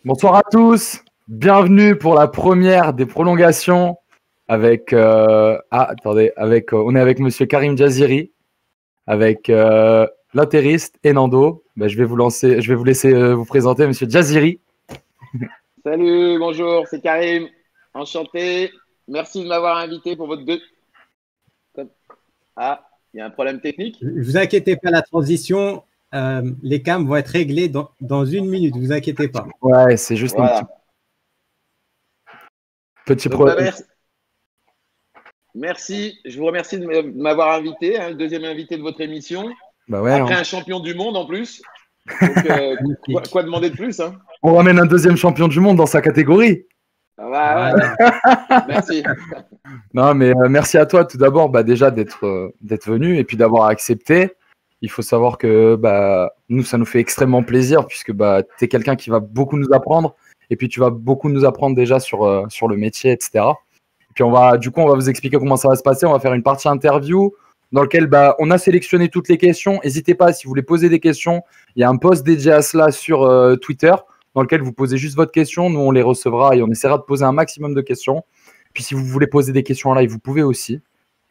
Bonsoir à tous, bienvenue pour la première des prolongations avec, on est avec Monsieur Karim Jaziri, avec l'interiste et Nando. Je vais vous laisser vous présenter Monsieur Jaziri. Salut, bonjour, c'est Karim, enchanté. Merci de m'avoir invité pour votre deux. Ah, il y a un problème technique. Ne vous inquiétez pas, la transition, les cams vont être réglées dans 1 minute, ne vous inquiétez pas. Ouais, c'est juste voilà. un petit problème. Merci, je vous remercie de m'avoir invité, le deuxième invité de votre émission. Ouais, après un champion du monde en plus. Donc, quoi demander de plus On ramène un deuxième champion du monde dans sa catégorie. Ouais. Merci. Non, mais merci à toi tout d'abord déjà d'être venu et puis d'avoir accepté. Il faut savoir que nous, ça nous fait extrêmement plaisir puisque tu es quelqu'un qui va beaucoup nous apprendre et puis tu vas beaucoup nous apprendre déjà sur le métier, etc. Et puis on va vous expliquer comment ça va se passer. On va faire une partie interview dans laquelle on a sélectionné toutes les questions. N'hésitez pas, si vous voulez poser des questions, il y a un post dédié à cela sur Twitter dans lequel vous posez juste votre question. Nous, on les recevra et on essaiera de poser un maximum de questions. Puis si vous voulez poser des questions en live, vous pouvez aussi.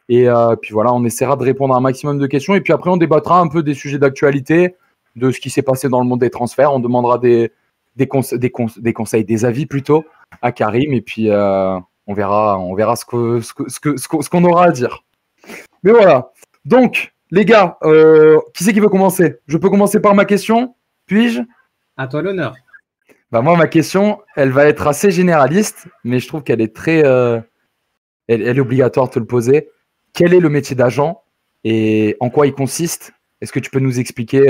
Et puis voilà, on essaiera de répondre à un maximum de questions. Et puis après, on débattra un peu des sujets d'actualité, de ce qui s'est passé dans le monde des transferts. On demandera des conseils, des avis plutôt à Karim. Et puis on verra ce qu'on aura à dire. Mais voilà. Donc, les gars, qui c'est qui veut commencer? Je peux commencer par ma question? Puis-je? À toi l'honneur. Moi, ma question, elle va être assez généraliste, mais je trouve qu'elle est très... elle est obligatoire de te le poser. Quel est le métier d'agent et en quoi il consiste? Est-ce que tu peux nous expliquer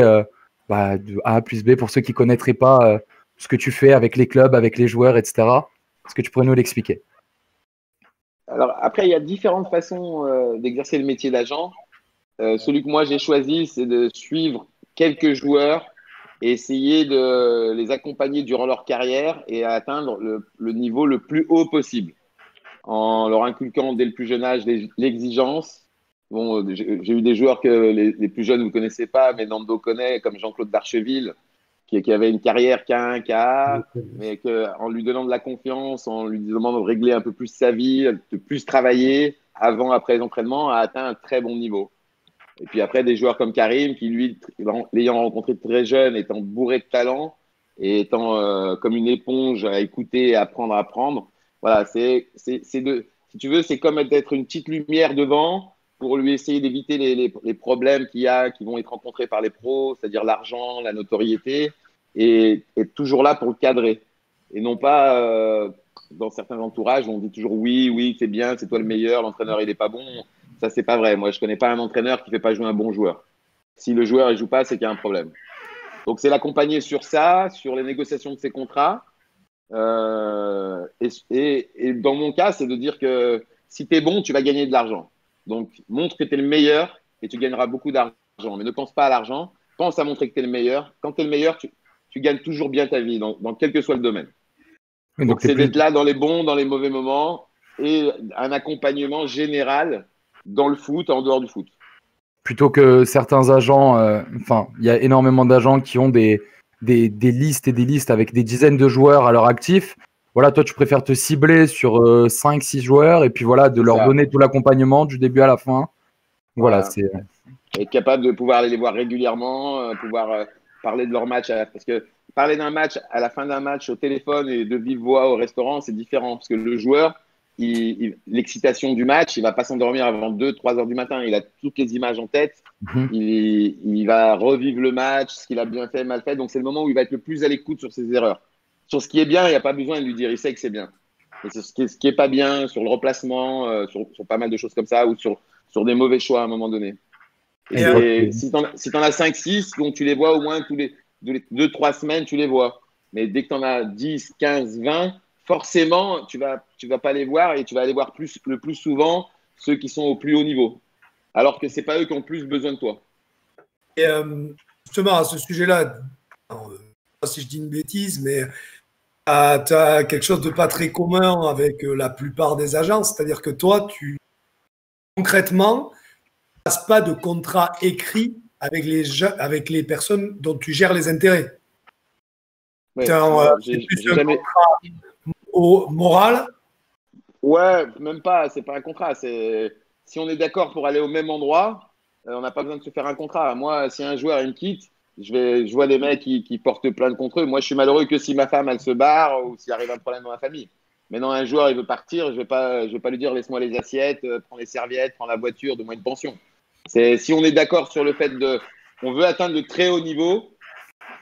de A plus B pour ceux qui ne connaîtraient pas ce que tu fais avec les clubs, avec les joueurs, etc. Est-ce que tu pourrais nous l'expliquer? Alors, après, il y a différentes façons d'exercer le métier d'agent. Celui que moi, j'ai choisi, c'est de suivre quelques joueurs et essayer de les accompagner durant leur carrière et à atteindre le niveau le plus haut possible en leur inculquant dès le plus jeune âge l'exigence. Bon, j'ai eu des joueurs que les plus jeunes vous ne connaissez pas, mais Nando connaît, comme Jean-Claude Darcheville, qui avait une carrière K1, KA, mais en lui donnant de la confiance, en lui demandant de régler un peu plus sa vie, de plus travailler avant, après les entraînements, a atteint un très bon niveau. Et puis après, des joueurs comme Karim, qui lui, l'ayant rencontré très jeune, étant bourré de talent et étant comme une éponge à écouter et apprendre à apprendre, voilà, si tu veux, c'est comme d'être une petite lumière devant pour lui essayer d'éviter les problèmes qui vont être rencontrés par les pros, c'est-à-dire l'argent, la notoriété, et être toujours là pour le cadrer. Et non pas, dans certains entourages, on dit toujours oui, c'est bien, c'est toi le meilleur, l'entraîneur, il n'est pas bon. Ça, c'est pas vrai. Moi, je connais pas un entraîneur qui fait pas jouer un bon joueur. Si le joueur ne joue pas, c'est qu'il y a un problème. Donc, c'est l'accompagner sur ça, sur les négociations de ses contrats. Et dans mon cas, c'est de dire que si tu es bon, tu vas gagner de l'argent. Donc, montre que tu es le meilleur et tu gagneras beaucoup d'argent. Mais ne pense pas à l'argent. Pense à montrer que tu es le meilleur. Quand tu es le meilleur, tu gagnes toujours bien ta vie, dans quel que soit le domaine. Donc, c'est d'être là dans les bons, dans les mauvais moments et un accompagnement général dans le foot, en dehors du foot. Plutôt que certains agents, il y a énormément d'agents qui ont des listes et des listes avec des dizaines de joueurs à leur actif. Voilà, toi, tu préfères te cibler sur 5-6 joueurs et puis voilà, de leur donner tout l'accompagnement du début à la fin. Voilà, c'est... Être capable de pouvoir aller les voir régulièrement, pouvoir parler de leur match. Parce que parler d'un match à la fin d'un match au téléphone et de vive voix au restaurant, c'est différent. Parce que le joueur, l'excitation du match, il ne va pas s'endormir avant 2-3 heures du matin. Il a toutes les images en tête. Il va revivre le match, ce qu'il a bien fait, mal fait. Donc, c'est le moment où il va être le plus à l'écoute sur ses erreurs. Sur ce qui est bien, il n'y a pas besoin de lui dire. Il sait que c'est bien. Et sur ce qui est pas bien, sur le replacement, sur pas mal de choses comme ça, ou sur des mauvais choix à un moment donné. Et si tu en as 5-6, donc tu les vois au moins tous les 2-3 semaines, tu les vois. Mais dès que tu en as 10, 15, 20, forcément, tu vas pas les voir et tu vas aller voir le plus souvent ceux qui sont au plus haut niveau. Alors que ce n'est pas eux qui ont plus besoin de toi. Et justement, à ce sujet-là, si je dis une bêtise, mais tu as quelque chose de pas très commun avec la plupart des agences. C'est-à-dire que toi, concrètement, tu ne passes pas de contrat écrit avec les personnes dont tu gères les intérêts. Ouais, C'est plus un contrat moral. Ouais, même pas, c'est pas un contrat. Si on est d'accord pour aller au même endroit, on n'a pas besoin de se faire un contrat. Moi, si un joueur il me quitte, je vois des mecs qui portent plainte contre eux. Moi, je suis malheureux que si ma femme elle se barre ou s'il arrive un problème dans ma famille. Mais non, un joueur il veut partir, je vais pas lui dire laisse-moi les assiettes, prends les serviettes, prends la voiture, donne-moi une pension. Si on est d'accord sur le fait on veut atteindre de très haut niveau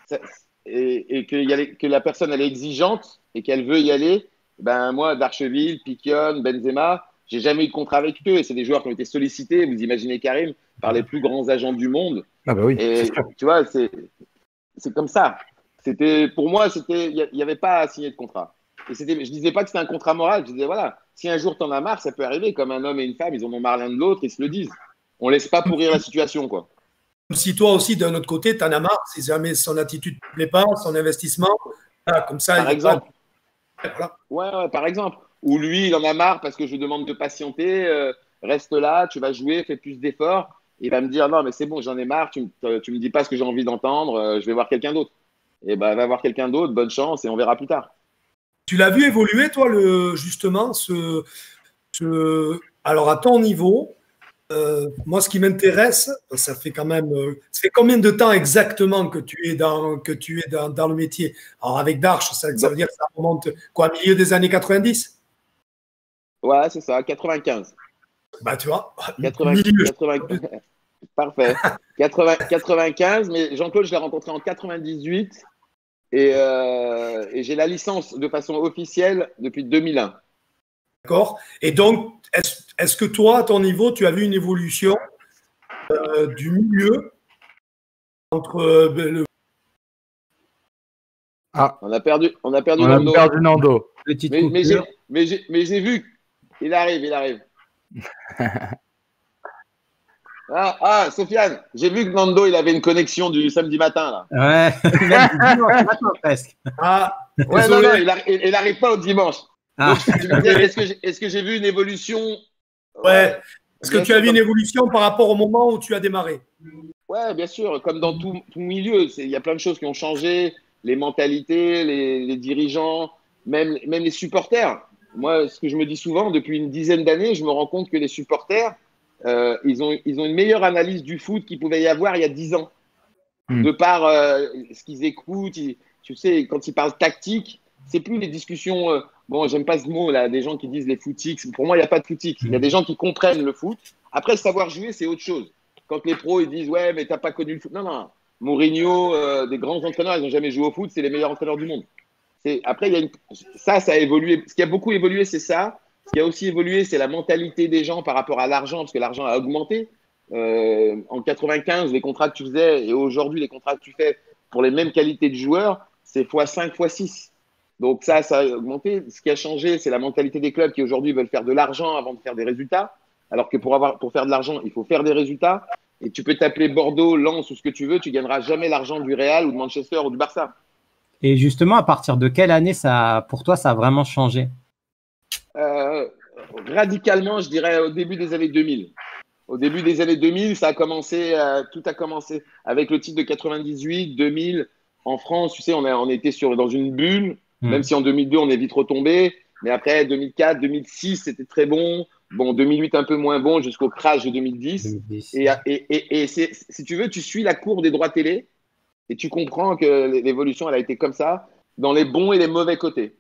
ça- et que la personne elle est exigeante et qu'elle veut y aller, ben moi, Darcheville, Piquion, Benzema, j'ai jamais eu de contrat avec eux et c'est des joueurs qui ont été sollicités, vous imaginez Karim, par les plus grands agents du monde. Ah bah oui, Et c'est sûr. tu vois, c'est comme ça. Pour moi, il n'y avait pas à signer de contrat. Et je disais pas que c'était un contrat moral. Je disais voilà, si un jour t'en as marre, ça peut arriver. Comme un homme et une femme, ils en ont marre l'un de l'autre, ils se le disent. On laisse pas pourrir la situation, quoi. Si toi aussi, d'un autre côté, t'en as marre, si jamais son attitude ne te plaît pas, son investissement, voilà, comme ça, Par exemple. Voilà. Ouais, par exemple. Ou lui, il en a marre parce que je lui demande de patienter, reste là, tu vas jouer, fais plus d'efforts. Il va me dire non, mais c'est bon, j'en ai marre, tu me dis pas ce que j'ai envie d'entendre, je vais voir quelqu'un d'autre. Et ben, va voir quelqu'un d'autre, bonne chance, et on verra plus tard. Tu l'as vu évoluer, toi, justement, alors à ton niveau, moi, ce qui m'intéresse, ça fait quand même, ça fait combien de temps exactement que tu es dans le métier? Alors avec Darche, ça veut dire que ça remonte quoi, milieu des années 90? Ouais, c'est ça, 95. Bah, tu vois, 95. Parfait. 95, mais Jean-Claude, je l'ai rencontré en 98 et j'ai la licence de façon officielle depuis 2001. D'accord. Et donc, est-ce que toi, à ton niveau, tu as vu une évolution du milieu entre On a perdu On Nando. a perdu Nando. Mais j'ai vu. Il arrive. Sofiane, j'ai vu que Nando, il avait une connexion du samedi matin, là. Ouais, même du dimanche matin, presque. Ouais, non, il n'arrive pas au dimanche. Donc, tu me disais, est-ce que j'ai vu une évolution? Ouais. Est-ce que tu as vu une évolution par rapport au moment où tu as démarré? Ouais, bien sûr. Comme dans tout milieu, il y a plein de choses qui ont changé. Les mentalités, les dirigeants, même les supporters. Moi, ce que je me dis souvent, depuis une dizaine d'années, je me rends compte que les supporters, ils ont une meilleure analyse du foot qu'il pouvait y avoir il y a 10 ans. De par ce qu'ils écoutent. Tu sais, quand ils parlent tactique, c'est plus les discussions. Bon, j'aime pas ce mot là, des gens qui disent les footix. Pour moi, il n'y a pas de footix. Il y a des gens qui comprennent le foot. Après, savoir jouer, c'est autre chose. Quand les pros ils disent ouais, mais t'as pas connu le foot. Non. Mourinho, des grands entraîneurs, ils n'ont jamais joué au foot. C'est les meilleurs entraîneurs du monde. Après, ça a évolué. Ce qui a beaucoup évolué, c'est ça. Ce qui a aussi évolué, c'est la mentalité des gens par rapport à l'argent, parce que l'argent a augmenté. En 95, les contrats que tu faisais et aujourd'hui, les contrats que tu fais pour les mêmes qualités de joueurs, c'est x5, x6. Donc ça a augmenté. Ce qui a changé, c'est la mentalité des clubs qui aujourd'hui veulent faire de l'argent avant de faire des résultats. Alors que pour faire de l'argent, il faut faire des résultats. Et tu peux t'appeler Bordeaux, Lens ou ce que tu veux, tu gagneras jamais l'argent du Real ou de Manchester ou du Barça. Et justement, à partir de quelle année pour toi, ça a vraiment changé? Radicalement, je dirais au début des années 2000. Au début des années 2000, tout a commencé avec le titre de 98, 2000. En France, tu sais, on était dans une bulle, même si en 2002, on est vite retombé. Mais après, 2004, 2006, c'était très bon. Bon, 2008, un peu moins bon jusqu'au crash de 2010. Et si tu veux, tu suis la courbe des droits télé et tu comprends que l'évolution, elle a été comme ça dans les bons et les mauvais côtés.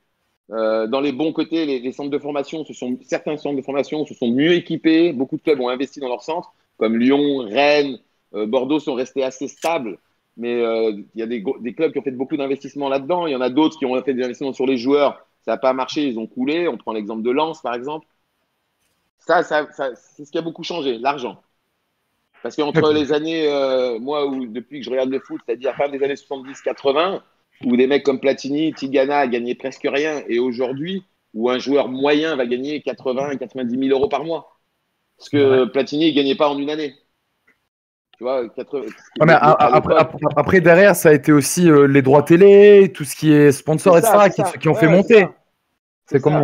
Dans les bons côtés, les centres de formation, certains centres de formation se sont mieux équipés. Beaucoup de clubs ont investi dans leurs centres, comme Lyon, Rennes, Bordeaux sont restés assez stables. Mais il y a des clubs qui ont fait beaucoup d'investissements là-dedans. Il y en a d'autres qui ont fait des investissements sur les joueurs. Ça n'a pas marché, ils ont coulé. On prend l'exemple de Lens, par exemple. Ça c'est ce qui a beaucoup changé, l'argent. Parce qu'entre les années, depuis que je regarde le foot, c'est-à-dire fin des années 70-80, où des mecs comme Platini, Tigana gagnaient presque rien, et aujourd'hui, où un joueur moyen va gagner 80 et 90 000 euros par mois. Parce que Platini, il ne gagnait pas en une année. Tu vois, après, derrière, ça a été aussi les droits télé, tout ce qui est sponsor, etc., qui ont fait monter. C'est comme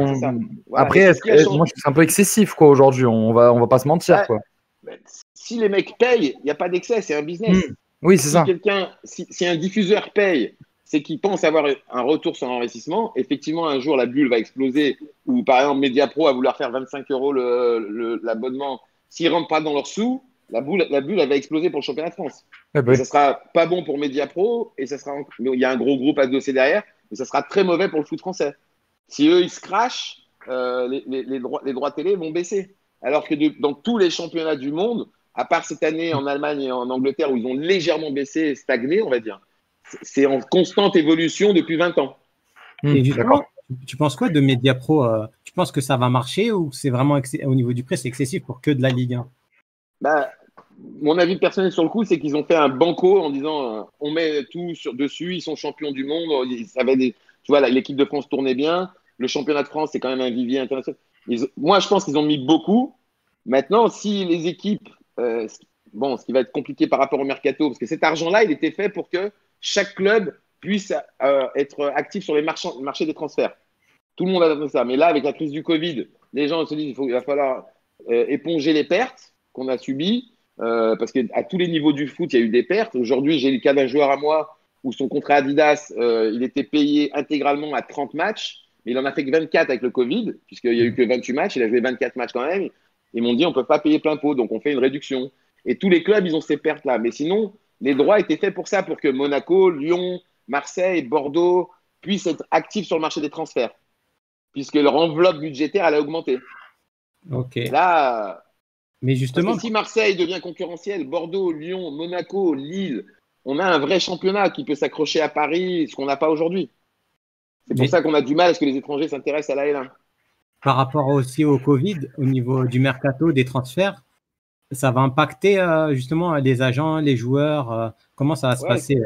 après, moi, c'est un peu excessif, quoi, aujourd'hui. On va pas se mentir, quoi. Si les mecs payent, il n'y a pas d'excès, c'est un business. Oui, c'est ça. Si un diffuseur paye, c'est qu'ils pensent avoir un retour sur investissement. Effectivement, un jour, la bulle va exploser, ou par exemple, Mediapro va vouloir faire 25 euros l'abonnement. S'ils ne rentrent pas dans leurs sous, la bulle, elle va exploser pour le championnat de France. Eh ben, Et ça sera pas bon pour Mediapro, et ça sera, il y a un gros groupe à dossier derrière, mais ça sera très mauvais pour le foot français. Si eux, ils se crachent, les droits télé vont baisser. Alors que dans tous les championnats du monde, à part cette année en Allemagne et en Angleterre où ils ont légèrement baissé, stagné, on va dire, c'est en constante évolution depuis 20 ans. Et justement, tu penses quoi de Mediapro Tu penses que ça va marcher ou c'est vraiment au niveau du prix, c'est excessif pour que de la Ligue 1? Bah, mon avis personnel sur le coup, c'est qu'ils ont fait un banco en disant on met tout dessus, ils sont champions du monde. Tu vois, l'équipe de France tournait bien. Le championnat de France, c'est quand même un vivier international. Moi, je pense qu'ils ont mis beaucoup. Maintenant, si les équipes, ce qui va être compliqué par rapport au mercato, parce que cet argent-là, il était fait pour que chaque club puisse être actif sur les marchés des transferts. Tout le monde a fait ça. Mais là, avec la crise du Covid, les gens se disent il va falloir éponger les pertes qu'on a subies. Parce qu'à tous les niveaux du foot, il y a eu des pertes. Aujourd'hui, j'ai le cas d'un joueur à moi où son contrat Adidas, il était payé intégralement à 30 matchs, mais il en a fait que 24 avec le Covid, puisqu'il n'y a eu que 28 matchs, il a joué 24 matchs quand même. Ils m'ont dit on ne peut pas payer plein pot, donc on fait une réduction. Et tous les clubs, ils ont ces pertes-là. Mais sinon, les droits étaient faits pour ça, pour que Monaco, Lyon, Marseille, Bordeaux puissent être actifs sur le marché des transferts, puisque leur enveloppe budgétaire, elle a augmenté. Ok. Là, mais justement, si Marseille devient concurrentiel, Bordeaux, Lyon, Monaco, Lille, on a un vrai championnat qui peut s'accrocher à Paris, ce qu'on n'a pas aujourd'hui. C'est pour ça qu'on a du mal à ce que les étrangers s'intéressent à la L1. Par rapport aussi au Covid, au niveau du mercato, des transferts, ça va impacter justement les agents, les joueurs. Comment ça va se passer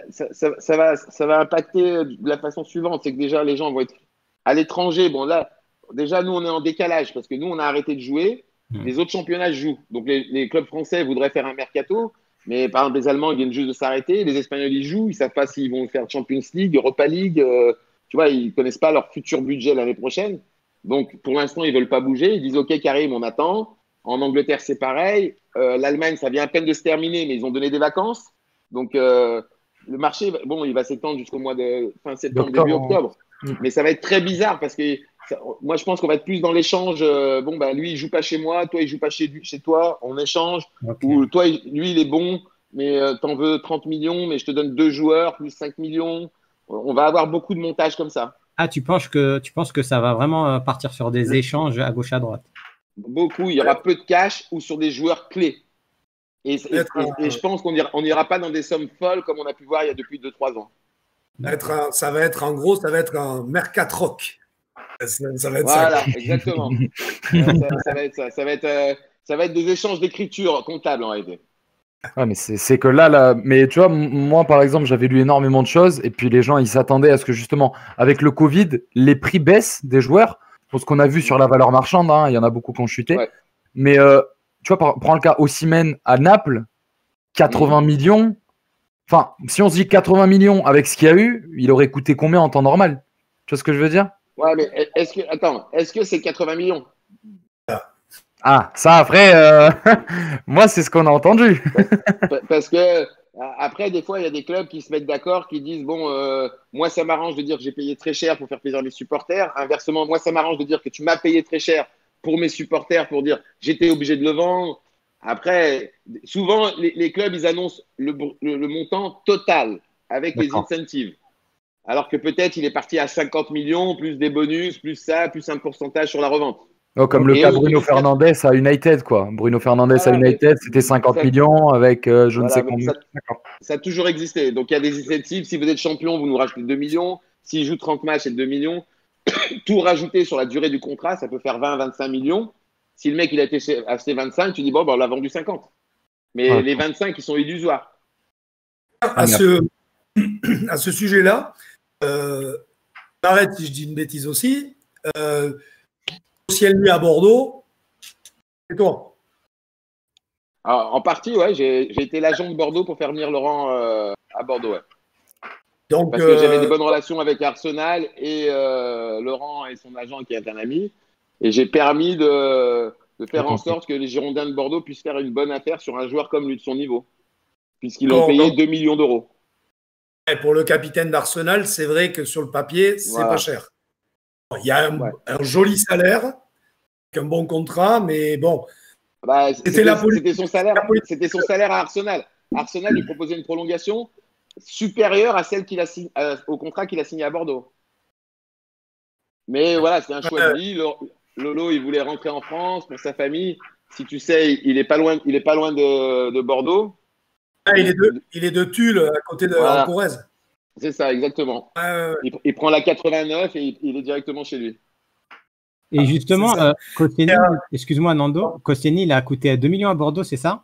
ça va impacter de la façon suivante. C'est que déjà, les gens vont être à l'étranger. Bon, là, déjà, nous, on est en décalage parce que nous, on a arrêté de jouer. Les autres championnats jouent. Donc, les clubs français voudraient faire un mercato. Mais par exemple, les Allemands, ils viennent juste de s'arrêter. Les Espagnols, ils jouent. Ils ne savent pas s'ils vont faire Champions League, Europa League. Tu vois, ils ne connaissent pas leur futur budget l'année prochaine. Donc, pour l'instant, ils ne veulent pas bouger. Ils disent OK, Karim, on attend. En Angleterre, c'est pareil. L'Allemagne, ça vient à peine de se terminer, mais ils ont donné des vacances. Donc, le marché, bon, il va s'étendre jusqu'au mois de fin septembre, début octobre. Mais ça va être très bizarre parce que moi, je pense qu'on va être plus dans l'échange. Lui, il joue pas chez moi, toi, il joue pas chez toi, on échange. Okay. Ou toi, lui, il est bon, mais t'en veux 30 millions, mais je te donne 2 joueurs, plus 5 millions. On va avoir beaucoup de montages comme ça. Ah, tu penses que ça va vraiment partir sur des échanges à gauche, à droite? Beaucoup. Il y aura peu de cash ou sur des joueurs clés. Et je pense qu'on n'ira pas dans des sommes folles comme on a pu voir il y a depuis 2-3 ans. Ça va être un mercatroc. Ça va être voilà, ça. Exactement. ça va être ça. Ça va être des échanges d'écriture comptables en réalité. Ouais, mais c'est que là, mais tu vois, moi par exemple, j'avais lu énormément de choses et puis les gens ils s'attendaient à ce que justement, avec le Covid, les prix baissent des joueurs. Pour ce qu'on a vu sur la valeur marchande, il y en a beaucoup qui ont chuté. Ouais. Mais tu vois, prends le cas Osimhen à Naples, 80 millions. Enfin, si on se dit 80 millions avec ce qu'il y a eu, il aurait coûté combien en temps normal? Tu vois ce que je veux dire? Ouais, mais est-ce que c'est 80 millions? Ah, ça après, moi c'est ce qu'on a entendu. Parce que après, des fois, il y a des clubs qui se mettent d'accord, qui disent bon, moi ça m'arrange de dire que j'ai payé très cher pour faire plaisir à mes supporters. Inversement, moi ça m'arrange de dire que tu m'as payé très cher pour mes supporters, pour dire j'étais obligé de le vendre. Après, souvent, les clubs, ils annoncent le montant total avec les incentives. Alors que peut-être il est parti à 50 millions, plus des bonus, plus ça, plus un pourcentage sur la revente. Oh, comme le cas Bruno Fernandes à United, quoi. Bruno Fernandes à United, c'était 50 millions avec je ne sais combien. Ça a toujours existé. Donc, il y a des incentives. Si vous êtes champion, vous nous rachetez 2 millions. S'il joue 30 matchs, c'est 2 millions. Tout rajouté sur la durée du contrat, ça peut faire 20-25 millions. Si le mec, il a été acheté 25, tu dis, bon, on l'a vendu 50. Mais les 25, ils sont illusoires. À ce sujet-là, arrête si je dis une bêtise aussi. Ciel nuit à Bordeaux, et toi? Alors, en partie, ouais, j'ai été l'agent de Bordeaux pour faire venir Laurent à Bordeaux. Ouais. Donc, parce que j'avais des bonnes relations avec Arsenal et Laurent et son agent qui est un ami. Et j'ai permis de faire en sorte que les Girondins de Bordeaux puissent faire une bonne affaire sur un joueur comme lui de son niveau. Puisqu'ils ont payé 2 millions d'euros. Et pour le capitaine d'Arsenal, c'est vrai que sur le papier, c'est pas cher. Il y a un joli salaire, un bon contrat, mais bon. Bah, c'était son salaire à Arsenal. Arsenal lui proposait une prolongation supérieure à celle au contrat qu'il a signé à Bordeaux. Mais voilà, c'est un choix de vie. Lolo, il voulait rentrer en France pour sa famille. Si tu sais, il est pas loin de Bordeaux. Ah, il est de Tulle, à côté de Corrèze. C'est ça, exactement. Il prend la 89 et il est directement chez lui. Et justement, Koscielny, excuse-moi Nando, Koscielny, il a coûté 2 millions à Bordeaux, c'est ça?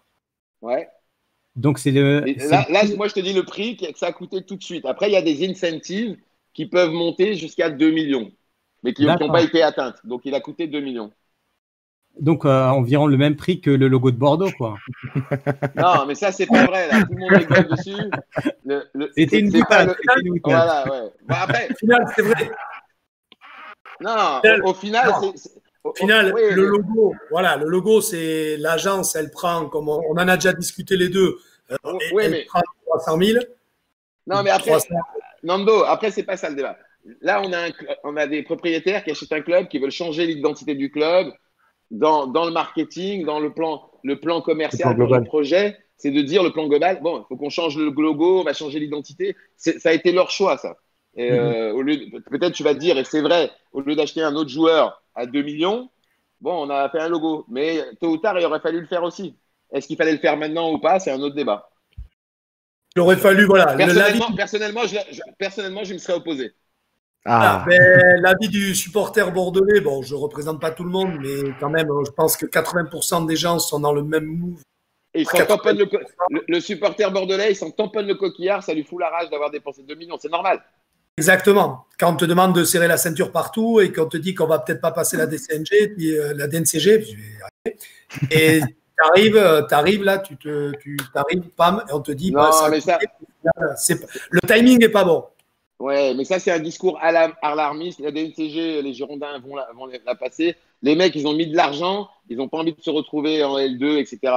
Ouais. Donc c'est le. Là, moi, je te dis le prix que ça a coûté tout de suite. Après, il y a des incentives qui peuvent monter jusqu'à 2 millions, mais qui n'ont pas été atteintes. Donc, il a coûté 2 millions. Donc, environ le même prix que le logo de Bordeaux, quoi. Non, mais ça, c'est pas vrai. Là. Tout le monde rigole dessus. C'était une boutade. Voilà, ouais. Bon, après, au final, c'est vrai. Non, au final, le logo, voilà, le logo, c'est l'agence, elle prend, comme on en a déjà discuté les deux, elle prend 300 000. Non, mais après, Nando, après, c'est pas ça le débat. Là, on a des propriétaires qui achètent un club, qui veulent changer l'identité du club dans le marketing, dans le plan commercial, dans le projet. C'est de dire le plan global, bon, il faut qu'on change le logo, on va changer l'identité. Ça a été leur choix, ça. Et peut-être tu vas te dire, et c'est vrai, au lieu d'acheter un autre joueur à 2 millions, bon, on a fait un logo. Mais tôt ou tard, il aurait fallu le faire aussi. Est-ce qu'il fallait le faire maintenant ou pas? C'est un autre débat. Il aurait fallu, voilà. Personnellement, je me serais opposé. L'avis du supporter bordelais, bon, je ne représente pas tout le monde, mais quand même, je pense que 80% des gens sont dans le même move. Et le supporter bordelais, il s'en tamponne le coquillard, ça lui fout la rage d'avoir dépensé 2 millions. C'est normal. Exactement. Quand on te demande de serrer la ceinture partout et qu'on te dit qu'on va peut-être pas passer la DCNG, puis la DNCG, et t'arrives là, tu t'arrives, pam, et on te dit, non, mais le timing n'est pas bon. Ouais, mais ça, c'est un discours alarmiste. La DNCG, les Girondins vont la passer. Les mecs, ils ont mis de l'argent, ils n'ont pas envie de se retrouver en L2, etc.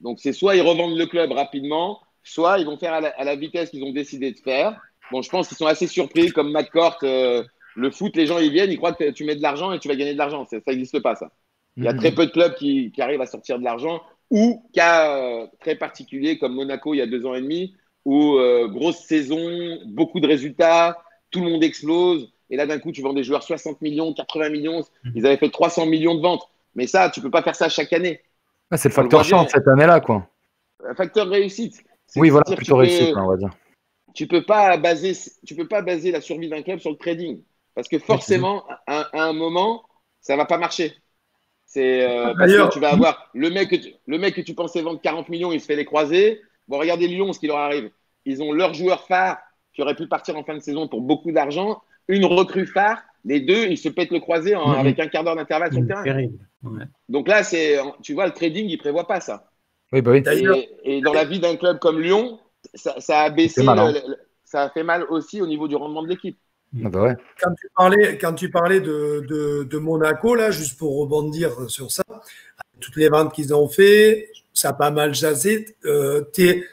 Donc, c'est soit ils revendent le club rapidement, soit ils vont faire à la vitesse qu'ils ont décidé de faire. Bon, je pense qu'ils sont assez surpris, comme McCourt, le foot, les gens, ils viennent, ils croient que tu mets de l'argent et tu vas gagner de l'argent. Ça n'existe pas, ça. Il y a très peu de clubs qui arrivent à sortir de l'argent ou cas très particuliers comme Monaco il y a 2 ans et demi, où grosse saison, beaucoup de résultats, tout le monde explose. Et là, d'un coup, tu vends des joueurs 60 millions, 80 millions. Ils avaient fait 300 millions de ventes. Mais ça, tu ne peux pas faire ça chaque année. C'est le facteur chance cette année-là, quoi. Facteur réussite. Oui, voilà, plutôt réussite, on va dire. Tu peux pas baser la survie d'un club sur le trading. Parce que forcément, à un moment, ça ne va pas marcher. Parce que tu vas avoir le mec que tu pensais vendre 40 millions, il se fait les croisés. Bon, regardez Lyon, ce qui leur arrive. Ils ont leur joueur phare qui aurait pu partir en fin de saison pour beaucoup d'argent. Une recrue phare, les deux, ils se pètent le croisé avec un quart d'heure d'intervalle sur le terrain. Terrible. Ouais. Donc là, tu vois, le trading, il ne prévoit pas ça. Oui, bah oui. Et dans la vie d'un club comme Lyon, ça a baissé, ça a fait mal aussi au niveau du rendement de l'équipe. Ah bah ouais. Quand tu parlais de Monaco, là, juste pour rebondir sur ça, toutes les ventes qu'ils ont fait, ça a pas mal jasé. Tu es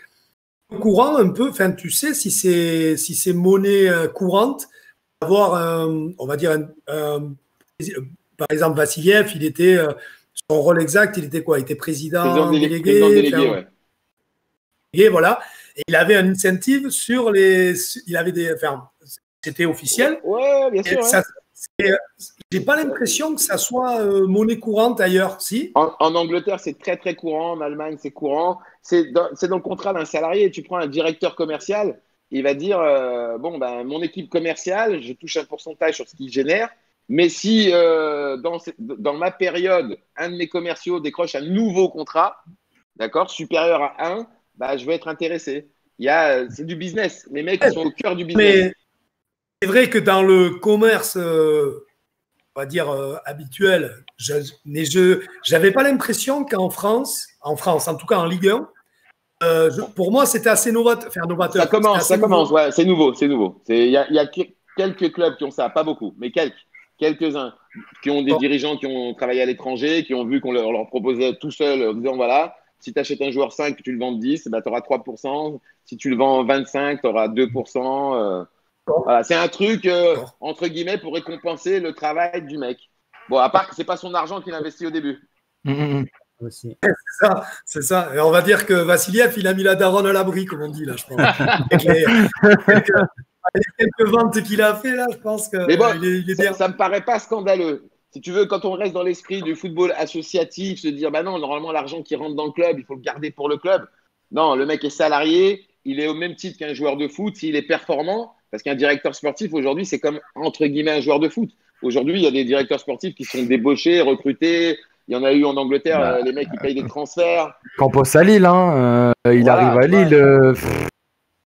au courant un peu, enfin, tu sais si c'est monnaie courante, avoir on va dire, par exemple, Vassiliev, il était, son rôle exact, il était quoi? Il était président délégué. Ouais. Et voilà. Et il avait un incentive sur les. Il avait des. Enfin, c'était officiel. Ouais, bien sûr. J'ai pas l'impression que ça soit monnaie courante ailleurs, si. En Angleterre, c'est très très courant. En Allemagne, c'est courant. C'est dans le contrat d'un salarié. Tu prends un directeur commercial, il va dire bon, ben, mon équipe commerciale, je touche un pourcentage sur ce qu'il génère. Mais si dans ma période, un de mes commerciaux décroche un nouveau contrat, d'accord, supérieur à 1, bah, je vais être intéressé. C'est du business. Les mecs ils sont au cœur du business. Mais c'est vrai que dans le commerce, on va dire habituel, j'avais pas l'impression qu'en France, en tout cas en Ligue 1, pour moi, c'était assez novateur. Ça commence, ouais, c'est nouveau. Il y a quelques clubs qui ont ça, pas beaucoup, mais quelques-uns qui ont des dirigeants qui ont travaillé à l'étranger, qui ont vu qu'on leur proposait tout seul en disant voilà, Si tu achètes un joueur 5 que tu le vends 10, bah, tu auras 3%. Si tu le vends 25, tu auras 2%. Voilà. C'est un truc, entre guillemets, pour récompenser le travail du mec. Bon, à part que ce n'est pas son argent qu'il investit au début. Aussi. C'est ça. Et on va dire que Vassiliev, il a mis la daronne à l'abri, comme on dit, là, je pense. Avec les quelques ventes qu'il a fait, là, je pense que Mais bon, il est bien. ça me paraît pas scandaleux. Si tu veux, quand on reste dans l'esprit du football associatif, se dire, bah non, normalement, l'argent qui rentre dans le club, il faut le garder pour le club. Non, le mec est salarié, il est au même titre qu'un joueur de foot s'il est performant, parce qu'un directeur sportif, aujourd'hui, c'est comme, entre guillemets, un joueur de foot. Aujourd'hui, il y a des directeurs sportifs qui sont débauchés, recrutés. Il y en a eu en Angleterre, les mecs, ils payent des transferts. Campos à Lille, hein, il Voilà, arrive à tu vois. Lille.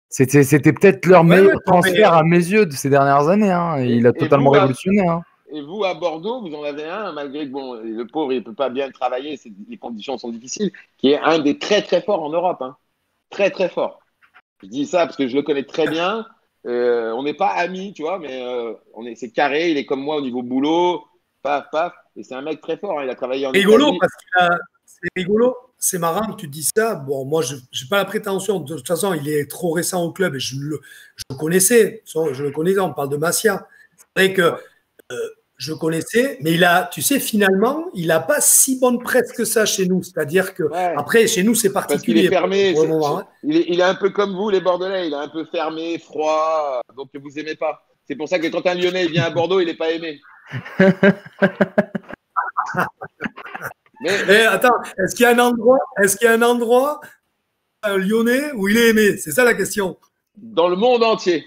C'était peut-être leur meilleur Ouais, transfert à mes yeux de ces dernières années. Hein. Il a totalement vous, révolutionné. Hein. Et vous, à Bordeaux, vous en avez un, malgré que bon, le pauvre, il ne peut pas bien travailler, les conditions sont difficiles, qui est un des très, très forts en Europe. Hein. Très, très fort. Je dis ça parce que je le connais très bien. On n'est pas amis, tu vois, mais c'est carré, il est comme moi au niveau boulot, paf, paf. Et c'est un mec très fort. Hein. Il a travaillé en Rigolo, Italie. parce que c'est rigolo. C'est marrant que tu dis ça. Bon, moi, je n'ai pas la prétention. De toute façon, il est trop récent au club et je le connaissais. Je le connaissais. On parle de Masia. C'est vrai que je connaissais, mais tu sais, finalement, il n'a pas si bonne presse que ça chez nous. C'est-à-dire que, après, chez nous, c'est particulier. Parce qu'il est fermé. Moment, il est un peu comme vous, les Bordelais. Il est un peu fermé, froid, donc vous n'aimez pas. C'est pour ça que quand un Lyonnais vient à Bordeaux, il n'est pas aimé. mais attends, est-ce qu'il y a un endroit lyonnais où il est aimé? C'est ça la question. Dans le monde entier.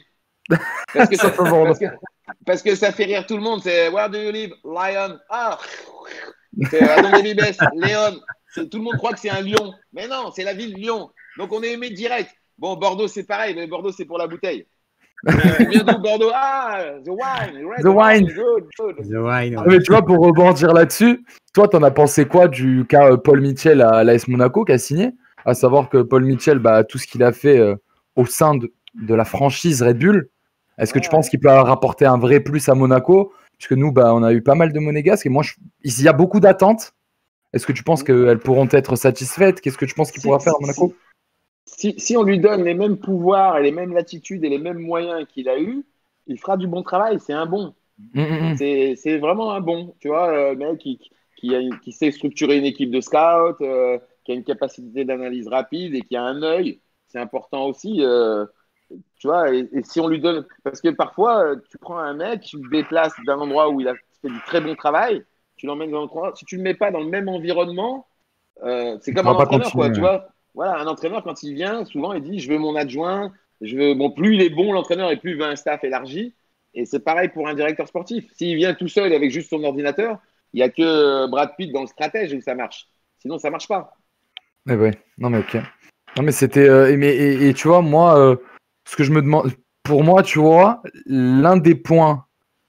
Parce que ça fait rire tout le monde. C'est Where do you live? Lion. Ah, c'est Adonde Libes, Léon. Tout le monde croit que c'est un lion. Mais non, c'est la ville Lyon. Donc on est aimé direct. Bon, Bordeaux, c'est pareil, mais Bordeaux, c'est pour la bouteille. Vient d'où Bordeaux? Ah, the wine. The wine. Good. The wine, ouais. Mais tu vois, pour rebondir là-dessus, toi, t'en as pensé quoi du cas Paul Mitchell à l'AS Monaco qui a signé? À savoir que Paul Mitchell, tout ce qu'il a fait au sein de la franchise Red Bull, est-ce que tu penses qu'il peut rapporter un vrai plus à Monaco? Puisque nous, on a eu pas mal de monégasques et moi, il y a beaucoup d'attentes. Est-ce que tu penses qu'elles pourront être satisfaites? Qu'est-ce que tu penses qu'il pourra faire à Monaco? Si on lui donne les mêmes pouvoirs et les mêmes latitudes et les mêmes moyens qu'il a eu, il fera du bon travail. C'est un bon. C'est vraiment un bon. Tu vois, le mec qui sait structurer une équipe de scouts, qui a une capacité d'analyse rapide et qui a un œil. C'est important aussi. Tu vois, et si on lui donne. Parce que parfois, tu prends un mec, tu le déplaces d'un endroit où il a fait du très bon travail, tu l'emmènes dans un endroit. Si tu ne le mets pas dans le même environnement, c'est comme un entraîneur, quoi. Tu vois, voilà, un entraîneur, quand il vient, souvent, il dit je veux mon adjoint. Bon, plus il est bon, l'entraîneur, et plus il veut un staff élargi. Et c'est pareil pour un directeur sportif. S'il vient tout seul avec juste son ordinateur, il n'y a que Brad Pitt dans le stratège où ça marche. Sinon, ça ne marche pas. Mais ouais, non, mais ok. Non, mais c'était. Et tu vois, moi. Ce que je me demande, pour moi, tu vois, l'un des points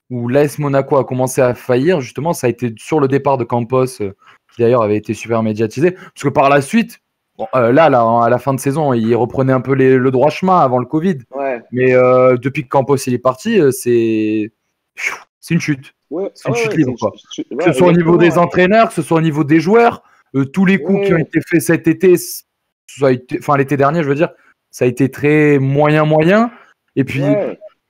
où l'AS Monaco a commencé à faillir, justement, ça a été sur le départ de Campos, qui d'ailleurs avait été super médiatisé. Parce que par la suite, là, à la fin de saison, il reprenait un peu le droit chemin avant le Covid. Ouais. Mais depuis que Campos il est parti, c'est une chute. Ouais. C'est une chute libre. Quoi. Ouais, que ce soit au niveau des entraîneurs, que ce soit au niveau des joueurs, tous les coups qui ont été faits cet été, l'été dernier, je veux dire, ça a été très moyen. Et puis,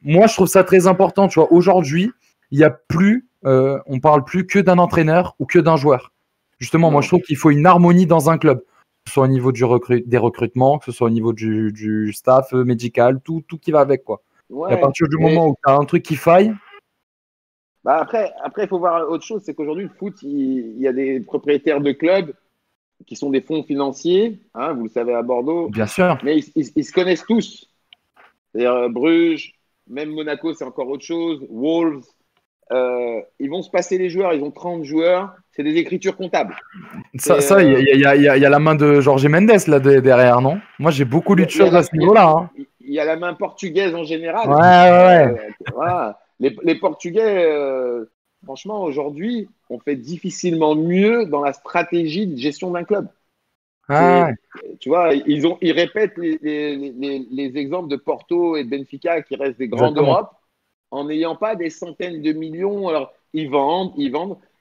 moi, je trouve ça très important. Tu vois, aujourd'hui, il y a plus, on parle plus que d'un entraîneur ou que d'un joueur. Justement, moi, je trouve qu'il faut une harmonie dans un club, que ce soit au niveau des recrutements, que ce soit au niveau du staff médical, tout qui va avec, quoi. Et à partir du moment où tu as un truc qui faille. Après, il faut voir autre chose, c'est qu'aujourd'hui, le foot, il y a des propriétaires de clubs qui sont des fonds financiers, hein, vous le savez à Bordeaux. Bien sûr. Mais ils se connaissent tous. C'est-à-dire Bruges, même Monaco, c'est encore autre chose. Wolves, ils vont se passer les joueurs, ils ont 30 joueurs, c'est des écritures comptables. Ça, il y a la main de Jorge Mendes là derrière, non? Moi, j'ai beaucoup lu de choses à ce niveau-là. Hein. Il y a la main portugaise en général. Ouais. Voilà. Les Portugais, franchement, aujourd'hui, on fait difficilement mieux dans la stratégie de gestion d'un club. Tu vois, ils répètent les exemples de Porto et de Benfica qui restent des grands d'Europe en n'ayant pas des centaines de millions. Alors, ils vendent.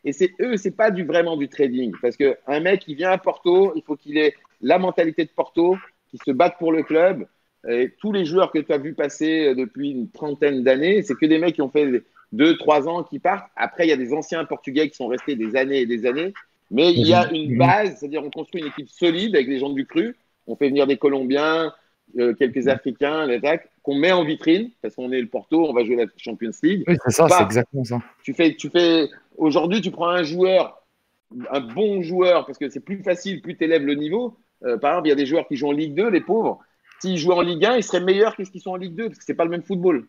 Et c'est pas vraiment du trading. Parce qu'un mec qui vient à Porto, il faut qu'il ait la mentalité de Porto, qui se battent pour le club. Et tous les joueurs que tu as vu passer depuis une trentaine d'années, c'est que des mecs qui ont fait 2-3 ans qui partent. Après, il y a des anciens Portugais qui sont restés des années et des années. Mais il y a une base, c'est-à-dire on construit une équipe solide avec les gens du cru. On fait venir des Colombiens, quelques Africains, l'attaque, qu'on met en vitrine, parce qu'on est le Porto, on va jouer la Champions League. Oui, c'est ça, c'est exactement ça. Aujourd'hui, tu prends un joueur, un bon joueur, parce que c'est plus facile, plus tu élèves le niveau. Par exemple, il y a des joueurs qui jouent en Ligue 2, les pauvres. S'ils jouaient en Ligue 1, ils seraient meilleurs que ce qu'ils sont en Ligue 2, parce que c'est pas le même football.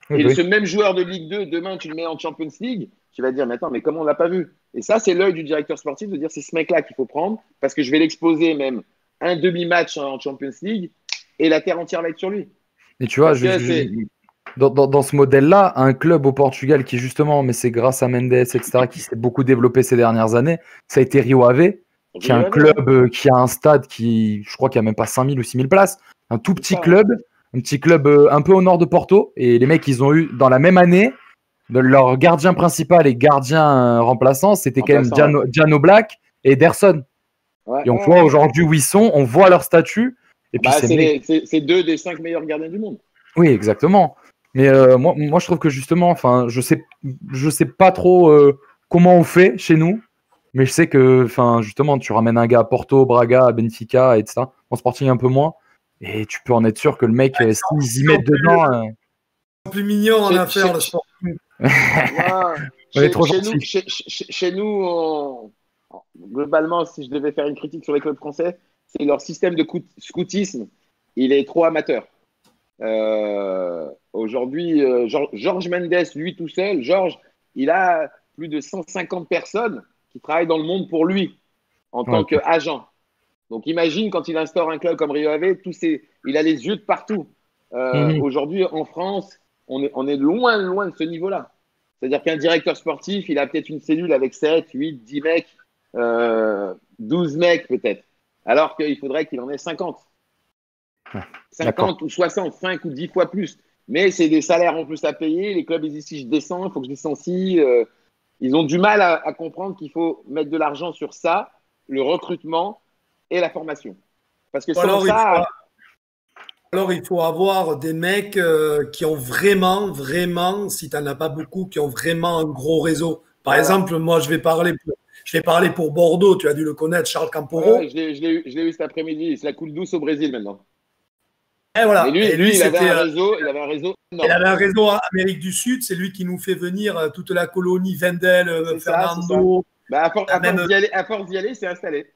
Oui, et ce même joueur de Ligue 2, demain, tu le mets en Champions League, tu vas te dire, mais attends, mais comment on l'a pas vu? Et ça, c'est l'œil du directeur sportif de dire, c'est ce mec-là qu'il faut prendre, parce que je vais l'exposer même un demi-match en Champions League, et la terre entière va être sur lui. Et tu vois, dans ce modèle-là, un club au Portugal qui justement, mais c'est grâce à Mendes, etc., qui s'est beaucoup développé ces dernières années, ça a été Rio Ave, qui est un club qui a un stade qui, je crois qu'il n'y a même pas 5000 ou 6000 places, un tout petit club, un peu au nord de Porto, et les mecs, ils ont eu, dans la même année, leur gardien principal et gardien remplaçant, c'était quand même Gianno Black et Ederson. Ouais, et on voit aujourd'hui où ils sont, on voit leur statut. Et puis c'est 2 des 5 meilleurs gardiens du monde. Oui, exactement. Mais moi, je trouve que justement, je sais pas trop comment on fait chez nous, mais je sais que, justement, tu ramènes un gars à Porto, Braga, Benfica, etc. En Sporting un peu moins, et tu peux en être sûr que le mec, s'ils y mettent dedans. C'est plus mignon en affaire, le Sporting. Chez nous, globalement, si je devais faire une critique sur les clubs français, c'est leur système de scoutisme. Il est trop amateur. Aujourd'hui, Georges Mendes, lui tout seul, il a plus de 150 personnes qui travaillent dans le monde pour lui en tant qu'agent. Donc imagine quand il instaure un club comme Rio Ave, il a les yeux de partout. Aujourd'hui, en France, on est loin de ce niveau-là. C'est-à-dire qu'un directeur sportif, il a peut-être une cellule avec 7, 8, 10 mecs, 12 mecs peut-être. Alors qu'il faudrait qu'il en ait 50. 50 ou 60, 5 ou 10 fois plus. Mais c'est des salaires en plus à payer. Les clubs, ils disent si je descends, il faut que je licencie. Ils ont du mal à comprendre qu'il faut mettre de l'argent sur ça, le recrutement et la formation. Parce que sans ça… Alors, il faut avoir des mecs qui ont vraiment, si tu n'en as pas beaucoup, qui ont vraiment un gros réseau. Par exemple, moi, je vais parler pour Bordeaux. Tu as dû le connaître, Charles Camporo. Ouais, je l'ai eu cet après-midi. C'est la coule douce au Brésil maintenant. Et voilà. Et lui, il avait un réseau énorme. Il avait un réseau en Amérique du Sud. C'est lui qui nous fait venir toute la colonie, Wendel, Fernando. À force d'y aller, c'est installé.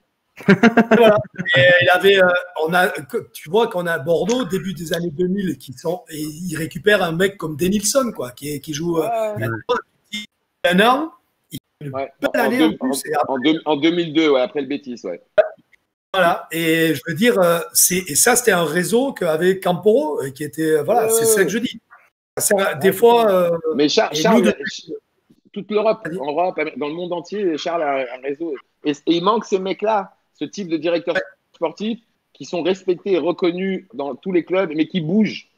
Voilà. Et tu vois qu'on a Bordeaux, début des années 2000, et ils récupèrent un mec comme Denilson, quoi, qui joue un an. En 2002, après le Betis, ouais. Voilà, et je veux dire, c'était un réseau qu'avait Camporo, qui était, c'est ça que je dis. Des fois. Mais Charles, toute l'Europe, en Europe, dans le monde entier, Charles a un réseau. Et il manque ces mecs-là, ce type de directeurs sportifs qui sont respectés et reconnus dans tous les clubs, mais qui bougent.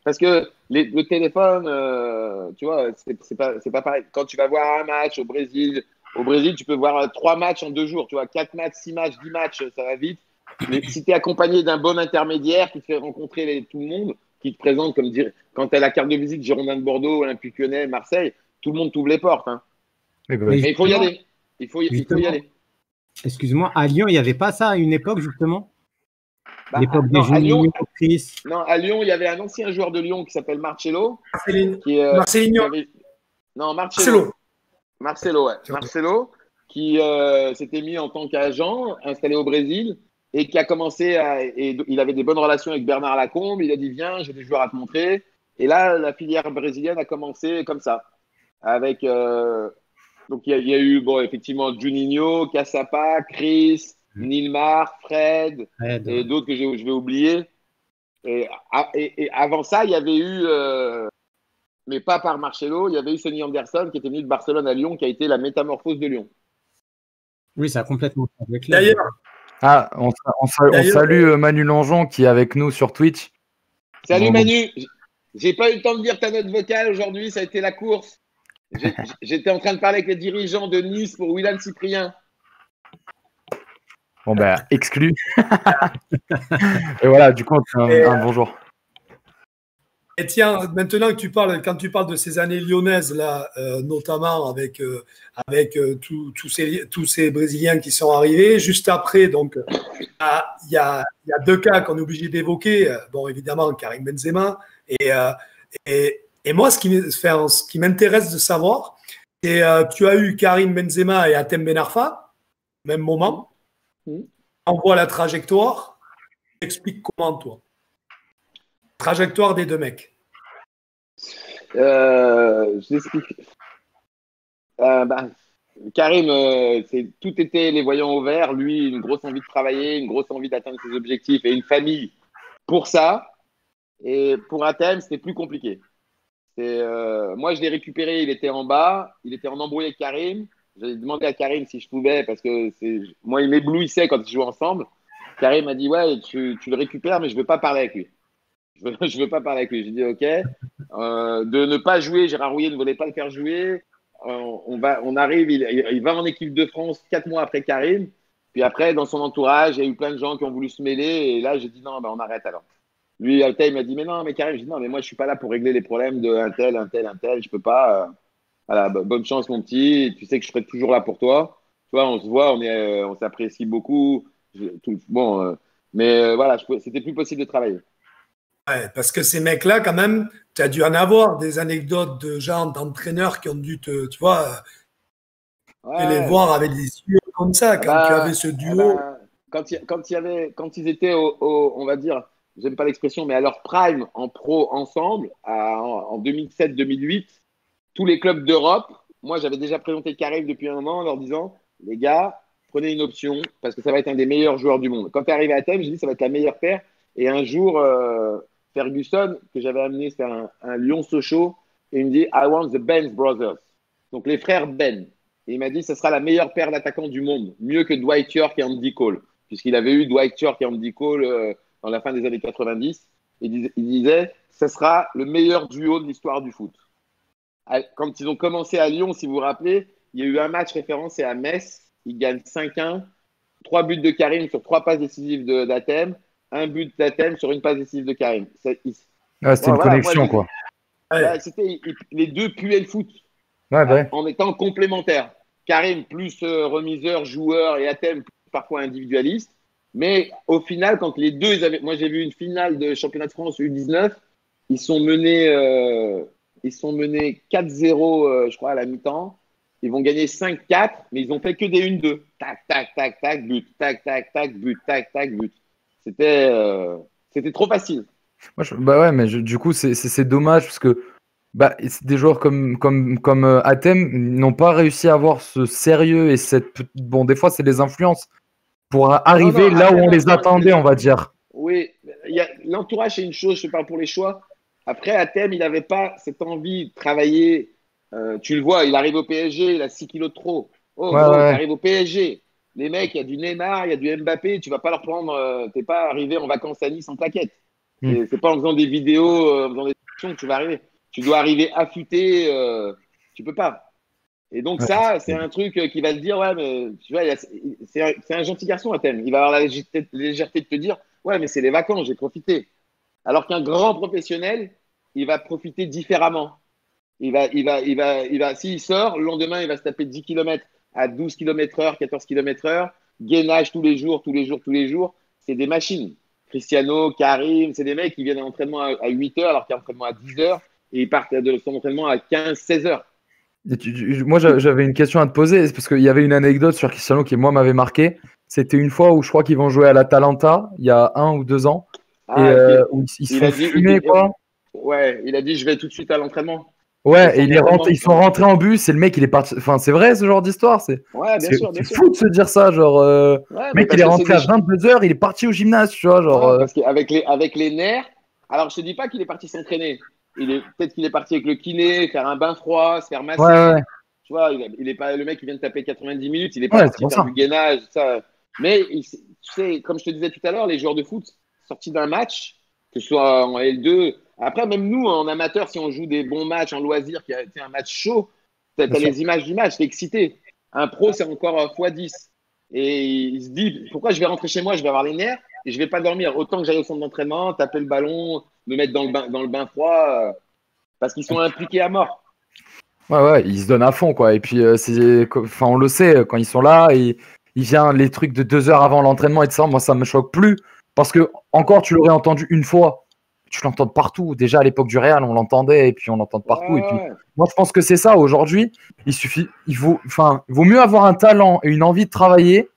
Parce que le téléphone, tu vois, c'est pas pareil. Quand tu vas voir un match au Brésil, tu peux voir 3 matchs en 2 jours. Tu vois, 4 matchs, 6 matchs, 10 matchs, ça va vite. Mais si tu es accompagné d'un bon intermédiaire qui te fait rencontrer tout le monde, qui te présente comme dire, quand tu as la carte de visite Girondin de Bordeaux, Olympique Lyonnais, Marseille, tout le monde t'ouvre les portes. Hein. Mais il faut y aller. Il faut y aller. Excuse-moi, à Lyon, il n'y avait pas ça à une époque, justement? L'époque des jeunes. Non, à Lyon, il y avait un ancien joueur de Lyon qui s'appelle Marcelo. Marcelinho. Non, Marcelo, ouais. Marcelo, qui s'était mis en tant qu'agent, installé au Brésil, et qui a commencé il avait des bonnes relations avec Bernard Lacombe. Il a dit, viens, j'ai des joueurs à te montrer. Et là, la filière brésilienne a commencé comme ça. Avec… donc, il y a eu, effectivement, Juninho, Cassapa, Chris, Nilmar, Fred, et d'autres que je vais oublier. Et avant ça, il y avait eu, mais pas par Marcelo, il y avait eu Sonny Anderson qui était venu de Barcelone à Lyon, qui a été la métamorphose de Lyon. Oui, ça a complètement changé. D'ailleurs, on salue Manu Langeon qui est avec nous sur Twitch. Salut Manu, j'ai pas eu le temps de lire ta note vocale aujourd'hui, ça a été la course. J'étais en train de parler avec les dirigeants de Nice pour Willan Cyprien. Bon, ben, exclu. Et voilà, du coup, un bonjour. Et tiens, maintenant que tu parles, quand tu parles de ces années lyonnaises, là, notamment avec tous ces Brésiliens qui sont arrivés, juste après, donc, il y a deux cas qu'on est obligé d'évoquer. Bon, évidemment, Karim Benzema. Et moi, ce qui m'intéresse de savoir, c'est tu as eu Karim Benzema et Hatem Ben Arfa, même moment. On voit la trajectoire. Explique comment, toi. Trajectoire des deux mecs. Je t'explique. Karim, tout était les voyants au vert. Lui, une grosse envie de travailler, une grosse envie d'atteindre ses objectifs et une famille pour ça. Et pour Hatem, c'était plus compliqué. Moi, je l'ai récupéré, il était en bas, il était en embrouille avec Karim. J'ai demandé à Karim si je pouvais, parce que moi, il m'éblouissait quand ils jouaient ensemble. Karim m'a dit, ouais, tu le récupères, mais je ne veux pas parler avec lui. Je veux pas parler avec lui. J'ai dit, OK. De ne pas jouer, Gérard Rouillet ne voulait pas le faire jouer. On arrive, il va en équipe de France 4 mois après Karim. Puis après, dans son entourage, il y a eu plein de gens qui ont voulu se mêler. Et là, j'ai dit, non, on arrête alors. Lui, Altaï m'a dit, mais non, mais Karim, je dis, non, mais moi, je suis pas là pour régler les problèmes d'un tel, je peux pas. Voilà, bonne chance, mon petit. Tu sais que je serai toujours là pour toi. Tu vois, on se voit, on s'apprécie beaucoup. Voilà, c'était plus possible de travailler. Ouais, parce que ces mecs-là, quand même, tu as dû en avoir des anecdotes de gens, d'entraîneurs qui ont dû tu vois, les voir avec des yeux comme ça, quand tu avais ce duo. Quand ils étaient on va dire, j'aime pas l'expression, mais à leur prime en pro ensemble, en 2007-2008, tous les clubs d'Europe, moi j'avais déjà présenté Karim depuis un moment en leur disant, les gars, prenez une option parce que ça va être un des meilleurs joueurs du monde. Quand tu es arrivé à Athènes, j'ai dit ça va être la meilleure paire. Et un jour, Ferguson, que j'avais amené faire un Lyon-Sochaux, et il me dit I want the Benz Brothers. Donc les frères Ben. Et il m'a dit ce sera la meilleure paire d'attaquants du monde, mieux que Dwight York et Andy Cole, puisqu'il avait eu Dwight York et Andy Cole dans la fin des années 90. Il disait ce sera le meilleur duo de l'histoire du foot. Quand ils ont commencé à Lyon, si vous vous rappelez, il y a eu un match référence, c'est à Metz. Ils gagnent 5-1, 3 buts de Karim sur 3 passes décisives d'Hatem, un but d'Hatem sur une passe décisive de Karim. C'était une connexion, quoi. Les deux puaient le foot en étant complémentaires. Karim plus remiseur, joueur et Hatem parfois individualiste. Mais au final, quand les deux, moi j'ai vu une finale de championnat de France U19, ils sont menés 4-0, je crois, à la mi-temps. Ils vont gagner 5-4, mais ils ont fait que des 1-2. Tac, tac, tac, tac, but. Tac, tac, tac, but. Tac, tac, but. C'était trop facile. Mais du coup, c'est dommage parce que des joueurs comme Hatem n'ont pas réussi à avoir ce sérieux et Bon, des fois, c'est les influences pour arriver là où on les attendait, on va dire. Oui, l'entourage, c'est une chose, je parle pour les choix. Après, Hatem, il n'avait pas cette envie de travailler. Tu le vois, il arrive au PSG, il a 6 kilos de trop. Il arrive au PSG. Les mecs, il y a du Neymar, il y a du Mbappé, tu vas pas leur prendre. T'es pas arrivé en vacances à Nice en plaquette. C'est pas en faisant des vidéos, en faisant des actions que tu vas arriver. Tu dois arriver affûté, tu peux pas. Et donc c'est un truc qui va te dire, ouais, mais tu vois, c'est un gentil garçon, Hatem. Il va avoir la légèreté de te dire, ouais, mais c'est les vacances, j'ai profité. Alors qu'un grand professionnel, il va profiter différemment. S'il sort, le lendemain, il va se taper 10 km à 12 km/h, 14 km/h, gainage tous les jours. C'est des machines. Cristiano, Karim, c'est des mecs qui viennent à l'entraînement à 8 heures alors qu'il y a l'entraînement à 10 heures et ils partent de son entraînement à 15, 16 heures. Moi, j'avais une question à te poser parce qu'il y avait une anecdote sur Cristiano qui, moi, m'avait marqué. C'était une fois où je crois qu'ils vont jouer à l'Atalanta il y a 1 ou 2 ans. Où ils se font fumer, quoi. Ouais, il a dit je vais tout de suite à l'entraînement. Ouais, et ils sont rentrés en bus et le mec il est parti. Enfin, c'est vrai ce genre d'histoire. Ouais, bien sûr. C'est fou de se dire ça. Genre, le mec il est rentré à 22h, il est parti au gymnase, tu vois. Genre, parce qu'avec les nerfs, alors je te dis pas qu'il est parti s'entraîner. Peut-être qu'il est parti avec le kiné, faire un bain froid, se faire masser. Ouais. Tu vois, il est pas le mec qui vient de taper 90 minutes, il est pas parti faire du gainage, ça. Mais tu sais, comme je te disais tout à l'heure, les joueurs de foot sortis d'un match, que ce soit en L2. Après, même nous, en amateur, si on joue des bons matchs en loisir, qui a été un match chaud, tu as les images du match, tu es excité. Un pro, c'est encore x10. Et il se dit, pourquoi je vais rentrer chez moi, je vais avoir les nerfs et je vais pas dormir. Autant que j'aille au centre d'entraînement, taper le ballon, me mettre dans le bain froid, parce qu'ils sont impliqués à mort. Ouais, ils se donnent à fond, quoi. Et puis, enfin, on le sait, quand ils sont là, il vient les trucs de 2 heures avant l'entraînement et tout ça. Moi, ça me choque plus. Parce que, encore, tu l'aurais entendu une fois. Tu l'entends partout. Déjà, à l'époque du Real, on l'entendait et puis on l'entend partout. Et puis, moi, je pense que c'est ça. Aujourd'hui, il vaut mieux avoir un talent et une envie de travailler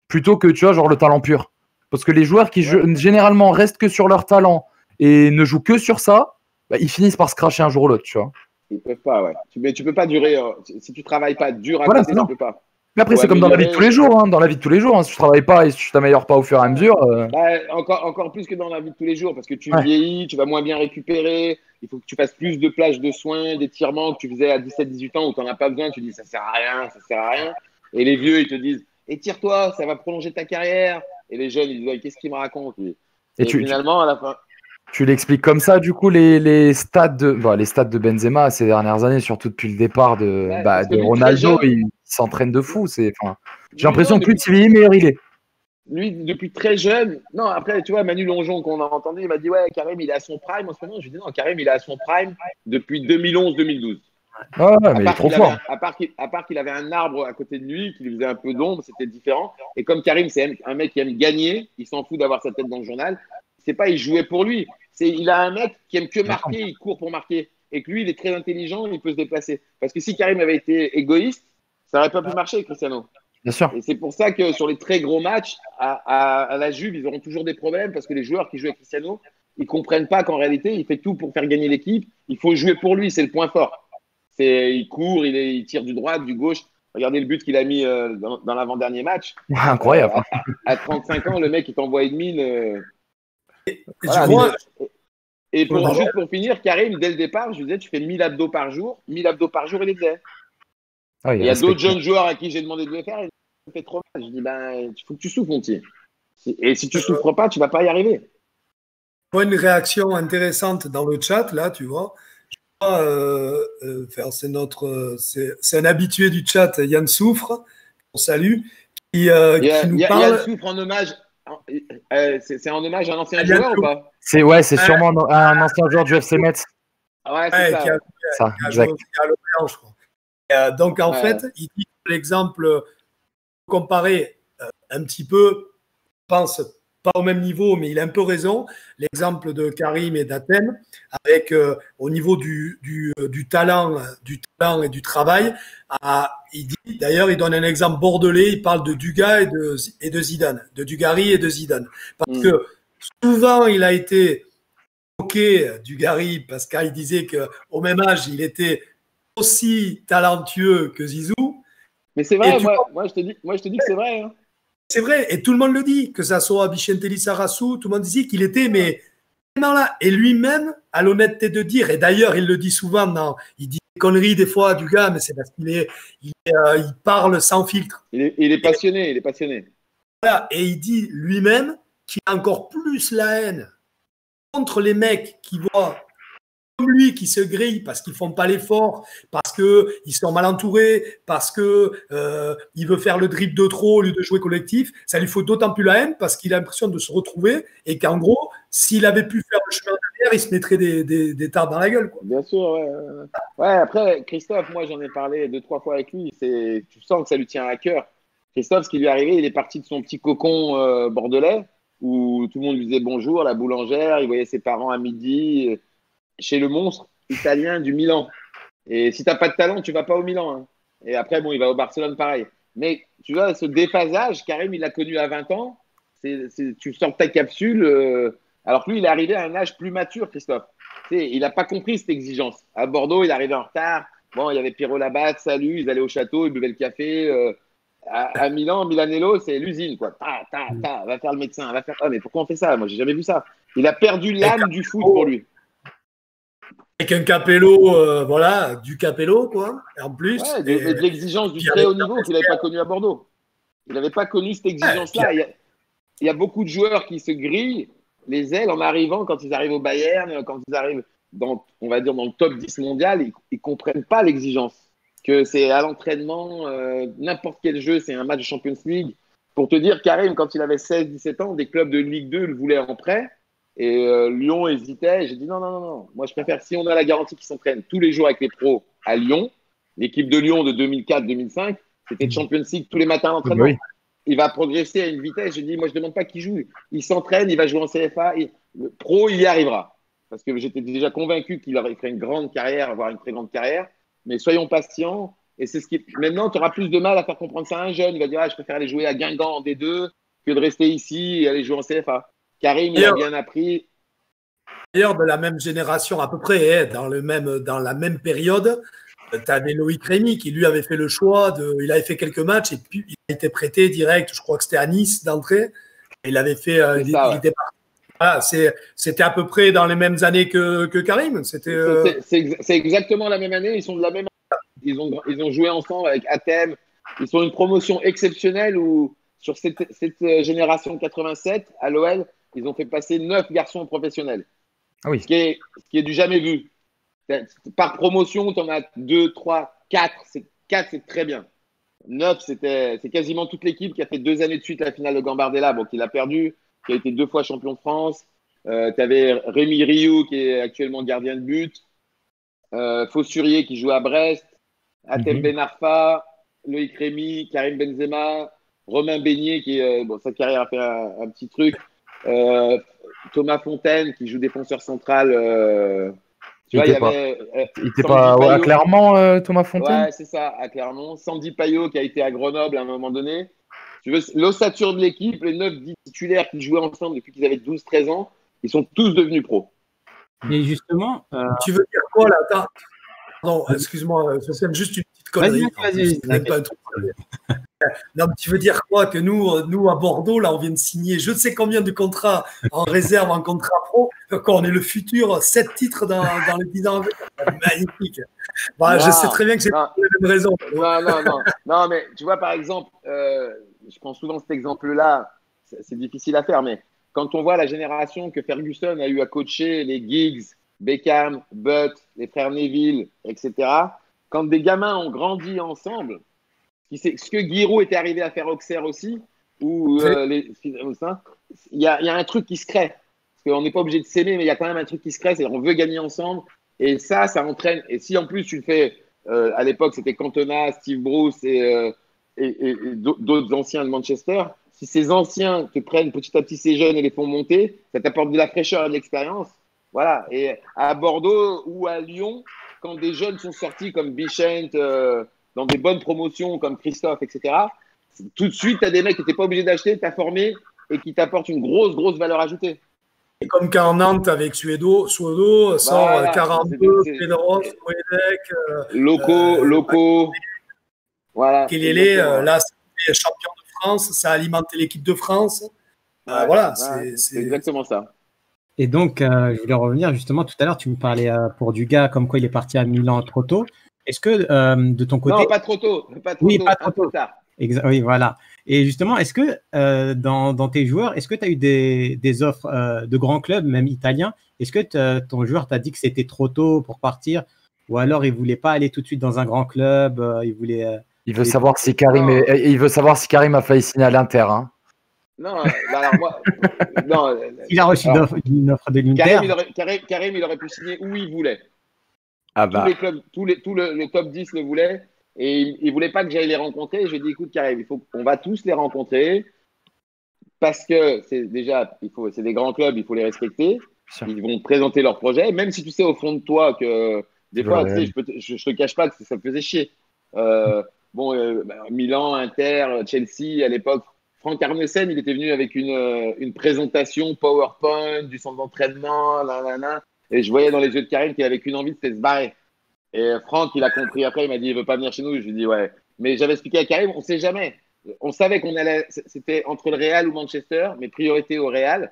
plutôt que, tu vois, genre le talent pur. Parce que les joueurs qui généralement restent que sur leur talent et ne jouent que sur ça, bah, ils finissent par se cracher un jour ou l'autre, tu vois. Ils peuvent pas, ouais. Mais tu peux pas durer. Si tu travailles pas dur à Voilà, côté, tu peux pas. Mais après, c'est comme dans la vie de tous les jours. Hein. Dans la vie de tous les jours, hein. Si tu travailles pas et si tu t'améliores pas au fur et à mesure. Bah, encore plus que dans la vie de tous les jours, parce que tu vieillis, tu vas moins bien récupérer. Il faut que tu fasses plus de plages de soins, d'étirements que tu faisais à 17-18 ans où tu n'en as pas besoin. Tu dis ça sert à rien, ça sert à rien. Et les vieux, ils te disent étire-toi, ça va prolonger ta carrière. Et les jeunes, ils disent qu'est-ce qu'il me raconte lui. Et finalement, à la fin. Tu l'expliques comme ça, du coup, les stats de Benzema ces dernières années, surtout depuis le départ de Ronaldo, il s'entraîne de fou. J'ai l'impression que plus il vieillit, meilleur il est. Lui, depuis très jeune, non, après, tu vois, Manu Longeon, qu'on a entendu, il m'a dit, ouais, Karim, il est à son prime en ce moment. Je lui ai dit, non, Karim, il est à son prime depuis 2011-2012. Ouais, mais il est trop fort. À part qu'il avait un arbre à côté de lui, qui lui faisait un peu d'ombre, c'était différent. Et comme Karim, c'est un mec qui aime gagner, il s'en fout d'avoir sa tête dans le journal. C'est pas, il jouait pour lui. Il a un mec qui aime que marquer, il court pour marquer. Et que lui, il est très intelligent, il peut se déplacer. Parce que si Karim avait été égoïste, ça n'aurait pas pu marcher avec Cristiano. Bien sûr. Et c'est pour ça que sur les très gros matchs, à la Juve, ils auront toujours des problèmes parce que les joueurs qui jouent avec Cristiano, ils ne comprennent pas qu'en réalité, il fait tout pour faire gagner l'équipe. Il faut jouer pour lui, c'est le point fort. Il court, il tire du droit, du gauche. Regardez le but qu'il a mis dans l'avant-dernier match. Incroyable. À 35 ans, le mec, il t'envoie une mine. Et juste pour finir, Karim, dès le départ, je lui disais, tu fais 1000 abdos par jour. 1000 abdos par jour, il les faisait. Il y a d'autres jeunes joueurs à qui j'ai demandé de le faire, ils me fait trop mal. Je dis, il faut que tu souffres, mon petit. Et si tu ne souffres pas, tu ne vas pas y arriver. Une réaction intéressante dans le chat, là, tu vois. C'est un habitué du chat, Yann Soufre, on salue, qui nous parle. Yann Soufre en hommage. C'est en hommage à un ancien joueur ou pas? C'est sûrement un ancien joueur du FC Metz. Ouais, c'est ça. Exact. Je crois. Donc, en fait, il dit l'exemple comparé un petit peu, je pense, pas au même niveau, mais il a un peu raison. L'exemple de Karim et d'Athènes, avec au niveau du talent et du travail. D'ailleurs, il donne un exemple bordelais. Il parle de Dugas et de Zidane, de Dugarry et de Zidane, parce que souvent il a été moqué, Dugarry, parce qu'il disait qu'au même âge, il était aussi talentueux que Zizou. Mais c'est vrai, moi je te dis que c'est vrai. Hein. C'est vrai, et tout le monde le dit, que ça soit Vicente Lizarazu, tout le monde disait qu'il était, mais non là. Et lui-même a l'honnêteté de dire, et d'ailleurs il le dit souvent, il dit des conneries des fois du gars, mais c'est parce il parle sans filtre. Il est passionné, Voilà, et il dit lui-même qu'il a encore plus la haine contre les mecs qui voient comme lui qui se grillent parce qu'ils font pas l'effort, parce qu'ils sont mal entourés, parce qu'il veut faire le dribble de trop au lieu de jouer collectif. Ça lui faut d'autant plus la haine parce qu'il a l'impression de se retrouver et qu'en gros, s'il avait pu faire le chemin derrière, il se mettrait des tartes dans la gueule. Quoi. Bien sûr, ouais. Ouais, après, Christophe, moi j'en ai parlé 2-3 fois avec lui, tu sens que ça lui tient à cœur. Christophe, ce qui lui est arrivé, il est parti de son petit cocon bordelais où tout le monde lui disait bonjour, la boulangère, il voyait ses parents à midi chez le monstre italien du Milan. Et si tu n'as pas de talent, tu ne vas pas au Milan. Hein. Et après, il va au Barcelone pareil. Mais tu vois, ce déphasage, Karim, il l'a connu à 20 ans. Tu sors de ta capsule. Alors que lui, il est arrivé à un âge plus mature, Christophe. Il n'a pas compris cette exigence. À Bordeaux, il est arrivé en retard. Bon, il y avait Pierrot Labatte, salut, ils allaient au château, ils buvaient le café. À Milan, Milanello, c'est l'usine, quoi. Va faire le médecin. Mais pourquoi on fait ça? Moi, j'ai jamais vu ça. Il a perdu l'âme du foot pour lui. Avec un Capello, du Capello, quoi. Et en plus. Ouais, de l'exigence du très haut niveau qu'il n'avait pas connu à Bordeaux. Il n'avait pas connu cette exigence-là. Il y a beaucoup de joueurs qui se grillent les ailes en arrivant, quand ils arrivent au Bayern, quand ils arrivent on va dire dans le top 10 mondial, ils ne comprennent pas l'exigence. que c'est à l'entraînement, n'importe quel jeu, c'est un match de Champions League. Pour te dire, Karim, quand il avait 16-17 ans, des clubs de Ligue 2 le voulaient en prêt. Et Lyon hésitait. J'ai dit non, non, non, non. Moi, je préfère, si on a la garantie qu'ils s'entraînent tous les jours avec les pros à Lyon, l'équipe de Lyon de 2004-2005, c'était Champions League tous les matins à l'entraînement. Oui. Il va progresser à une vitesse. J'ai dit, moi, je ne demande pas qu'il joue. Il s'entraîne, il va jouer en CFA. Le pro, il y arrivera. Parce que j'étais déjà convaincu qu'il aurait fait une grande carrière, voire une très grande carrière. Mais soyons patients. Et c'est ce qui. Maintenant, tu auras plus de mal à faire comprendre ça à un jeune. Il va dire, je préfère aller jouer à Guingamp en D2 que de rester ici et aller jouer en CFA. Karim, il a bien appris. D'ailleurs, de la même génération à peu près, dans la même période, tu avais Loïc Rémy qui lui avait fait le choix il avait fait quelques matchs et puis il a été prêté direct, je crois que c'était à Nice d'entrée. Il avait fait, il était parti. Voilà, c'était à peu près dans les mêmes années que Karim. C'est exactement la même année. Ils sont de la même année. Ils ont joué ensemble avec Athènes. Ils sont une promotion exceptionnelle où sur cette génération 87 à l'OL, ils ont fait passer 9 garçons professionnels. Ah oui. Ce qui est du jamais vu. Par promotion, tu en as 2, 3, 4. 4, c'est très bien. 9, c'est quasiment toute l'équipe qui a fait 2 années de suite la finale de Gambardella, bon, qui l'a perdu, qui a été 2 fois champion de France. Tu avais Rémi Rioux, qui est actuellement gardien de but. Faussurier, qui joue à Brest. Atem Ben Arfa, Loïc Rémy, Karim Benzema, Romain Beignet, qui sa carrière a fait un petit truc. Thomas Fontaine, qui joue défenseur central. Il n'était pas à Clermont, Thomas Fontaine. Ouais, c'est ça, à Clermont. Sandy Payot, qui a été à Grenoble à un moment donné. Tu veux, l'ossature de l'équipe, les 9-10 titulaires qui jouaient ensemble depuis qu'ils avaient 12-13 ans, ils sont tous devenus pros. Et justement. Tu veux dire quoi là? Attends. Non, excuse-moi, c'est juste une petite connerie. Vas-y. Non, mais tu veux dire quoi? Que nous, à Bordeaux, là, on vient de signer je ne sais combien de contrats en réserve, en contrat pro, qu'on est le futur 7 titres dans les 10 ans. Magnifique. Bah, je sais très bien que j'ai pas les mêmes raisons. Non, mais tu vois, par exemple, je prends souvent cet exemple-là, c'est difficile à faire, mais quand on voit la génération que Ferguson a eu à coacher, les Giggs, Beckham, Butt, les frères Neville, etc., quand des gamins ont grandi ensemble, ce que Giroud était arrivé à faire Auxerre aussi, ou il y a un truc qui se crée. Parce qu'on n'est pas obligé de s'aimer, mais il y a quand même un truc qui se crée, c'est qu'on veut gagner ensemble. Et ça entraîne. Et si en plus tu le fais, à l'époque c'était Cantona, Steve Bruce et d'autres anciens de Manchester, si ces anciens te prennent petit à petit ces jeunes et les font monter, ça t'apporte de la fraîcheur et de l'expérience. Voilà. Et à Bordeaux ou à Lyon, quand des jeunes sont sortis comme Bichent, dans des bonnes promotions comme Christophe, etc., tout de suite, tu as des mecs que tu n'es pas obligé d'acheter, tu as formé et qui t'apportent une grosse valeur ajoutée. Et comme quand Nantes avec Suedo sort 42, Pedros, Ouedek, Loco. Voilà. Kelele, là, c'est champion de France, ça a alimenté l'équipe de France. Voilà, c'est exactement ça. Et donc, je voulais revenir justement, tout à l'heure, tu me parlais pour Dugas, comme quoi il est parti à Milan trop tôt. Est-ce que de ton côté… Non, pas trop tôt. Pas trop tôt. Tard. Oui, voilà. Et justement, est-ce que dans tes joueurs, est-ce que tu as eu des offres de grands clubs, même italiens? Est-ce que ton joueur t'a dit que c'était trop tôt pour partir? Ou alors il ne voulait pas aller tout de suite dans un grand club, il veut savoir si Karim a failli signer à l'Inter. Hein. Non, alors moi… non, il a reçu une offre de l'Inter. Karim, il aurait pu signer où il voulait. Ah bah. Tous les clubs, le top 10 le voulaient. Et il ne voulait pas que j'aille les rencontrer. Je lui ai dit, écoute, Karim, on va tous les rencontrer parce que c'est des grands clubs, il faut les respecter. Ils vont présenter leur projet, même si tu sais au fond de toi que des fois, tu sais, je ne te cache pas que ça me faisait chier. Milan, Inter, Chelsea, à l'époque, Franck Arnesen, il était venu avec une présentation PowerPoint du centre d'entraînement, et je voyais dans les yeux de Karim qu'il avait qu'une envie, c'était de se barrer. Et Franck, il a compris après, il m'a dit, il veut pas venir chez nous. Je lui ai dit, ouais. Mais j'avais expliqué à Karim, on sait jamais. On savait qu'on allait, c'était entre le Real ou Manchester, mais priorité au Real.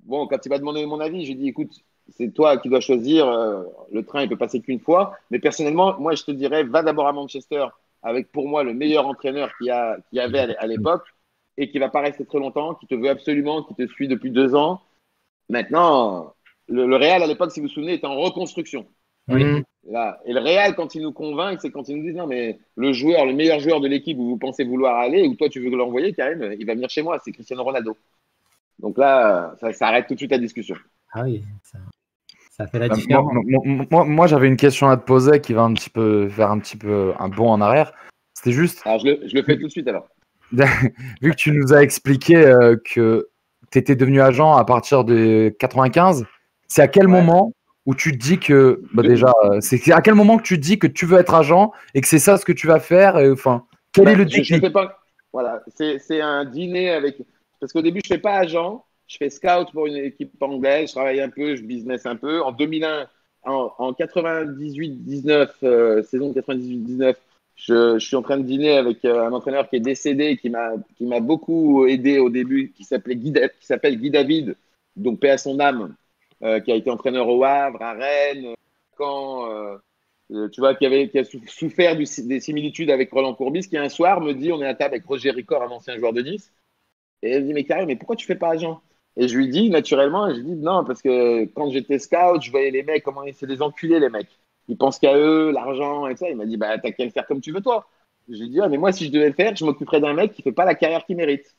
Bon, quand il m'a demandé mon avis, je lui ai dit, écoute, c'est toi qui dois choisir. Le train, il peut passer qu'une fois. Mais personnellement, moi, je te dirais, va d'abord à Manchester avec, pour moi, le meilleur entraîneur qu'il y avait à l'époque et qui va pas rester très longtemps, qui te veut absolument, qui te suit depuis 2 ans. Maintenant, le Real, à l'époque, si vous vous souvenez, était en reconstruction. Oui. Là. Et le Real, quand ils nous convainquent, c'est quand ils nous disent non, mais le meilleur joueur de l'équipe où vous pensez vouloir aller, ou toi tu veux l'envoyer, Karim, il va venir chez moi, c'est Cristiano Ronaldo. Donc là, ça arrête tout de suite la discussion. Ah oui, ça fait la différence. Moi, j'avais une question à te poser qui va faire un petit peu un bond en arrière. C'était juste. Alors, je le fais tout de suite alors. Vu que tu nous as expliqué que tu étais devenu agent à partir de 95, c'est à quel moment où tu te dis que. C'est à quel moment que tu te dis que tu veux être agent et que c'est ça ce que tu vas faire enfin, quel est le déclic? Je fais pas. Voilà, c'est un dîner avec. Parce qu'au début, je ne fais pas agent, je fais scout pour une équipe anglaise, je travaille un peu, je business un peu. En 2001, en 98-19, saison 98-19, je suis en train de dîner avec un entraîneur qui est décédé, qui m'a beaucoup aidé au début, qui s'appelle Guy David, donc paix à son âme, qui a été entraîneur au Havre, à Rennes, Caen, tu vois, qui a souffert des similitudes avec Roland Courbis, qui un soir me dit, on est à table avec Roger Ricord, un ancien joueur de Nice, et elle me dit, mais Karim, mais pourquoi tu fais pas agent? Et je lui dis naturellement, je dis non, parce que quand j'étais scout, je voyais les mecs, comment c'est des enculés les mecs. Ils pensent qu'à eux, l'argent et tout ça. Il m'a dit, bah t'as qu'à le faire comme tu veux toi. Je lui dis, mais moi si je devais le faire, je m'occuperais d'un mec qui fait pas la carrière qu'il mérite.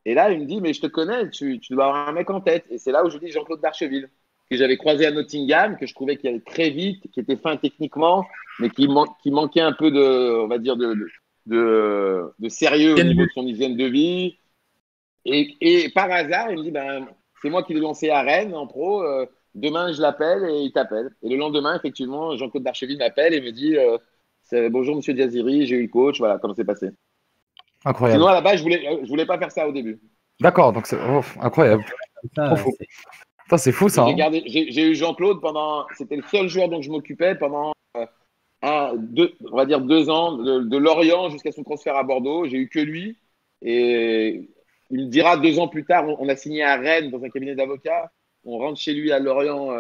Et là, il me dit, mais je te connais, tu dois avoir un mec en tête. Et c'est là où je dis Jean-Claude Darcheville, que j'avais croisé à Nottingham, que je trouvais qu'il allait très vite, qui était fin techniquement, mais qui manquait un peu on va dire, de sérieux au niveau de son hygiène de vie. Et par hasard, il me dit, c'est moi qui l'ai lancé à Rennes en pro. Demain, je l'appelle et il t'appelle. Et le lendemain, effectivement, Jean-Claude Darcheville m'appelle et me dit, bonjour Monsieur Diaziri, j'ai eu le coach. Voilà comment c'est passé. Incroyable. Sinon, à la base, je voulais pas faire ça au début. D'accord, donc c'est incroyable. C'est fou ça. J'ai eu Jean-Claude c'était le seul joueur dont je m'occupais pendant on va dire 2 ans, de Lorient jusqu'à son transfert à Bordeaux. J'ai eu que lui. Et il me dira 2 ans plus tard, on a signé à Rennes dans un cabinet d'avocats. On rentre chez lui à Lorient,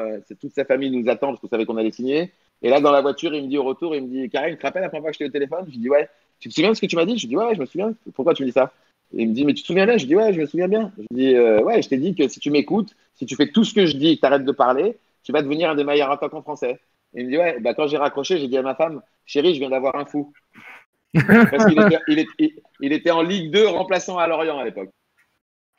toute sa famille nous attend parce qu'on savait qu'on allait signer. Et là, dans la voiture, il me dit au retour, il me dit, Karim, tu te rappelles la première fois que je t'ai au téléphone? Je lui dis, ouais. Tu te souviens de ce que tu m'as dit? Je lui dis, ouais, je me souviens. Pourquoi tu me dis ça? Et il me dit, mais tu te souviens bien? Je lui dis, ouais, je me souviens bien. Je lui dis, ouais, je t'ai dit que si tu m'écoutes, si tu fais tout ce que je dis et que tu arrêtes de parler, tu vas devenir un des meilleurs attaquants français. Et il me dit, ouais, quand j'ai raccroché, j'ai dit à ma femme, chérie, je viens d'avoir un fou. Parce qu'il était en Ligue 2 remplaçant à Lorient à l'époque.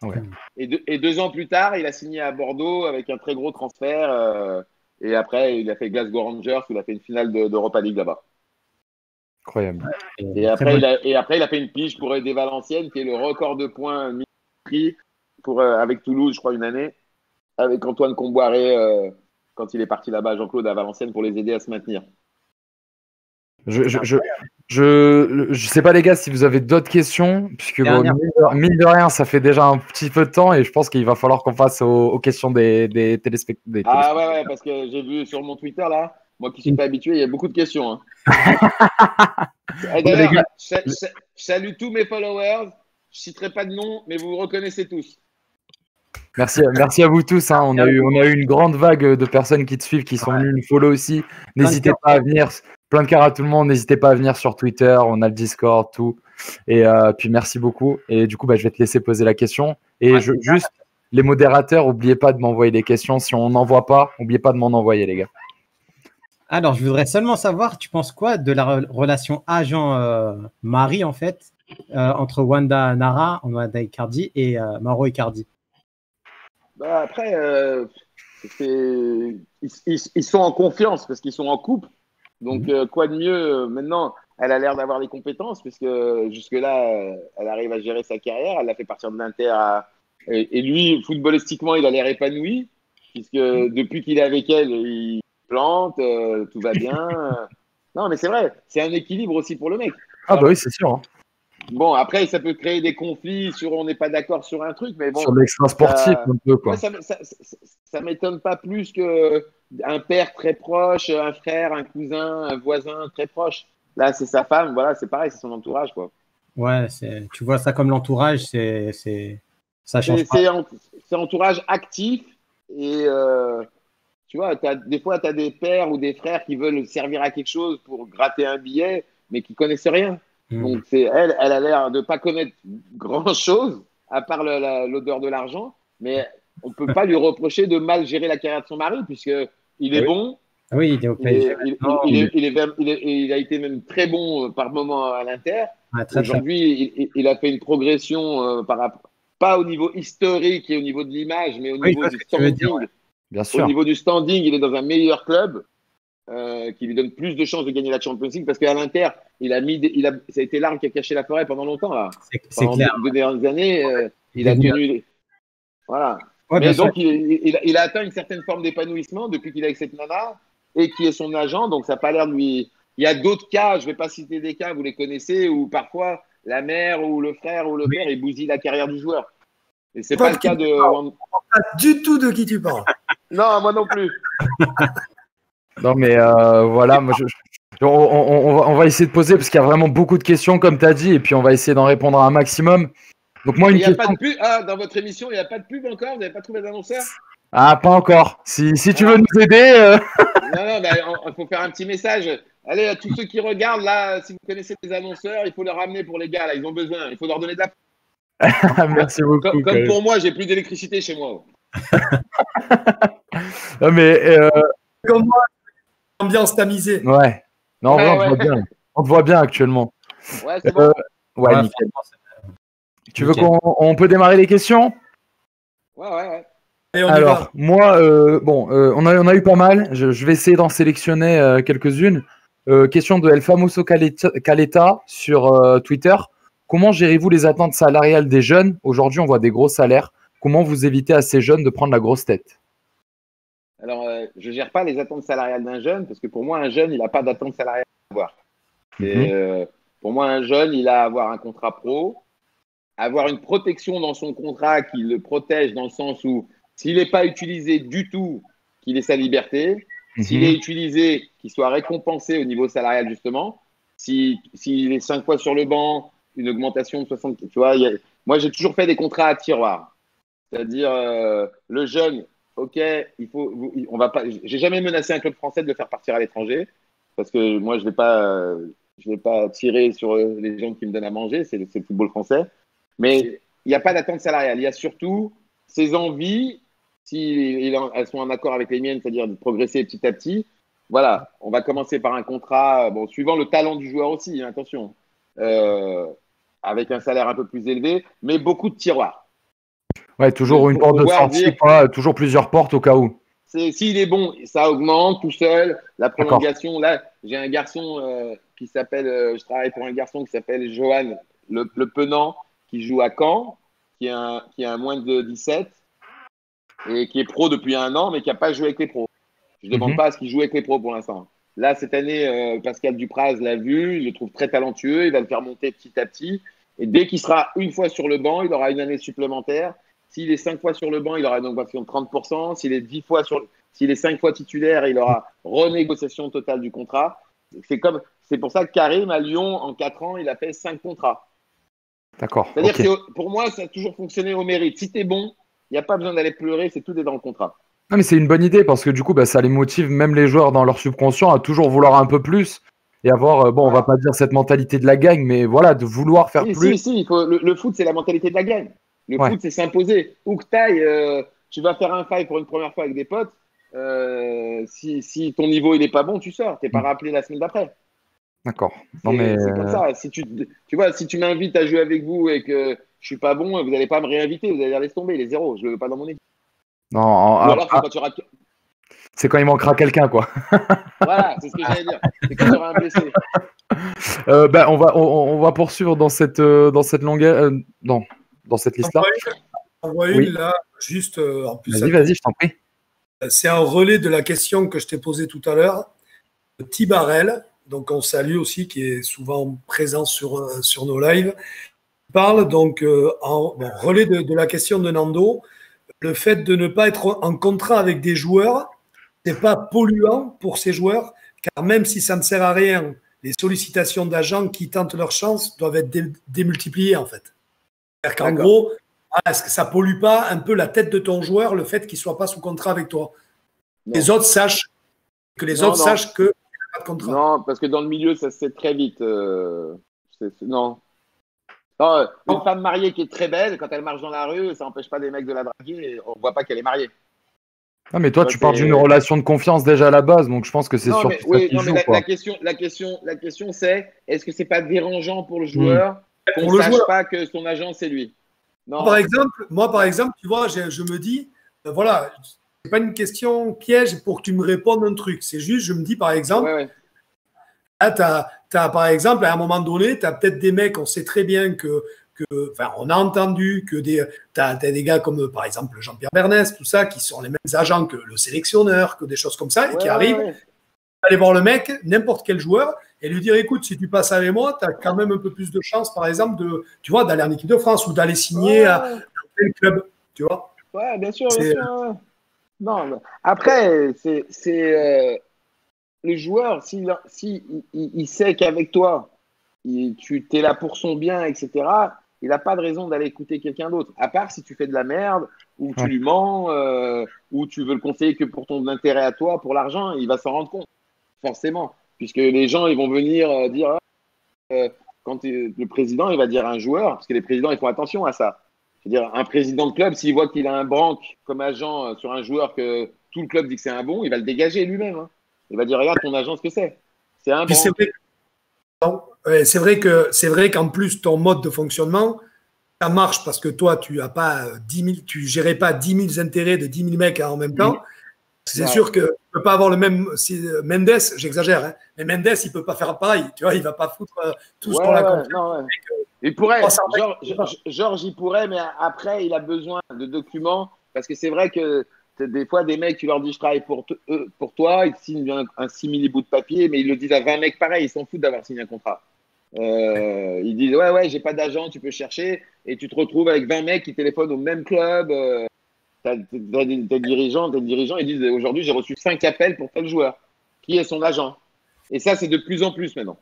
Ouais. Et 2 ans plus tard, il a signé à Bordeaux avec un très gros transfert. Et après, il a fait Glasgow Rangers, où il a fait une finale d'Europa League là-bas. Incroyable. Et après, il a fait une pige pour aider Valenciennes, qui est le record de points mis avec Toulouse, je crois, une année, avec Antoine Comboiré, quand il est parti là-bas, Jean-Claude, à Valenciennes, pour les aider à se maintenir. Je sais pas les gars si vous avez d'autres questions, puisque mine de rien ça fait déjà un petit peu de temps et je pense qu'il va falloir qu'on passe aux questions des téléspectateurs. Ah ouais, parce que j'ai vu sur mon Twitter là, moi qui suis pas habitué, il y a beaucoup de questions. D'ailleurs, je salue tous mes followers, je citerai pas de nom, mais vous vous reconnaissez tous. Merci à vous tous. On a eu une grande vague de personnes qui te suivent, qui sont venues nous follow aussi. N'hésitez pas à venir. Plein de cœur à tout le monde. N'hésitez pas à venir sur Twitter. On a le Discord, tout. Et puis merci beaucoup. Et du coup, je vais te laisser poser la question. Et juste, les modérateurs, n'oubliez pas de m'envoyer des questions. Si on n'en voit pas, n'oubliez pas de m'en envoyer, les gars. Alors, je voudrais seulement savoir, tu penses quoi de la relation agent-mari, en fait, entre Wanda Nara, Wanda Icardi et Mauro Icardi? Après, ils sont en confiance parce qu'ils sont en couple. Donc, quoi de mieux maintenant? Elle a l'air d'avoir les compétences puisque jusque-là, elle arrive à gérer sa carrière. Elle l'a fait partir de l'Inter. Et lui, footballistiquement, il a l'air épanoui puisque depuis qu'il est avec elle, il plante, tout va bien. Non, mais c'est vrai, c'est un équilibre aussi pour le mec. Ah bah oui, c'est sûr. Bon, après, ça peut créer des conflits sur on n'est pas d'accord sur un truc, mais bon. Sur l'extra sportif, un peu, quoi. Ça m'étonne pas plus qu'un père très proche, un frère, un cousin, un voisin très proche. Là, c'est sa femme, voilà, c'est pareil, c'est son entourage, quoi. Ouais, tu vois ça comme l'entourage, ça change pas. C'est entourage actif et tu vois, des fois, tu as des pères ou des frères qui veulent servir à quelque chose pour gratter un billet, mais qui connaissent rien. Donc, elle a l'air de ne pas connaître grand-chose, à part l'odeur de l'argent, mais on ne peut pas lui reprocher de mal gérer la carrière de son mari, puisqu'il est bon, Oui, il est au PSG. Il a été même très bon par moment à l'Inter. Ouais, très, très. Aujourd'hui, il a fait une progression pas au niveau historique et au niveau de l'image, mais au Oui, je niveau vois ce du que tu veux dire. standing. Bien Au sûr. niveau du standing, il est dans un meilleur club qui lui donne plus de chances de gagner la Champions League parce qu'à l'Inter, ça a été l'arbre qui a caché la forêt pendant longtemps. Là. C'est Pendant clair. deux dernières années, Il il est a venu. tenu. Voilà. Ouais, bien Mais sûr. donc, il a atteint une certaine forme d'épanouissement depuis qu'il est avec cette nana et qui est son agent. Donc, ça n'a pas l'air de lui. Il y a d'autres cas, je ne vais pas citer des cas, vous les connaissez, où parfois la mère ou le frère ou le Oui. père, il bousille la carrière du joueur. Et c'est Pas pas de le qui cas tu de. parles. Pas du tout de qui tu parles. Non, moi non plus. Non, mais voilà, moi, on va essayer de poser parce qu'il y a vraiment beaucoup de questions, comme tu as dit, et puis on va essayer d'en répondre à un maximum. Donc, moi, Il une n'y a pas question. de pub. Ah, dans votre émission, il n'y a pas de pub encore. Vous n'avez pas trouvé d'annonceur? Ah, pas encore. Si tu veux Ah. nous aider. Non, non, il faut faire un petit message. Allez, à tous ceux qui regardent, là, si vous connaissez des annonceurs, il faut les ramener pour les gars, là, ils ont besoin. Il faut leur donner de la. Merci beaucoup. Comme pour moi, j'ai plus d'électricité chez moi. Non, mais Comme moi, ambiance tamisée. ouais. Non, en vrai, on te Ouais. voit bien. On te voit bien actuellement. Ouais, c'est bon. Ouais, Ouais, nickel. franchement, Tu veux nickel. on peut démarrer les questions? Ouais. Et on y Alors, va. moi, on a eu pas mal. Je vais essayer d'en sélectionner quelques-unes. Question de El Famoso Caleta sur Twitter. Comment gérez-vous les attentes salariales des jeunes? Aujourd'hui, on voit des gros salaires. Comment vous évitez à ces jeunes de prendre la grosse tête? Alors, je ne gère pas les attentes salariales d'un jeune, parce que pour moi, un jeune, il n'a pas d'attente salariale à avoir. Pour moi, un jeune, il a à avoir un contrat pro, avoir une protection dans son contrat qui le protège dans le sens où s'il n'est pas utilisé du tout, qu'il ait sa liberté. S'il est utilisé, qu'il soit récompensé au niveau salarial, justement. S'il est 5 fois sur le banc, une augmentation de 60. Tu vois, moi, j'ai toujours fait des contrats à tiroir. C'est-à-dire, le jeune, OK, on va pas. J'ai jamais menacé un club français de le faire partir à l'étranger parce que moi, je vais pas tirer sur les gens qui me donnent à manger. C'est le football français. Mais il n'y a pas d'attente salariale. Il y a surtout ses envies, si elles sont en accord avec les miennes, c'est-à-dire de progresser petit à petit. Voilà, on va commencer par un contrat, bon, suivant le talent du joueur aussi, hein, attention, avec un salaire un peu plus élevé, mais beaucoup de tiroirs. Ouais, toujours une Pour porte de pouvoir sortie, dire, quoi. Toujours plusieurs portes au cas où. s'il est bon, ça augmente tout seul. La D'accord. prolongation, là, j'ai un garçon qui s'appelle, je travaille pour un garçon qui s'appelle Johan Le Penant, qui joue à Caen, qui a moins de 17 et qui est pro depuis 1 an, mais qui n'a pas joué avec les pros. Je ne demande pas à ce qu'il joue avec les pros pour l'instant. Là, cette année, Pascal Dupraz l'a vu, il le trouve très talentueux, il va le faire monter petit à petit. Et dès qu'il sera une fois sur le banc, il aura une année supplémentaire. S'il est 5 fois sur le banc, il aura une augmentation de 30%. S'il est 5 fois titulaire, il aura renégociation totale du contrat. C'est pour ça que Karim, à Lyon, en 4 ans, il a fait 5 contrats. D'accord. C'est-à-dire Okay. que pour moi, ça a toujours fonctionné au mérite. Si tu es bon, il n'y a pas besoin d'aller pleurer, c'est tout est dans le contrat. Non, mais c'est une bonne idée parce que du coup, ça les motive, même les joueurs dans leur subconscient, à toujours vouloir un peu plus et avoir, on va pas dire cette mentalité de la gagne, mais voilà, de vouloir faire plus. Si, le foot, c'est la mentalité de la gagne. Le foot, c'est s'imposer. Où que t'ailles, tu vas faire un fight pour une première fois avec des potes. Si ton niveau il n'est pas bon, tu sors. Tu n'es pas rappelé la semaine d'après. D'accord. C'est comme ça. Si tu m'invites à jouer avec vous et que je suis pas bon, vous n'allez pas me réinviter. Vous allez dire laisse tomber, les zéros. Je ne le veux pas dans mon équipe. Non, ou alors, c'est quand il manquera quelqu'un, quoi. Voilà, c'est ce que j'allais dire. C'est quand il y aura un blessé. On va poursuivre dans cette longueur, dans cette liste-là. On voit une là, juste en plus. Vas-y, je t'en prie. C'est un relais de la question que je t'ai posée tout à l'heure. Tibarel, donc on salue aussi, qui est souvent présent sur nos lives, parle donc en relais de la question de Nando. Le fait de ne pas être en contrat avec des joueurs, c'est pas polluant pour ces joueurs, car même si ça ne sert à rien, les sollicitations d'agents qui tentent leur chance doivent être démultipliées en fait. C'est-à-dire qu'en gros, est-ce que ça pollue pas un peu la tête de ton joueur, le fait qu'il soit pas sous contrat avec toi? Les autres sachent que qu'il n'y a pas de contrat. Non, parce que dans le milieu, ça se fait très vite. Non. Une femme mariée qui est très belle, quand elle marche dans la rue, ça n'empêche pas des mecs de la draguer. On ne voit pas qu'elle est mariée. Non, mais toi, tu vois, parles d'une relation de confiance déjà à la base, donc je pense que c'est Non, surtout mais, ça oui, qui non, mais joue, quoi. la question c'est, est-ce que c'est pas dérangeant pour le Hmm. joueur qu'on Pour le sache joueur. pas que son agent, c'est lui? Non. Moi, par exemple, tu vois, je me dis, voilà, c'est pas une question piège pour que tu me répondes un truc. C'est juste, je me dis, par exemple, Ouais, ouais. là, par exemple, à un moment donné, tu as peut-être des mecs, on sait très bien enfin, on a entendu que t'as des gars comme, par exemple, Jean-Pierre Bernès, tout ça, qui sont les mêmes agents que le sélectionneur, que des choses comme ça, et Ouais, qui ouais, arrivent ouais. à aller voir le mec, n'importe quel joueur, et lui dire, écoute, si tu passes avec moi, tu as quand même un peu plus de chance, par exemple, tu vois, d'aller en équipe de France ou d'aller signer à Ouais, tel club, tu vois. ouais, bien sûr, bien C'est, sûr. Ouais. Non, mais après, le joueur, il sait qu'avec toi, tu es là pour son bien, etc., il n'a pas de raison d'aller écouter quelqu'un d'autre. À part si tu fais de la merde, ou tu Ouais. lui mens, ou tu veux le conseiller que pour ton intérêt à toi, pour l'argent, il va s'en rendre compte, forcément. Puisque les gens, ils vont venir dire, euh, quand le président, il va dire à un joueur, parce que les présidents, ils font attention à ça. C'est-à-dire, un président de club, s'il voit qu'il a un branque comme agent sur un joueur que tout le club dit que c'est un bon, il va le dégager lui-même. Hein. Il va dire, regarde ton agent, ce que c'est. C'est un puis branque. c'est vrai qu'en plus, ton mode de fonctionnement, ça marche parce que toi, tu as pas 10 000, tu gérais pas 10 000 intérêts de 10 000 mecs en même temps. C'est Ouais. sûr que tu peux pas avoir le même. Si Mendes, j'exagère, hein, mais Mendes, il peut pas faire pareil. Tu vois, il va pas foutre tout ce qu'on Ouais, a ouais, confiance. non, ouais. Il pourrait, 300 mecs, Georges, il pourrait, mais après, il a besoin de documents parce que c'est vrai que des fois, des mecs, tu leur dis je travaille pour toi, ils te signent un simili bout de papier, mais ils le disent à 20 mecs pareil, ils s'en foutent d'avoir signé un contrat. Ils disent ouais, j'ai pas d'agent, tu peux chercher, et tu te retrouves avec 20 mecs qui téléphonent au même club. T'as des dirigeants, ils disent aujourd'hui, j'ai reçu 5 appels pour tel joueur. Qui est son agent? Et ça, c'est de plus en plus maintenant.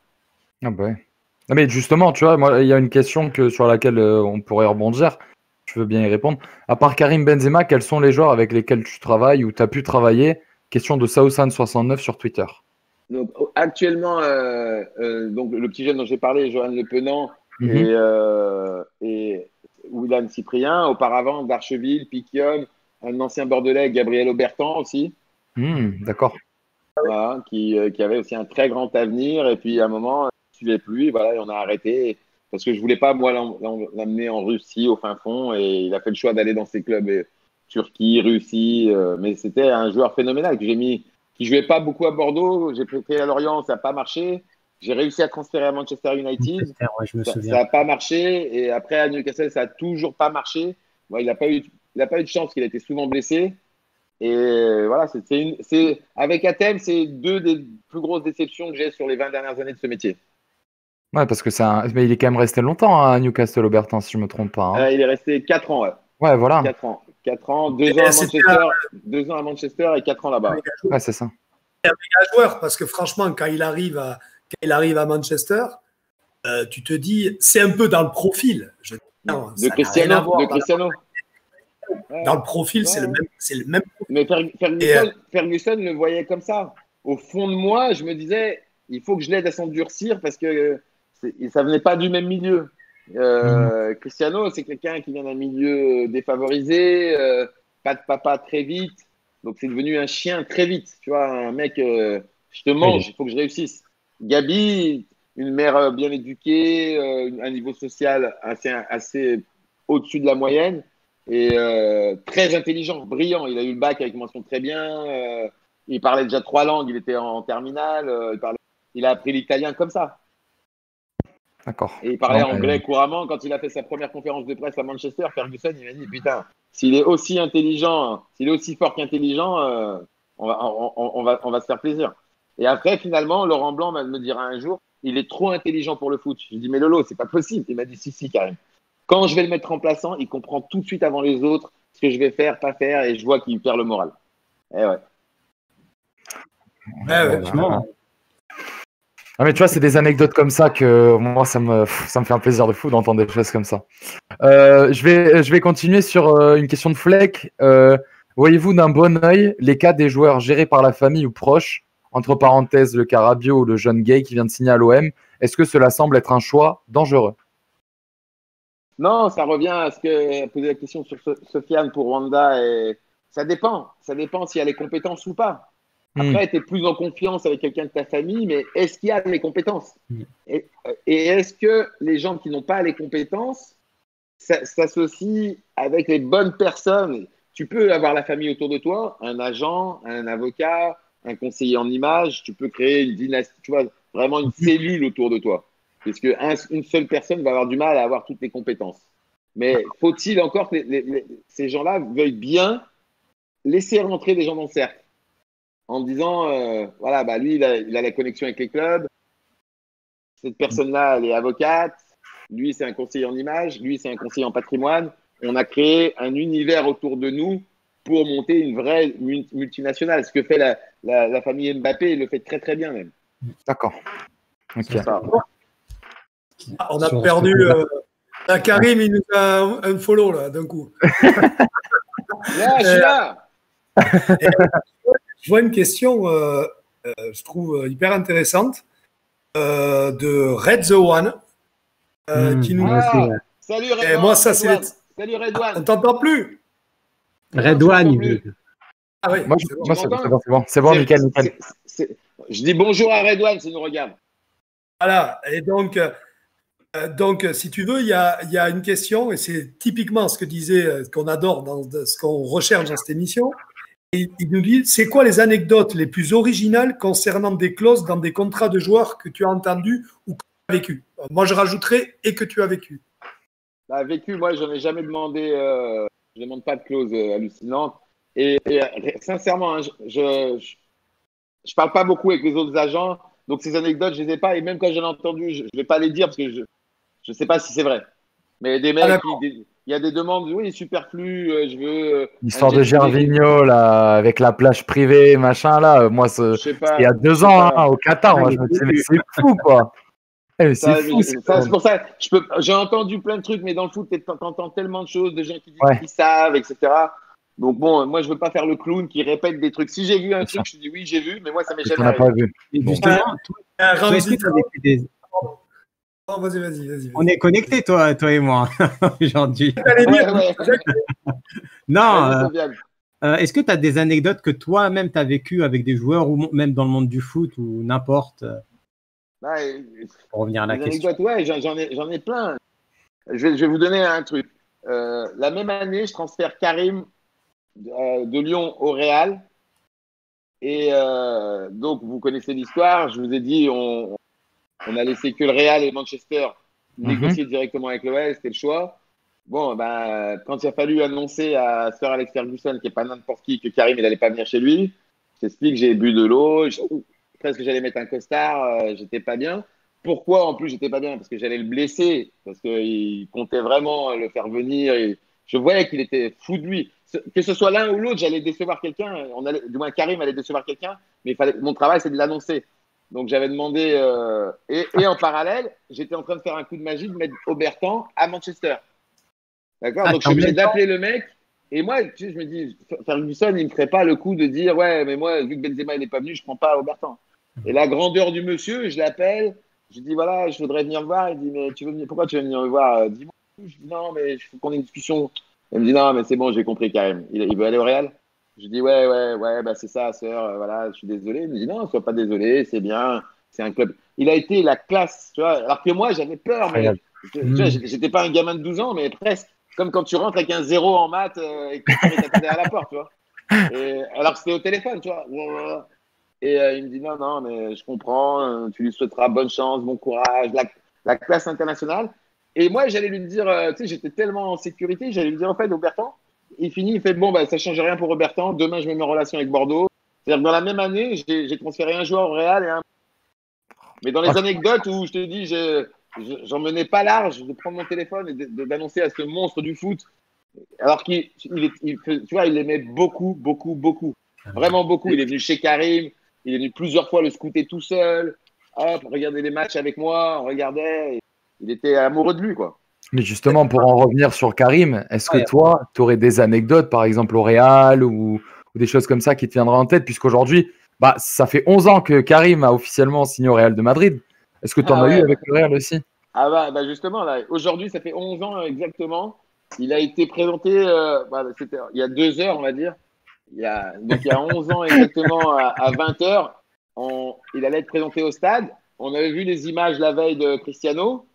Ah bah ouais. Non, mais justement, tu vois, moi, il y a une question sur laquelle on pourrait rebondir. Je veux bien y répondre. À part Karim Benzema, quels sont les joueurs avec lesquels tu travailles ou tu as pu travailler? Question de Saousan69 sur Twitter. Donc, actuellement, donc, le petit jeune dont j'ai parlé, Johan Le Penant Mhm. et William Cyprien. Auparavant, d'Archeville, Piquion, un ancien Bordelais, Gabriel Aubertan aussi, D'accord. voilà, qui avait aussi un très grand avenir. Et puis, à un moment, je ne suivais plus. Voilà, et on a arrêté parce que je ne voulais pas, moi, l'amener en Russie, au fin fond. Et il a fait le choix d'aller dans ces clubs, Turquie, Russie. Mais c'était un joueur phénoménal que j'ai mis qui jouait pas beaucoup à Bordeaux. J'ai prêté à Lorient, ça n'a pas marché. J'ai réussi à transférer à Manchester United. Ouais, je me Ça souviens. n'a pas marché. Et après, à Newcastle, ça n'a toujours pas marché. Bon, il n'a pas eu de chance, qu'il a été souvent blessé. Et voilà, avec Athènes, c'est deux des plus grosses déceptions que j'ai sur les 20 dernières années de ce métier. Ouais, parce que mais il est quand même resté longtemps à Newcastle Obertin, si je me trompe pas, hein. Il est resté 4 ans, ouais. Ouais, voilà. 4 ans. 4 ans, 2 ans à c'était Manchester, 2 ans à Manchester et 4 ans là-bas. Ouais, c'est ça. un joueur parce que franchement, quand il arrive à Manchester, tu te dis, c'est un peu dans le profil. Non, De ça n'a rien à Cristiano, voir. de Cristiano. Dans le profil, Ouais. c'est le même. Mais Ferguson le voyait comme ça. Au fond de moi, je me disais, il faut que je l'aide à s'endurcir parce que ça venait pas du même milieu. Cristiano, c'est quelqu'un qui vient d'un milieu défavorisé, pas de papa très vite. Donc, c'est devenu un chien très vite. Tu vois, un mec, je te mange, il faut que je réussisse. Gabi, une mère bien éduquée, un niveau social assez au-dessus de la moyenne et très intelligent, brillant. Il a eu le bac avec mention très bien. Il parlait déjà 3 langues, il était en terminale. Il a appris l'italien comme ça. D'accord. Et il parlait Non, mais- anglais couramment. Quand il a fait sa première conférence de presse à Manchester, Ferguson, il m'a dit putain, s'il est aussi intelligent, s'il est aussi fort qu'intelligent, on va se faire plaisir. Et après, finalement, Laurent Blanc me dira un jour, il est trop intelligent pour le foot. Je lui dis, mais Lolo, c'est pas possible. Il m'a dit, si, Karim. Quand je vais le mettre remplaçant, il comprend tout de suite avant les autres ce que je vais faire, pas faire, et je vois qu'il perd le moral. Eh ouais. Franchement, Ah, mais tu vois, c'est des anecdotes comme ça que moi, ça me fait un plaisir de fou d'entendre des choses comme ça. Je vais continuer sur une question de Fleck. Voyez-vous d'un bon œil les cas des joueurs gérés par la famille ou proches, entre parenthèses le cas Rabiot ou le jeune Gay qui vient de signer à l'OM? Est-ce que cela semble être un choix dangereux? Non, ça revient à ce que posé la question sur Sofiane pour Rwanda et ça dépend. Ça dépend s'il y a les compétences ou pas. Après, tu es plus en confiance avec quelqu'un de ta famille, mais est-ce qu'il y a les compétences? Et est-ce que les gens qui n'ont pas les compétences s'associent avec les bonnes personnes? Tu peux avoir la famille autour de toi, un agent, un avocat, un conseiller en images. Tu peux créer une dynastie, tu vois, vraiment une cellule autour de toi. Parce qu'une seule personne va avoir du mal à avoir toutes les compétences. Mais faut-il encore que ces gens-là veuillent bien laisser rentrer des gens dans le cercle en disant, voilà, bah lui, il a la connexion avec les clubs. Cette personne-là, elle est avocate. Lui, c'est un conseiller en images. Lui, c'est un conseiller en patrimoine. On a créé un univers autour de nous pour monter une vraie multinationale. Ce que fait la famille Mbappé, il le fait très, très bien même. D'accord. Ok. On a perdu. Karim, il nous a un follow là, d'un coup. Là, je suis là. Je vois une question, je trouve hyper intéressante, de Red the One, qui nous dit. Salut Red. Et moi, ça, c'est. Salut Red One. On t'entend plus. Red One, il veut. Ah oui, Moi, c'est bon, nickel. Je dis bonjour à Red One s'il nous regarde. Voilà, et donc, si tu veux, il y a une question, et c'est typiquement ce que disait, qu'on adore, dans ce qu'on recherche dans cette émission. Et il nous dit, c'est quoi les anecdotes les plus originales concernant des clauses dans des contrats de joueurs que tu as entendus ou que tu as vécu? Moi, je rajouterais et que tu as vécu. Bah, vécu, moi, je n'en ai jamais demandé. Je ne demande pas de clauses hallucinantes. Et sincèrement, hein, je ne parle pas beaucoup avec les autres agents. Donc, ces anecdotes, je ne les ai pas. Et même quand j'en ai entendu, je ne vais pas les dire parce que je ne sais pas si c'est vrai. Mais des mecs il y a des demandes, oui, superflues, je veux. L'histoire de Gervinho, là, avec la plage privée, machin, là, moi, c'est il y a 2 ans, hein, au Qatar, moi, je me disais, mais c'est fou, quoi. C'est pour ça, j'ai entendu plein de trucs, mais dans le foot, tu entends tellement de choses, de gens qui disent qu'ils savent, etc. Donc, bon, moi, je ne veux pas faire le clown qui répète des trucs. Si j'ai vu un truc, je dis oui, j'ai vu, mais moi, ça m'est jamais arrivé. Pas vu. Justement, toi, est-ce que tu as vécu des. Oh, vas-y. On est connectés, toi et moi, aujourd'hui. Non, est-ce que tu as des anecdotes que toi-même tu as vécues avec des joueurs ou même dans le monde du foot ou n'importe? Pour revenir à la question. Anecdotes, ouais, j'en ai plein. Je vais vous donner un truc. La même année, je transfère Karim de Lyon au Real. Et donc, vous connaissez l'histoire. Je vous ai dit, on a laissé que le Real et Manchester négocier directement avec l'OL, c'était le choix. Bon, quand il a fallu annoncer à Sir Alex Ferguson, qui n'est pas n'importe qui, que Karim il n'allait pas venir chez lui, j'explique, j'ai bu de l'eau, presque j'allais mettre un costard, j'étais pas bien. Pourquoi en plus j'étais pas bien? Parce que j'allais le blesser, parce qu'il comptait vraiment le faire venir. Et je voyais qu'il était fou de lui. Que ce soit l'un ou l'autre, j'allais décevoir quelqu'un. Du moins, Karim allait décevoir quelqu'un, mais mon travail, c'est de l'annoncer. Donc, j'avais demandé. Et en parallèle, j'étais en train de faire un coup de magie de mettre Obertan à Manchester. D'accord. Donc, je suis obligé d'appeler le mec. Et moi, tu sais, je me dis, Ferguson, il ne me ferait pas le coup de dire, ouais, mais moi, vu que Benzema n'est pas venu, je ne prends pas Obertan. Et la grandeur du monsieur, je l'appelle. Je dis, voilà, je voudrais venir me voir. Il dit, mais pourquoi tu veux venir me voir? Dis-moi. Je dis, non, mais il faut qu'on ait une discussion. Il me dit, non, mais c'est bon, j'ai compris, Karim. Il veut aller au Real? Je dis, ouais, c'est ça, sœur, voilà, je suis désolé. Il me dit, non, sois pas désolé, c'est bien, c'est un club. Il a été la classe, tu vois, alors que moi, j'avais peur, mais tu vois, j'étais pas un gamin de 12 ans, mais presque. Comme quand tu rentres avec un 0 en maths et que tu t'attendais à la porte, tu vois. Alors que c'était au téléphone, tu vois. Et il me dit, non, mais je comprends, tu lui souhaiteras bonne chance, bon courage, la classe internationale. Et moi, j'allais lui dire, tu sais, j'étais tellement en sécurité, j'allais lui dire, en fait, Obertan, il finit, il fait, bon, ça ne change rien pour Obertan, demain, je me mets en relation avec Bordeaux. C'est-à-dire que dans la même année, j'ai transféré un joueur au Real et un. Mais dans les anecdotes où je te dis, j'en menais pas large de prendre mon téléphone et d'annoncer à ce monstre du foot, alors tu vois, il l'aimait beaucoup. Vraiment beaucoup. Il est venu chez Karim, il est venu plusieurs fois le scouter tout seul. Hop, regarder les matchs avec moi, on regardait. Il était amoureux de lui, quoi. Mais justement, pour en revenir sur Karim, est-ce que toi, tu aurais des anecdotes, par exemple au Real ou des choses comme ça qui te viendraient en tête, puisqu'aujourd'hui, ça fait 11 ans que Karim a officiellement signé au Real de Madrid. Est-ce que tu en as eu avec le Real aussi? Justement, là, aujourd'hui, ça fait 11 ans exactement. Il a été présenté, c'était il y a 2 heures, on va dire. il y a 11 ans exactement, à 20h, il allait être présenté au stade. On avait vu les images la veille de Cristiano.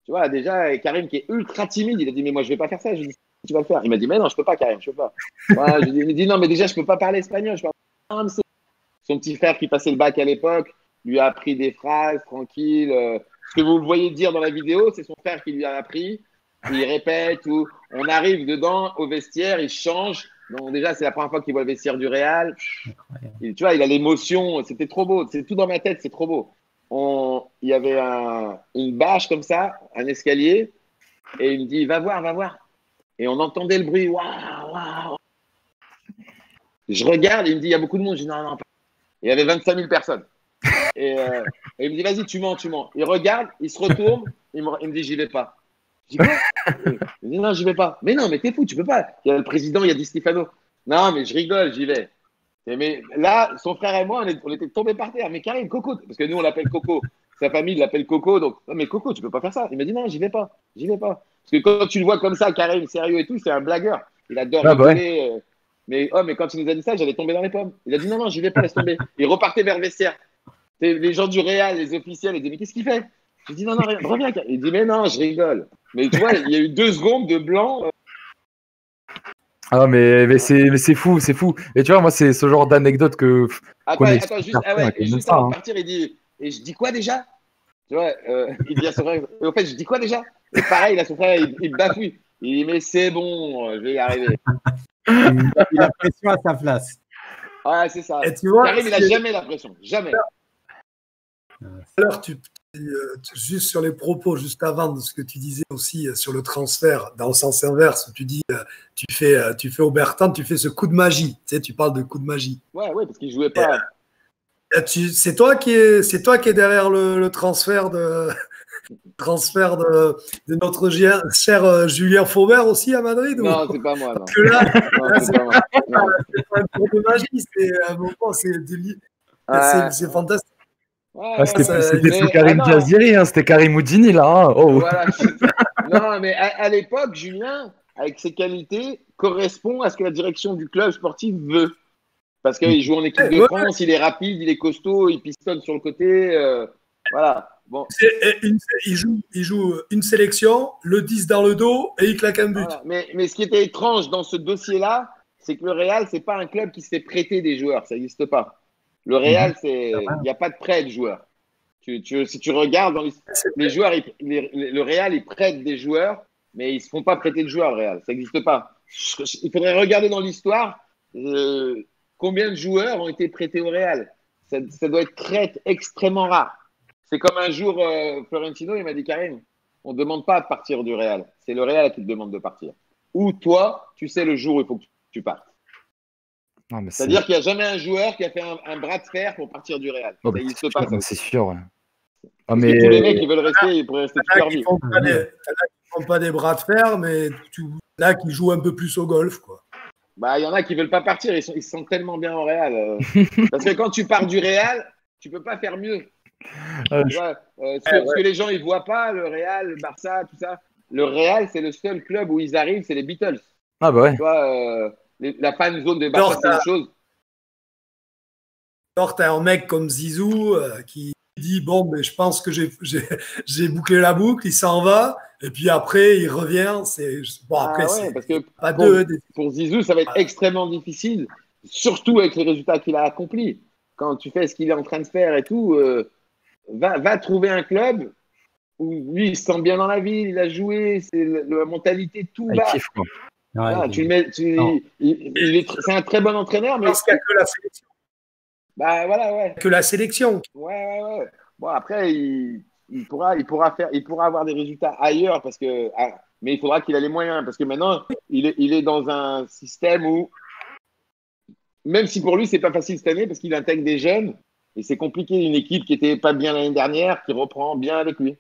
Tu vois, déjà, Karim qui est ultra timide, il a dit, mais moi, je vais pas faire ça. Je lui ai dit, tu vas le faire. Il m'a dit, mais non, je peux pas, Karim, je peux pas. Ouais, il m'a dit, non, mais déjà, je peux pas parler espagnol. Son petit frère qui passait le bac à l'époque lui a appris des phrases tranquilles. Ce que vous le voyez dire dans la vidéo, c'est son frère qui lui a appris. Il répète, ou on arrive dedans au vestiaire, il change. Donc déjà, c'est la première fois qu'il voit le vestiaire du Real. Tu vois, il a l'émotion, c'était trop beau. C'est tout dans ma tête, c'est trop beau. Il y avait une bâche comme ça, un escalier, et il me dit, va voir, va voir. Et on entendait le bruit, waouh, waouh. Je regarde, il me dit, il y a beaucoup de monde. Je dis, non, non, pas. Il y avait 25 000 personnes. Et il me dit, vas-y, tu mens, tu mens. Il regarde, il se retourne, il me dit, j'y vais pas. Je dis, quoi? Il me dit, non, j'y vais pas. Mais non, mais t'es fou, tu peux pas. Il y a le président, il y a Di Stefano. Non, mais je rigole, j'y vais. Mais là, son frère et moi, on était tombés par terre. Mais Karim, Coco, parce que nous, on l'appelle Coco. Sa famille l'appelle Coco. Donc, non, mais Coco, tu peux pas faire ça. Il m'a dit, non, j'y vais pas. J'y vais pas. Parce que quand tu le vois comme ça, Karim, sérieux et tout, c'est un blagueur. Il adore rigoler. Ouais. Mais quand il nous a dit ça, j'allais tomber dans les pommes. Il a dit, non, non, j'y vais pas, laisse tomber. Il repartait vers le vestiaire. Les gens du Real, les officiels, ils disaient, mais qu'est-ce qu'il fait? J'ai dit, non, non, reviens. Il dit, mais non, je rigole. Mais tu vois, il y a eu 2 secondes de blanc. Ah, mais c'est fou, c'est fou. Et tu vois, moi, c'est ce genre d'anecdote que. Attends, juste, et juste avant de partir, il dit, et je dis quoi déjà? Tu vois, il dit à son frère, et au fait, je dis quoi déjà? Et pareil, là, son frère, il bafouille. Il dit, mais c'est bon, je vais y arriver. Il a pression à sa place. Ouais, c'est ça. Et tu vois, Karim, il n'a jamais la pression. Jamais. Alors, juste sur les propos, juste avant de ce que tu disais aussi sur le transfert, dans le sens inverse, où tu dis tu fais Aubertin, tu fais ce coup de magie. Tu sais, tu parles de coup de magie. Ouais, parce qu'il ne jouait pas. C'est toi qui es derrière le transfert de notre cher Julien Faubert aussi à Madrid. Non, c'est pas moi. Non. Parce que là, c'est pas moi. C'est pas un coup de magie, c'est fantastique. Ouais, c'était plus Karim Diaziri, c'était Karim Houdini là. Hein. Oh. Voilà, non, mais à l'époque, Julien, avec ses qualités, correspond à ce que la direction du club sportif veut. Parce qu'il joue en équipe de France, il est rapide, il est costaud, il pistonne sur le côté. Voilà. Bon. Il joue une sélection, le 10 dans le dos et il claque un but. Voilà. Mais ce qui était étrange dans ce dossier-là, c'est que le Real, c'est pas un club qui se fait prêter des joueurs. Ça n'existe pas. Le Real, il n'y a pas de prêt de joueurs. Si tu regardes dans les joueurs, le Real, il prête des joueurs, mais ils ne se font pas prêter de joueurs, le Real. Ça n'existe pas. Il faudrait regarder dans l'histoire combien de joueurs ont été prêtés au Real. Ça doit être extrêmement rare. C'est comme un jour, Florentino, il m'a dit, Karim, on ne demande pas de partir du Real. C'est le Real qui te demande de partir. Ou toi, tu sais le jour où il faut que tu partes. C'est-à-dire qu'il n'y a jamais un joueur qui a fait un bras de fer pour partir du Real. Ça n'existe pas. C'est sûr. Ouais. Tous les mecs qui veulent rester, ils pourraient rester toute leur vie. T'as là qui font pas des bras de fer, mais là qui jouent un peu plus au golf, quoi. Bah, il y en a qui veulent pas partir. Ils se sentent tellement bien au Real. Parce que quand tu pars du Real, tu peux pas faire mieux. Ce que les gens ils voient pas, le Real, le Barça, tout ça. Le Real, c'est le seul club où ils arrivent, c'est les Beatles. Ah bah ouais. Tu vois, la fan zone de Barça, c'est une chose. Alors, t'as un mec comme Zizou qui dit bon, mais je pense que j'ai bouclé la boucle, il s'en va, et puis après il revient. Après, parce que pour Zizou, ça va être extrêmement difficile, surtout avec les résultats qu'il a accomplis. Quand tu fais ce qu'il est en train de faire et tout, va trouver un club où lui il se sent bien dans la ville, il a joué, c'est la mentalité, tout va. Kiffe, quoi. Ouais, c'est un très bon entraîneur, mais parce qu'il n'y a que la sélection. Bah voilà, ouais. Que la sélection. Ouais. Bon, après, il pourra avoir des résultats ailleurs mais il faudra qu'il ait les moyens parce que maintenant, il est dans un système où, même si pour lui, c'est pas facile cette année parce qu'il intègre des jeunes et c'est compliqué, une équipe qui était pas bien l'année dernière, qui reprend bien avec lui.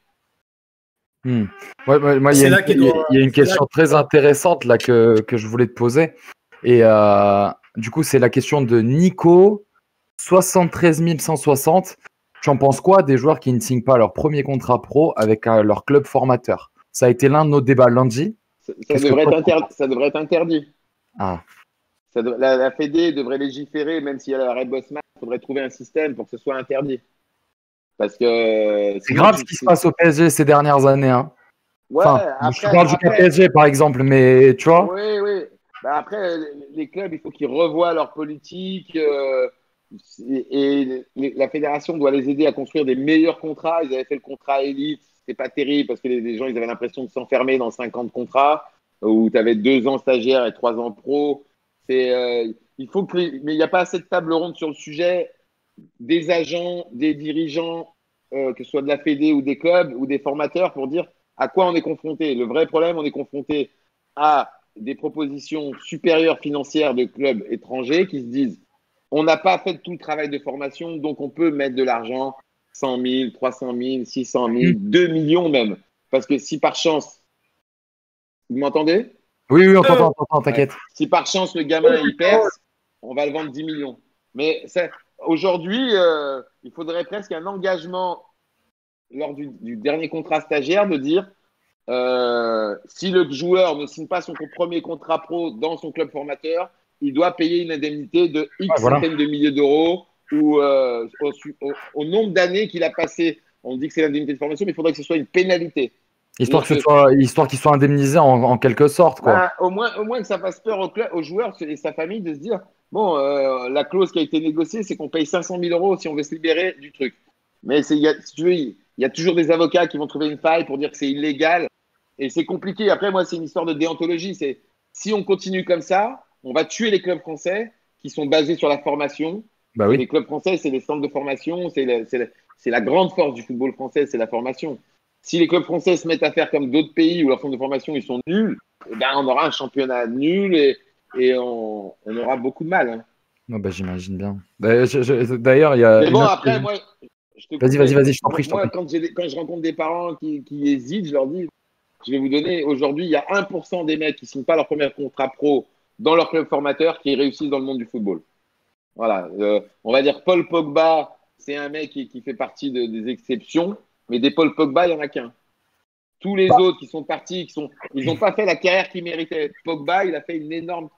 Ouais, moi, il y a une question très intéressante là que je voulais te poser. Et du coup, c'est la question de Nico, 73 160. Tu en penses quoi des joueurs qui ne signent pas leur premier contrat pro avec leur club formateur? Ça a été l'un de nos débats lundi. Ça devrait être interdit. Ah. La Fédé devrait légiférer, même s'il y a l'arrêt Bosman, il faudrait trouver un système pour que ce soit interdit. Parce que c'est grave ce qui se passe au PSG ces dernières années. Hein. Ouais, enfin, je parle du PSG par exemple, mais tu vois. Oui, oui. Bah, après, les clubs, il faut qu'ils revoient leur politique et la fédération doit les aider à construire des meilleurs contrats. Ils avaient fait le contrat élite, c'était pas terrible parce que les gens ils avaient l'impression de s'enfermer dans 50 contrats où tu avais 2 ans stagiaire et 3 ans pro. Il faut que mais il n'y a pas assez de table ronde sur le sujet des agents, des dirigeants, que ce soit de la Fédé ou des clubs ou des formateurs pour dire à quoi on est confronté. Le vrai problème, on est confronté à des propositions supérieures financières de clubs étrangers qui se disent on n'a pas fait tout le travail de formation, donc on peut mettre de l'argent, 100 000, 300 000, 600 000, 2 millions même. Parce que si par chance, vous m'entendez? Oui, on t'entend, t'inquiète. Ouais. Si par chance le gamin il perce, on va le vendre 10 millions. Mais aujourd'hui, il faudrait presque un engagement lors du dernier contrat stagiaire de dire si le joueur ne signe pas son premier contrat pro dans son club formateur, il doit payer une indemnité de X centaines de milliers d'euros ou au nombre d'années qu'il a passé. On dit que c'est l'indemnité de formation, mais il faudrait que ce soit une pénalité. Histoire qu'il soit indemnisé en quelque sorte. Quoi. Bah, au moins que ça fasse peur au joueur et sa famille de se dire bon, la clause qui a été négociée, c'est qu'on paye 500 000 euros si on veut se libérer du truc. Mais si tu veux, il y a toujours des avocats qui vont trouver une faille pour dire que c'est illégal. Et c'est compliqué. Après, moi, c'est une histoire de déontologie. C'est si on continue comme ça, on va tuer les clubs français qui sont basés sur la formation. Bah oui. Les clubs français, c'est des centres de formation. C'est la grande force du football français, c'est la formation. Si les clubs français se mettent à faire comme d'autres pays où leurs centres de formation ils sont nuls, eh ben, on aura un championnat nul et on aura beaucoup de mal. Hein. Oh bah, j'imagine bien. D'ailleurs, il y a. Mais bon, après, moi. Vas-y, je t'en prie. Moi, quand je rencontre des parents qui hésitent, je leur dis je vais vous donner, aujourd'hui, il y a 1% des mecs qui ne signent pas leur premier contrat pro dans leur club formateur qui réussissent dans le monde du football. Voilà. On va dire Paul Pogba, c'est un mec qui fait partie des exceptions, mais des Paul Pogba, il n'y en a qu'un. Tous les autres qui sont partis, ils n'ont pas fait la carrière qu'ils méritaient. Pogba, il fait une énorme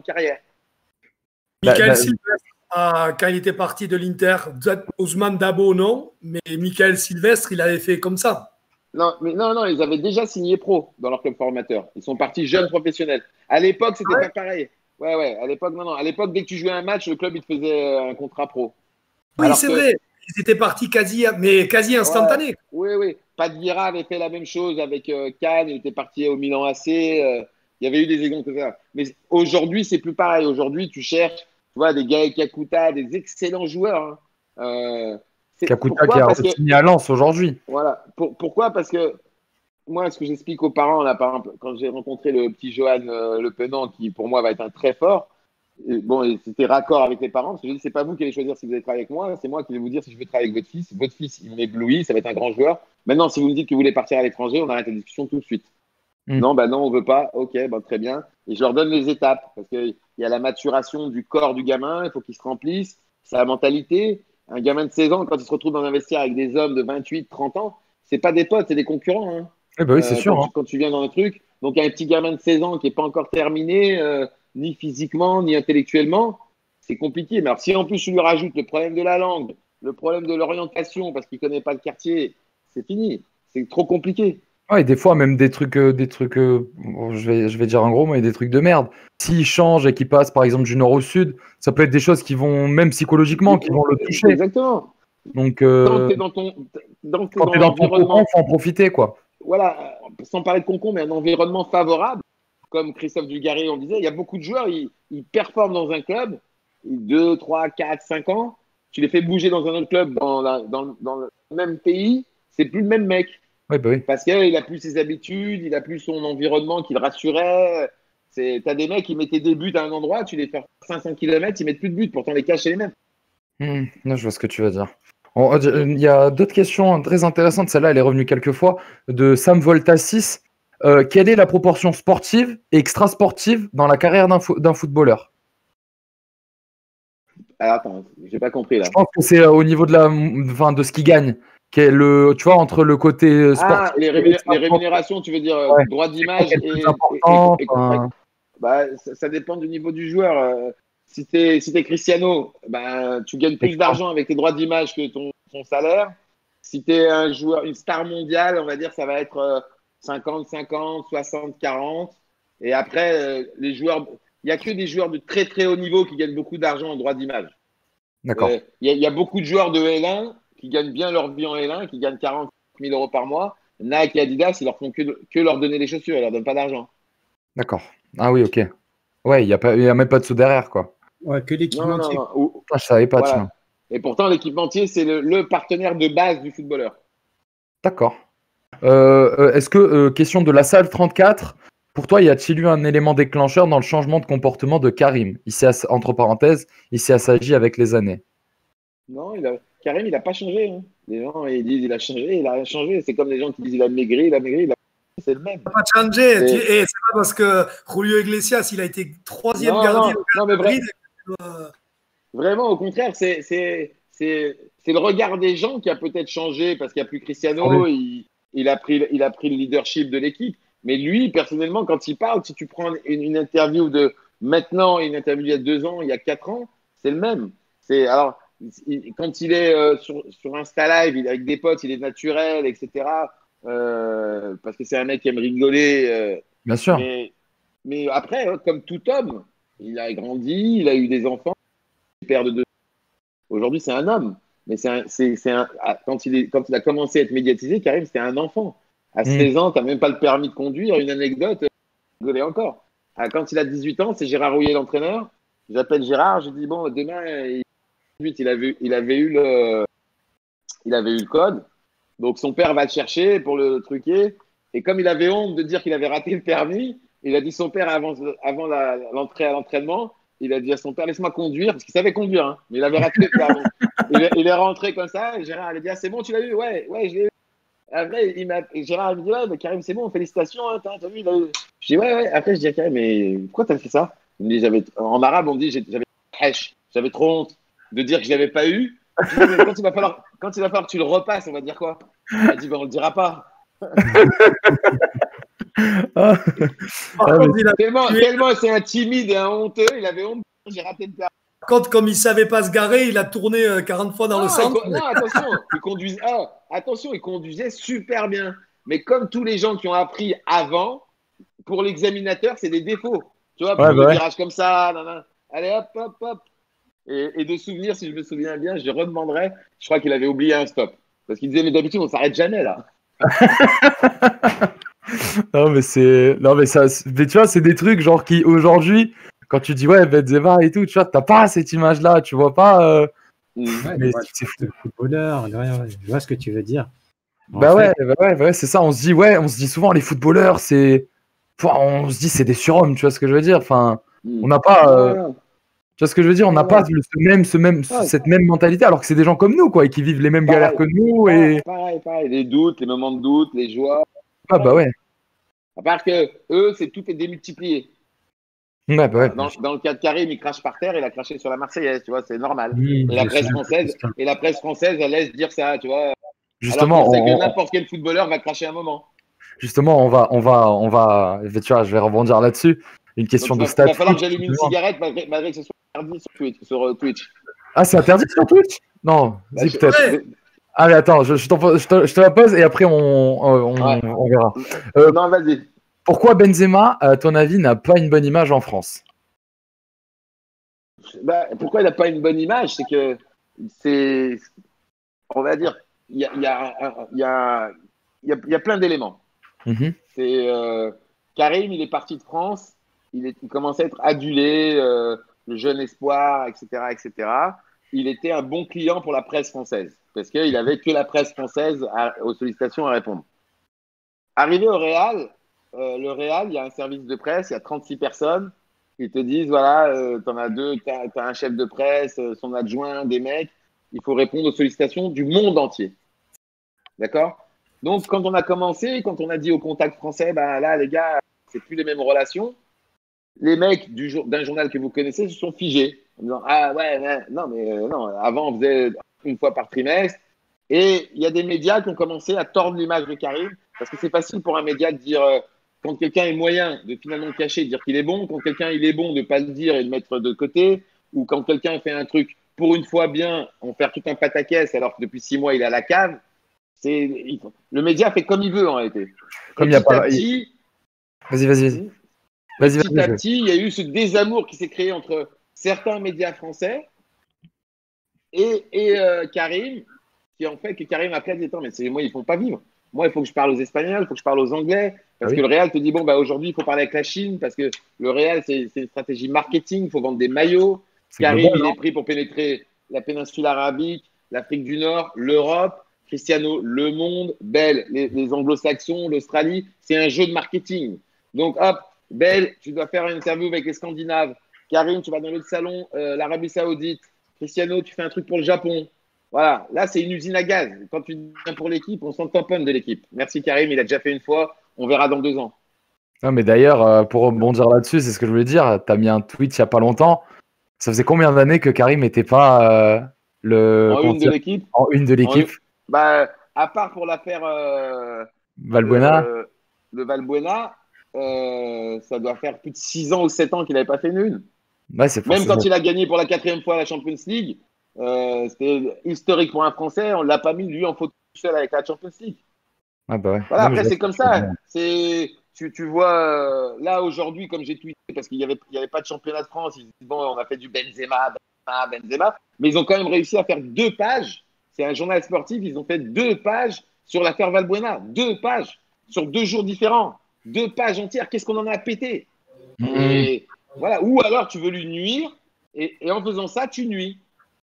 carrière. Michael Sylvestre, quand il était parti de l'Inter, Ousmane Dabo, non, mais Michael Sylvestre, il avait fait comme ça. Non, ils avaient déjà signé pro dans leur club formateur. Ils sont partis jeunes professionnels. À l'époque, c'était pas pareil. Ouais. À l'époque, non. À l'époque, dès que tu jouais un match, le club, il te faisait un contrat pro. Oui, c'est vrai. Ils étaient partis quasi instantané. Ouais, oui. Pat Vieira avait fait la même chose avec Cannes. Il était parti au Milan AC. Il y avait eu des exemples comme ça. Mais aujourd'hui, c'est plus pareil. Aujourd'hui, tu cherches, tu vois, des Gaël Kakuta, des excellents joueurs. Kakuta qui a signé à Lens aujourd'hui. Voilà. Pourquoi? Parce que moi, ce que j'explique aux parents, là, par exemple, quand j'ai rencontré le petit Johan Le Penant, qui pour moi va être un très fort, bon, c'était raccord avec les parents, parce que je dis, c'est pas vous qui allez choisir si vous allez travailler avec moi, c'est moi qui vais vous dire si je veux travailler avec votre fils. Votre fils, il m'éblouit, ça va être un grand joueur. Maintenant, si vous me dites que vous voulez partir à l'étranger, on arrête la discussion tout de suite. Non, on veut pas. Ok, très bien. Et je leur donne les étapes, parce qu'il y a la maturation du corps du gamin, il faut qu'il se remplisse, sa mentalité. Un gamin de 16 ans, quand il se retrouve dans un vestiaire avec des hommes de 28, 30 ans, c'est pas des potes, c'est des concurrents. Hein. Eh ben oui, c'est sûr. Quand tu viens dans le truc. Donc, un petit gamin de 16 ans qui n'est pas encore terminé, ni physiquement, ni intellectuellement, c'est compliqué. Mais alors, si en plus tu lui rajoutes le problème de la langue, le problème de l'orientation, parce qu'il ne connaît pas le quartier, c'est fini. C'est trop compliqué. Ouais, et des fois, même des trucs je vais dire un gros mot, mais des trucs de merde. S'il change et qu'il passe, par exemple, du nord au sud, ça peut être des choses qui vont, même psychologiquement, qui vont le toucher. Exactement. Donc, quand tu es dans ton environnement, il faut en profiter, quoi. Voilà, sans parler de concon, mais un environnement favorable, comme Christophe Dugarry, on disait, il y a beaucoup de joueurs, ils performent dans un club, 2, 3, 4, 5 ans, tu les fais bouger dans un autre club dans le même pays, c'est plus le même mec. Oui, bah oui. Parce qu'il n'a plus ses habitudes, il n'a plus son environnement qui le rassurait. Tu as des mecs qui mettaient des buts à un endroit, tu les fais 500 km, ils mettent plus de buts, pourtant les caches, c'est les mêmes. Non, je vois ce que tu veux dire. Il y a d'autres questions très intéressantes, celle-là elle est revenue quelques fois, de Sam Volta 6. Quelle est la proportion sportive et extra-sportive dans la carrière d'un footballeur? Alors attends, j'ai pas compris là. Je pense que c'est au niveau de de ce qu'il gagne. Tu vois, entre le côté sportif. Les rémunérations, tu veux dire droit d'image et Ça dépend du niveau du joueur. Si tu es Cristiano, tu gagnes plus d'argent avec tes droits d'image que ton salaire. Si tu es un joueur, une star mondiale, on va dire, ça va être 50-50, 60-40. Et après, les joueurs, il n'y a que des joueurs de très très haut niveau qui gagnent beaucoup d'argent en droits d'image. D'accord. Il y a beaucoup de joueurs de L1 qui gagnent bien leur vie en L1, qui gagnent 40 000 euros par mois. Nike et Adidas, ils leur font que leur donner les chaussures, ils leur donnent pas d'argent. D'accord. Ah oui, ok. Ouais, il y a même pas de sous derrière, quoi. Ouais, que l'équipementier. Non. Ah, je savais pas, Voilà. tiens. Et pourtant, l'équipementier, c'est le partenaire de base du footballeur. D'accord. Est-ce que, question de la salle 34, pour toi, y a-t-il eu un élément déclencheur dans le changement de comportement de Karim? Entre parenthèses, il s'est assagi avec les années. Non, Karim, il n'a pas changé. Hein. Les gens, ils disent il a changé, il n'a rien changé. C'est comme les gens qui disent il a maigri, c'est le même. Il n'a pas changé. Et c'est pas parce que Julio Iglesias, il a été troisième gardien au Real Madrid. Vraiment, au contraire, c'est le regard des gens qui a peut-être changé parce qu'il n'y a plus Cristiano, il a pris le leadership de l'équipe. Mais lui, personnellement, quand il parle, si tu prends une interview de maintenant et une interview il y a 2 ans, il y a 4 ans, c'est le même. Alors, quand il est sur Insta Live, il est avec des potes, il est naturel, etc. Parce que c'est un mec qui aime rigoler. Bien sûr. Mais après, comme tout homme, il a grandi, il a eu des enfants, père de 2. Aujourd'hui, c'est un homme. Mais quand il a commencé à être médiatisé, Karim, c'était un enfant. À 16 ans, tu n'as même pas le permis de conduire. Une anecdote, rigolez encore. Quand il a 18 ans, c'est Gérard Rouillet, l'entraîneur. J'appelle Gérard, je dis bon, demain, il avait eu le code. Donc son père va le chercher pour le truquer. Et comme il avait honte de dire qu'il avait raté le permis, il a dit son père avant l'entrée à l'entraînement, il a dit à son père, laisse-moi conduire, parce qu'il savait conduire, hein, mais il avait raté le permis. il est rentré comme ça, et Gérard a dit, ah, c'est bon, tu l'as eu? Ouais, je l'ai eu. Après, Gérard me dit, ouais, mais Karim, c'est bon, félicitations, hein, t'as vu, il a eu. Je dis, ouais. Après, je dis à Karim, mais pourquoi t'as fait ça? Il me dit, en arabe, on me dit, j'avais trop honte de dire que je l'avais pas eu. Je dis, mais quand il va falloir que tu le repasses, on va dire quoi? Il m'a dit, on le dira pas. Tellement c'est un timide et un honteux, il avait honte, j'ai raté le permis. Comme il savait pas se garer, il a tourné 40 fois dans le centre. Non, attention, il conduisait super bien. Mais comme tous les gens qui ont appris avant, pour l'examinateur, c'est des défauts. Tu vois, pour le virage comme ça, allez hop. Et de souvenir, si je me souviens bien, je redemanderai. Je crois qu'il avait oublié un stop. Parce qu'il disait, mais d'habitude, on s'arrête jamais là. mais tu vois, c'est des trucs genre qui aujourd'hui, quand tu dis ouais Benzema et tout, tu vois, t'as pas cette image là, tu vois pas. Mais c'est fou. Le footballeur, je vois ce que tu veux dire. Ouais, c'est ça. On se dit souvent les footballeurs, on se dit c'est des surhommes, tu vois ce que je veux dire. Enfin, on n'a pas. Tu vois ce que je veux dire, on n'a pas cette même mentalité, alors que c'est des gens comme nous, quoi, et qui vivent les mêmes galères que nous. Pareil, les doutes, les moments de doute, les joies. Ah bah ouais. À part que eux, tout est démultiplié. Ouais, bah ouais. Dans le cas de Karim, il crache par terre, il a craché sur la Marseillaise, tu vois, c'est normal. Et la presse française, elle laisse dire ça, tu vois. Justement, alors que n'importe quel footballeur va cracher un moment. Justement, on va, tu vois, je vais rebondir là-dessus. Une question de stats. Il va falloir que j'allume une cigarette malgré que ce soit interdit sur Twitch. Ah, c'est interdit sur Twitch? Non, si, peut-être. Ouais. Allez, attends, je te la pose et après on verra. Non, vas-y. Pourquoi Benzema, à ton avis, n'a pas une bonne image en France? Pourquoi il n'a pas une bonne image? C'est que on va dire, il y a plein d'éléments. Karim, il est parti de France, il commençait à être adulé, le jeune espoir, etc. Il était un bon client pour la presse française parce qu'il n'avait que la presse française aux sollicitations à répondre. Arrivé au Real, le Real, il y a un service de presse, il y a 36 personnes. Ils te disent, voilà, t'en as 2, t'as un chef de presse, son adjoint, des mecs. Il faut répondre aux sollicitations du monde entier. D'accord? Donc, quand on a commencé, quand on a dit au contact français, là, les gars, c'est plus les mêmes relations. Les mecs d'un journal que vous connaissez se sont figés. En disant, ah ouais, non, avant, on faisait une fois par trimestre. Et il y a des médias qui ont commencé à tordre l'image de Karim, parce que c'est facile pour un média de dire quand quelqu'un est moyen, de finalement le cacher, de dire qu'il est bon. Quand quelqu'un il est bon, de ne pas le dire et de mettre de côté. Ou quand quelqu'un fait un truc pour une fois bien, en faire tout un pataquès alors que depuis 6 mois, il est à la cave. Le média fait comme il veut en réalité. Comme il y a pas. Petit à petit, il y a eu ce désamour qui s'est créé entre certains médias français et Karim, qui en fait que Karim après dit attends, mais moi ils ne font pas vivre. Moi, il faut que je parle aux Espagnols, il faut que je parle aux Anglais, parce que le Real te dit bon, bah, aujourd'hui, il faut parler avec la Chine, parce que le Real, c'est une stratégie marketing, il faut vendre des maillots. Karim, il est pris pour pénétrer la péninsule arabique, l'Afrique du Nord, l'Europe. Cristiano, le monde. Bell, les anglo-saxons, l'Australie. C'est un jeu de marketing. Donc, hop, Bell, tu dois faire une interview avec les Scandinaves. Karim, tu vas dans l'autre salon, l'Arabie Saoudite. Cristiano, tu fais un truc pour le Japon. Voilà, là, c'est une usine à gaz. Quand tu viens pour l'équipe, on s'en tamponne de l'équipe. Merci Karim, il a déjà fait une fois. On verra dans 2 ans. Non, mais d'ailleurs, pour rebondir là-dessus, c'est ce que je voulais dire. Tu as mis un tweet il n'y a pas longtemps. Ça faisait combien d'années que Karim n'était pas en une de l'équipe Bah, à part pour l'affaire Valbuena. De Valbuena, ça doit faire plus de 6 ans ou 7 ans qu'il n'avait pas fait une. Ouais, même quand il a gagné pour la 4e fois la Champions League, c'était historique pour un Français. On ne l'a pas mis, lui, en photo seul avec la Champions League. Ah bah ouais. Voilà, après, c'est comme ça. Tu vois, là, aujourd'hui, comme j'ai tweeté, parce qu'il n'y avait pas de championnat de France, ils disent, bon, on a fait du Benzema. Mais ils ont quand même réussi à faire 2 pages. C'est un journal sportif, ils ont fait 2 pages sur l'affaire Valbuena. 2 pages sur 2 jours différents. 2 pages entières. Qu'est-ce qu'on en a pété Et voilà. Ou alors, tu veux lui nuire, et en faisant ça, tu nuis.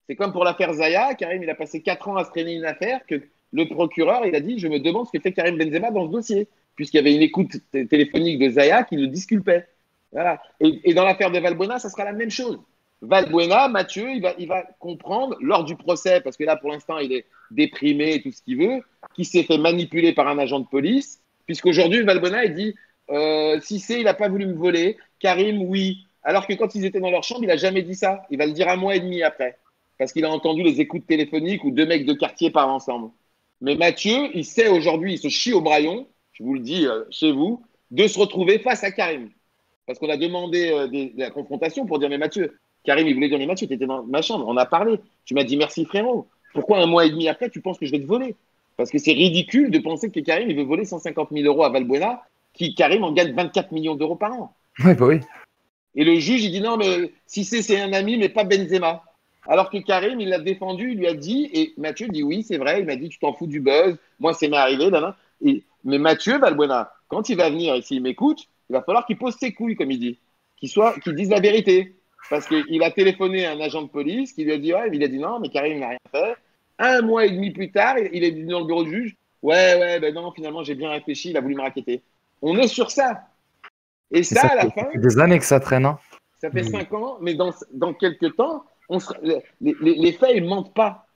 C'est comme pour l'affaire Zaya. Karim, il a passé 4 ans à se traîner une affaire que le procureur, il a dit, je me demande ce que fait Karim Benzema dans ce dossier, puisqu'il y avait une écoute téléphonique de Zaya qui le disculpait. Voilà. Et dans l'affaire de Valbuena, ça sera la même chose. Valbuena, Mathieu, il va comprendre lors du procès, parce que là, pour l'instant, il est déprimé et tout ce qu'il veut, qu'il s'est fait manipuler par un agent de police, puisqu'aujourd'hui, Valbuena, il dit Cissé, il n'a pas voulu me voler, Karim, oui. Alors que quand ils étaient dans leur chambre, il n'a jamais dit ça. Il va le dire 1 mois et demi après, parce qu'il a entendu les écoutes téléphoniques où 2 mecs de quartier parlent ensemble. Mais Mathieu, il sait aujourd'hui, il se chie au braillon, je vous le dis chez vous, de se retrouver face à Karim. Parce qu'on a demandé de la confrontation pour dire mais Mathieu, Karim, il voulait dire mais Mathieu, tu étais dans ma chambre, on a parlé. Tu m'as dit merci frérot. Pourquoi 1 mois et demi après, tu penses que je vais te voler? Parce que c'est ridicule de penser que Karim, il veut voler 150 000 euros à Valbuena, qui Karim en gagne 24 millions d'euros par an. Oui, bah oui. Et le juge, il dit non, mais si c'est un ami, mais pas Benzema. Alors que Karim, il l'a défendu, il lui a dit, et Mathieu dit oui, c'est vrai, il m'a dit tu t'en fous du buzz, moi c'est m'est arrivé, mais Mathieu Valbuena, quand il va venir et s'il m'écoute, il va falloir qu'il pose ses couilles, comme il dit, qu'il dise la vérité. Parce qu'il a téléphoné à un agent de police qui lui a dit ouais, il a dit non, mais Karim n'a rien fait. 1 mois et demi plus tard, il est venu dans le bureau du juge, ouais, ben non, finalement j'ai bien réfléchi, il a voulu me racketter. On est sur ça. Et ça, à la fin. Ça fait des années que ça traîne, hein. Ça fait 5 ans, mais dans quelques temps, les faits, ils ne mentent pas.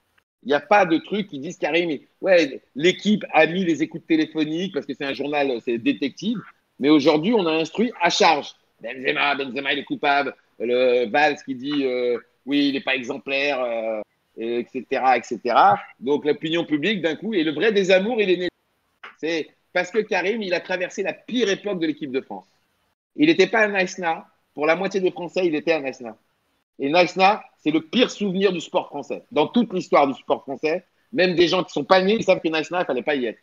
Il n'y a pas de trucs qui disent Karim, ouais, l'équipe a mis les écoutes téléphoniques parce que c'est un journal, c'est détective. Mais aujourd'hui, on a instruit à charge. Benzema, il est coupable. Le Valls qui dit oui, il n'est pas exemplaire, etc., etc. Donc l'opinion publique, d'un coup, et le vrai désamour, il est né. C'est parce que Karim, il a traversé la pire époque de l'équipe de France. Il n'était pas un Naïsna. Pour la moitié des Français, il était un Naïsna. Et Naïsna, c'est le pire souvenir du sport français. Dans toute l'histoire du sport français, même des gens qui ne sont pas nés, ils savent que Naïsna, il ne fallait pas y être.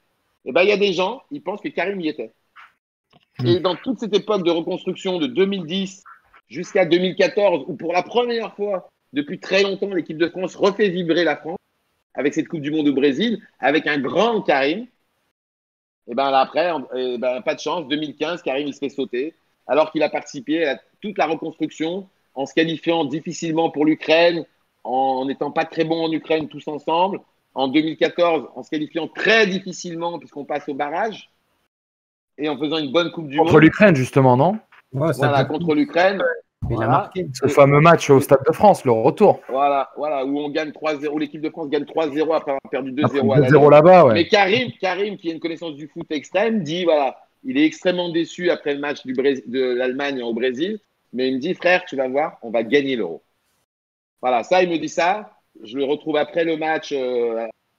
Et bien, il y a des gens, ils pensent que Karim y était. Et dans toute cette époque de reconstruction de 2010 jusqu'à 2014, où pour la première fois depuis très longtemps, l'équipe de France refait vibrer la France avec cette Coupe du Monde au Brésil, avec un grand Karim, et bien là après, pas de chance, 2015, Karim il se fait sauter, alors qu'il a participé à toute la reconstruction en se qualifiant difficilement pour l'Ukraine, en n'étant pas très bon en Ukraine tous ensemble, en 2014 en se qualifiant très difficilement puisqu'on passe au barrage, et en faisant une bonne Coupe du Monde. Contre l'Ukraine, justement, non? Ouais, voilà, contre l'Ukraine. Voilà. Ce fameux match au Stade de France, le retour. Voilà, où on gagne 3-0, où l'équipe de France gagne 3-0 après avoir perdu 2-0 à la 2-0 là-bas, ouais. Mais Karim, qui a une connaissance du foot extrême, dit voilà, il est extrêmement déçu après le match de l'Allemagne au Brésil, mais il me dit frère, tu vas voir, on va gagner l'Euro. Voilà, ça, il me dit ça. Je le retrouve après le match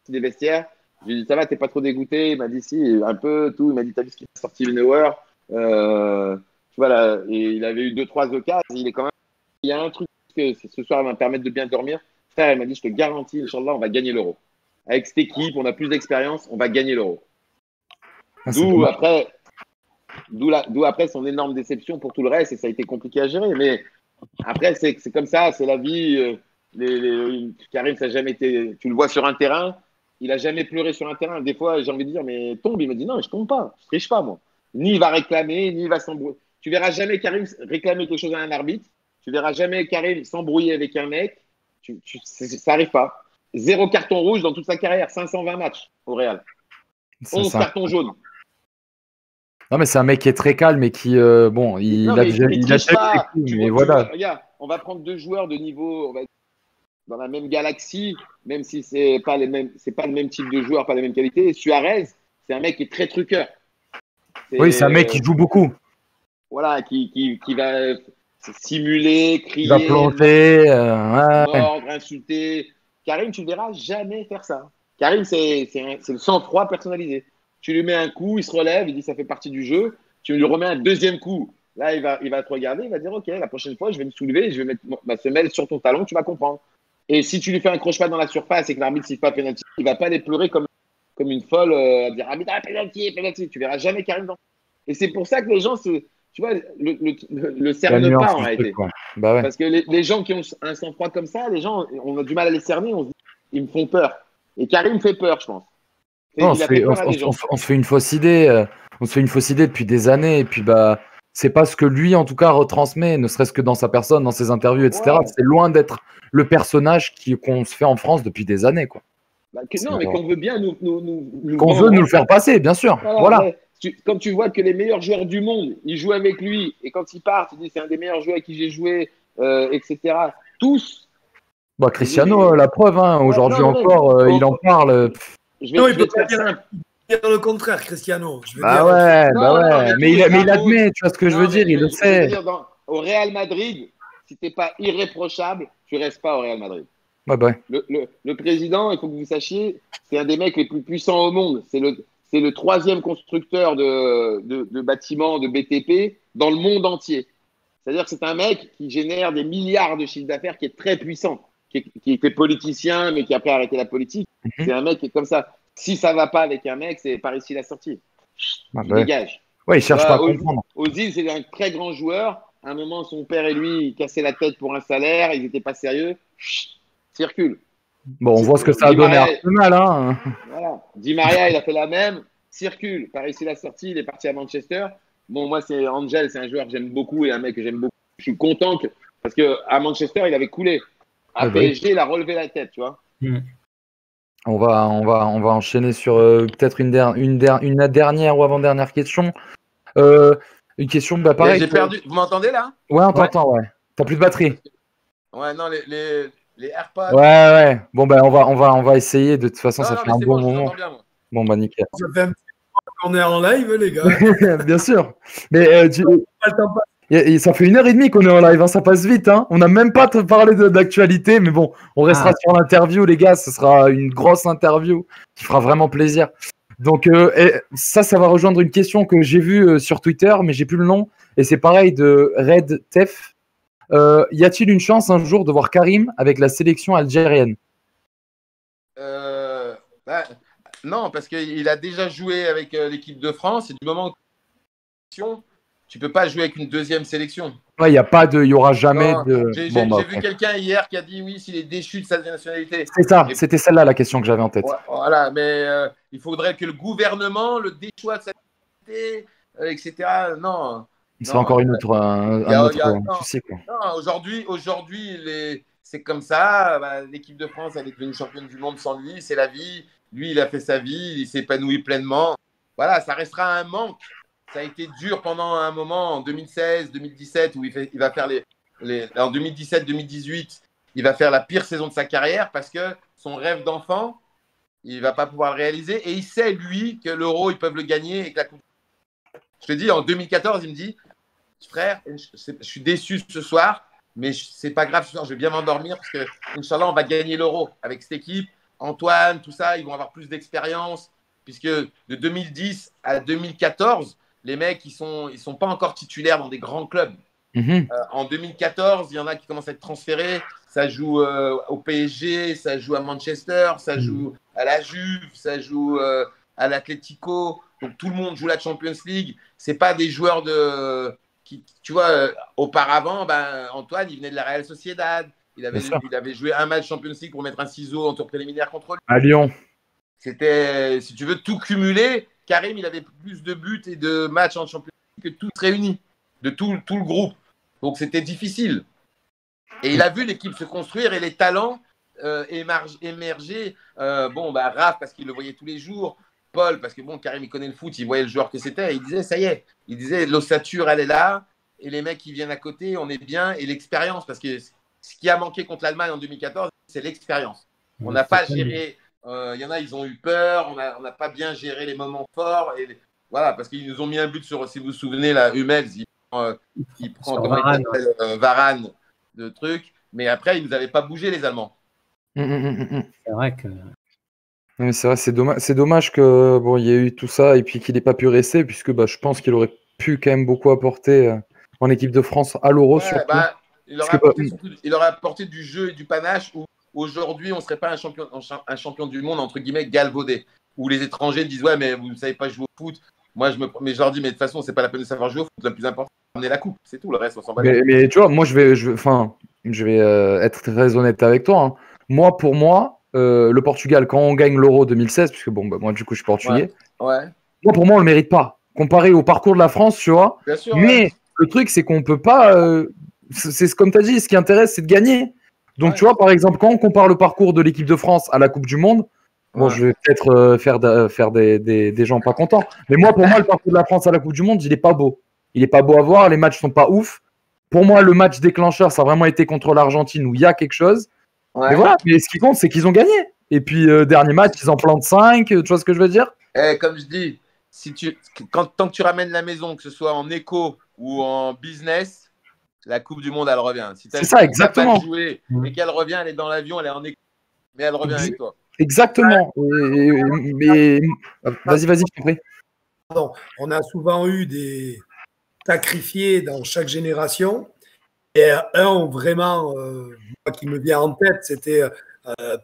des vestiaires. Je lui ai dit ça va, t'es pas trop dégoûté? Il m'a dit si, un peu, tout. Il m'a dit t'as vu ce qu'il a sorti Neuer? Tu vois, là, et il avait eu 2-3 occasions. Il est quand même. Il y a un truc que ce soir va me permettre de bien dormir. Frère, il m'a dit, je te garantis, Inch'Allah, on va gagner l'Euro. Avec cette équipe, on a plus d'expérience, on va gagner l'Euro. Ah, D'où après son énorme déception pour tout le reste, et ça a été compliqué à gérer. Mais après, c'est comme ça, c'est la vie. Karim, ça n'a jamais été. Tu le vois sur un terrain, il n'a jamais pleuré sur un terrain. Des fois, j'ai envie de dire, mais tombe. Il me dit, non, je tombe pas, je triche pas, moi. Ni il va réclamer, ni il va s'embrouiller. Tu verras jamais Karim réclamer quelque chose à un arbitre. Tu verras jamais Karim s'embrouiller avec un mec. Ça n'arrive pas. 0 carton rouge dans toute sa carrière, 520 matchs au Real. 11 cartons jaunes. Non, mais c'est un mec qui est très calme et qui, bon, il a déjà pas. mais voilà. Regarde, on va prendre 2 joueurs de niveau, dans la même galaxie, même si c'est pas le même type de joueur, pas la même qualité. Suarez, c'est un mec qui est très truqueur. Oui, c'est un mec qui joue beaucoup. Voilà, qui va simuler, crier, il va planter, mordre, insulter. Karim, tu ne verras jamais faire ça. Karim, c'est le sang-froid personnalisé. Tu lui mets un coup, il se relève, il dit ça fait partie du jeu. Tu lui remets un deuxième coup. Là, il va te regarder, il va dire ok, la prochaine fois, je vais me soulever, je vais mettre ma semelle sur ton talon, tu vas comprendre. Et si tu lui fais un croche-patte dans la surface et que l'arbitre ne siffle pas penalty, il ne va pas aller pleurer comme une folle à dire arbitre, penalty. Tu verras jamais Karim dans. Et c'est pour ça que les gens tu vois, le cernent pas en réalité. Bah ouais. Parce que les gens qui ont un sang-froid comme ça, les gens, on a du mal à les cerner, on se dit, ils me font peur. Et Karim fait peur, je pense. Non, on se fait une fausse idée. On se fait une fausse idée depuis des années. Et puis, bah, c'est pas ce que lui, en tout cas, retransmet, ne serait-ce que dans sa personne, dans ses interviews, etc. Ouais. C'est loin d'être le personnage qu'on se fait en France depuis des années, quoi. Bah, non, mais qu'on veut bien nous qu'on veut nous le faire passer, bien sûr. Voilà. Quand tu vois que les meilleurs joueurs du monde, ils jouent avec lui, et quand ils partent, ils disent c'est un des meilleurs joueurs avec qui j'ai joué, etc. Tous. Bah, Cristiano, la preuve, hein, aujourd'hui encore, il en parle. Il peut pas dire le contraire, Cristiano. Mais il admet, tu vois ce que je veux dire, il le sait. Au Real Madrid, si tu n'es pas irréprochable, tu ne restes pas au Real Madrid. Ouais. Le président, il faut que vous sachiez, c'est un des mecs les plus puissants au monde. C'est le 3e constructeur de bâtiments, de BTP, dans le monde entier. C'est-à-dire que c'est un mec qui génère des milliards de chiffres d'affaires, qui est très puissant, qui était politicien, mais qui a après arrêté la politique. C'est un mec qui est comme ça. Si ça ne va pas avec un mec, c'est par ici la sortie. Il dégage. Ouais, il cherche pas à comprendre. Ozil, c'est un très grand joueur. À un moment, son père et lui, ils cassaient la tête pour un salaire. Ils n'étaient pas sérieux. Circule. Bon, on voit ce que ça a donné à Arsenal. Hein. Voilà. Di Maria, il a fait la même. Circule. Par ici la sortie, il est parti à Manchester. Bon, moi, c'est Angel, c'est un joueur que j'aime beaucoup et un mec que j'aime beaucoup. Je suis content parce qu'à Manchester, il avait coulé. À PSG, il a relevé la tête, tu vois. On va enchaîner sur peut-être une dernière ou avant-dernière question. Une question, bah pareil. J'ai perdu. Vous m'entendez là? Ouais, on t'entend, ouais. T'as plus de batterie? Ouais, non, les AirPods. Ouais. Bon, bah on va essayer. De toute façon, ça fait un bon moment. Bien, moi. Bon, bah nickel. Ça fait un petit moment qu'on est en live, les gars. Bien sûr. Mais ça fait 1h30 qu'on est en live, hein, ça passe vite. Hein. On n'a même pas parlé d'actualité, mais bon, on restera sur l'interview, les gars. Ce sera une grosse interview qui fera vraiment plaisir. Donc, ça va rejoindre une question que j'ai vue sur Twitter, mais j'ai plus le nom. Et c'est pareil de Red Tef. Y a-t-il une chance un jour de voir Karim avec la sélection algérienne? Non, parce qu'il a déjà joué avec l'équipe de France. Et du moment où tu peux pas jouer avec une deuxième sélection. Ouais, il y aura jamais de. J'ai vu quelqu'un hier qui a dit oui, s'il est déchu de sa nationalité. C'est ça, c'était celle-là la question que j'avais en tête. Ouais, voilà, mais il faudrait que le gouvernement le déchoie de sa nationalité, etc. Non. C'est encore un autre souci, quoi. Non, aujourd'hui, c'est comme ça. L'équipe de France, elle est devenue championne du monde sans lui. C'est la vie. Lui, il a fait sa vie. Il s'épanouit pleinement. Voilà, ça restera un manque. Ça a été dur pendant un moment en 2016, 2017, où il va faire en 2017-2018, il va faire la pire saison de sa carrière parce que son rêve d'enfant, il ne va pas pouvoir le réaliser. Et il sait, lui, que l'Euro, ils peuvent le gagner et que la Coupe. Je te dis, en 2014, il me dit, frère, je suis déçu ce soir, mais c'est pas grave ce soir, je vais bien m'endormir parce que, Inch'Allah, on va gagner l'Euro avec cette équipe. Antoine, tout ça, ils vont avoir plus d'expérience puisque de 2010 à 2014, les mecs, ils sont pas encore titulaires dans des grands clubs. En 2014, il y en a qui commencent à être transférés. Ça joue au PSG, ça joue à Manchester, ça joue à la Juve, ça joue à l'Atlético. Donc tout le monde joue la Champions League. C'est pas des joueurs tu vois, auparavant, Antoine, il venait de la Real Sociedad. Il avait joué un match Champions League pour mettre un ciseau en tour préliminaire contre lui. À Lyon. C'était, si tu veux, tout cumuler. Karim, il avait plus de buts et de matchs en Champions League que tous réunis, de tout le groupe. Donc c'était difficile. Et il a vu l'équipe se construire et les talents émerger. Raph, parce qu'il le voyait tous les jours. Paul, parce que Karim, il connaît le foot, il voyait le joueur que c'était. Et il disait, ça y est. Il disait, l'ossature, elle est là. Et les mecs qui viennent à côté, on est bien. Et l'expérience, parce que ce qui a manqué contre l'Allemagne en 2014, c'est l'expérience. On n'a pas géré. Il y en a, ils ont eu peur. On n'a pas bien géré les moments forts. Voilà, parce qu'ils nous ont mis un but sur, si vous vous souvenez, là, Hummels, il prend Varane de trucs. Mais après, ils nous avaient pas bougé, les Allemands. C'est vrai que. C'est vrai, c'est dommage que il y ait eu tout ça et puis qu'il n'ait pas pu rester, puisque je pense qu'il aurait pu quand même beaucoup apporter en équipe de France à l'Euro. Il aurait apporté du jeu et du panache où aujourd'hui on ne serait pas un champion du monde entre guillemets galvaudé, où les étrangers disent ouais mais vous ne savez pas jouer au foot. Mais je leur dis mais de toute façon c'est pas la peine de savoir jouer au foot, le plus important c'est d'amener la coupe, c'est tout, le reste on s'en bat. Mais tu vois, moi je vais être très honnête avec toi, hein. Pour moi, le Portugal, quand on gagne l'Euro 2016, puisque moi du coup je suis portugais, ouais. Moi pour moi on le mérite pas, comparé au parcours de la France, tu vois. Bien sûr, mais le truc c'est qu'on peut pas, c'est comme tu as dit, ce qui intéresse c'est de gagner. Donc tu vois, par exemple, quand on compare le parcours de l'équipe de France à la Coupe du Monde, je vais peut-être faire des gens pas contents, mais pour moi le parcours de la France à la Coupe du Monde, il est pas beau. Il est pas beau à voir, les matchs sont pas ouf. Pour moi, le match déclencheur, ça a vraiment été contre l'Argentine où il y a quelque chose. Ouais. Mais voilà, mais ce qui compte, c'est qu'ils ont gagné. Et puis, dernier match, ils en plantent 5. Tu vois ce que je veux dire? Comme je dis, tant que tu ramènes la maison, que ce soit en éco ou en business, la Coupe du Monde, elle revient. Si c'est ça, exactement. Joué, et qu'elle revient, elle est dans l'avion, elle est en éco, mais elle revient avec toi. Exactement. Mais vas-y, je t'en prie. Pardon. On a souvent eu des sacrifiés dans chaque génération. Et un vraiment qui me vient en tête, c'était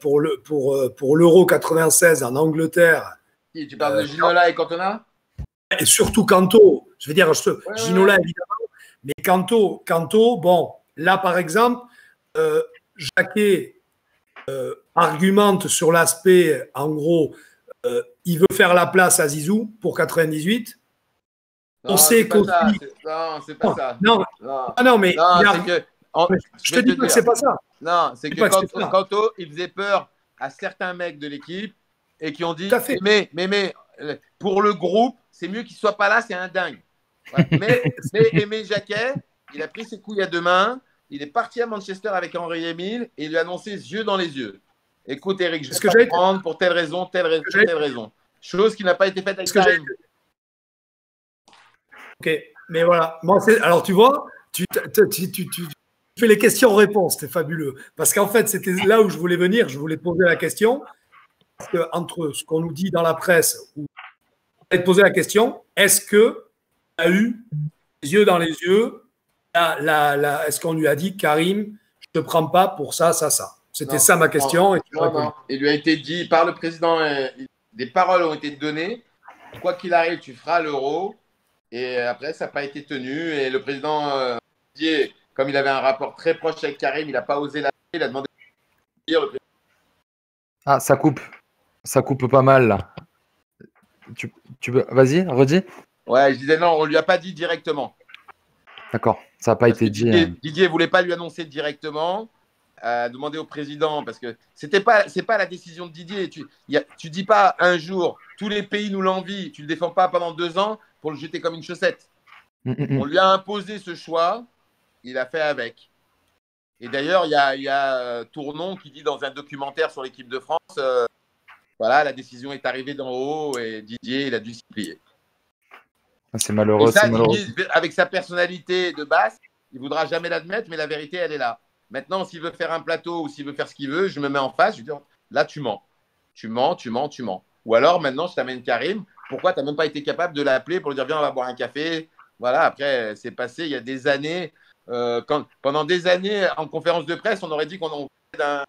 pour l'Euro 96 en Angleterre. Tu parles de Ginola et Cantona? Et surtout Canto. Je veux dire, Ginola évidemment, mais Canto, bon, là par exemple, Jacquet argumente sur l'aspect, en gros, il veut faire la place à Zizou pour 98. Non, c'est pas ça. Non, mais je te dis pas que c'est pas ça. Non, c'est que Canto, il faisait peur à certains mecs de l'équipe et qui ont dit mais pour le groupe, c'est mieux qu'il soit pas là, c'est un dingue. Ouais. Mais Aimé Jacquet, il a pris ses couilles à deux mains, il est parti à Manchester avec Henri-Émile et il lui a annoncé yeux dans les yeux. Écoute Eric, je vais te prendre pour telle raison, telle raison. Chose qui n'a pas été faite avec Karim. Ok, mais voilà. Alors, tu vois, tu fais les questions-réponses, c'était fabuleux. Parce qu'en fait, c'était là où je voulais venir, je voulais te poser la question. Parce que entre ce qu'on nous dit dans la presse, on va te poser la question, est-ce que tu as eu les yeux dans les yeux, est-ce qu'on lui a dit, Karim, je ne te prends pas pour ça, ça, ça? C'était ça ma question. Non. Il lui a été dit par le président, des paroles ont été données. Quoi qu'il arrive, tu feras l'Euro. Et après, ça n'a pas été tenu. Et le président Didier, comme il avait un rapport très proche avec Karim, il n'a pas osé l'appeler. Il a demandé de dire. Ah, ça coupe. Ça coupe pas mal, là. Vas-y, redis. Ouais, je disais non, on ne lui a pas dit directement. D'accord, ça n'a pas été dit. Didier ne voulait pas lui annoncer directement. Demander au président, parce que c'est pas la décision de Didier. Tu dis pas un jour, tous les pays nous l'envient, tu le défends pas pendant 2 ans pour le jeter comme une chaussette. On lui a imposé ce choix, il a fait avec. Et d'ailleurs, il y a Tournon qui dit dans un documentaire sur l'équipe de France, voilà, la décision est arrivée d'en haut et Didier, il a dû s'y plier. C'est malheureux. Et ça, Didier, avec sa personnalité de base, il voudra jamais l'admettre, mais la vérité, elle est là. Maintenant, s'il veut faire un plateau ou s'il veut faire ce qu'il veut, je me mets en face, je lui dis là, tu mens. Tu mens. Ou alors, maintenant, je t'amène Karim. Pourquoi tu n'as même pas été capable de l'appeler pour lui dire viens, on va boire un café? Voilà, après, c'est passé il y a des années. Pendant des années, en conférence de presse, on aurait dit qu'on parlait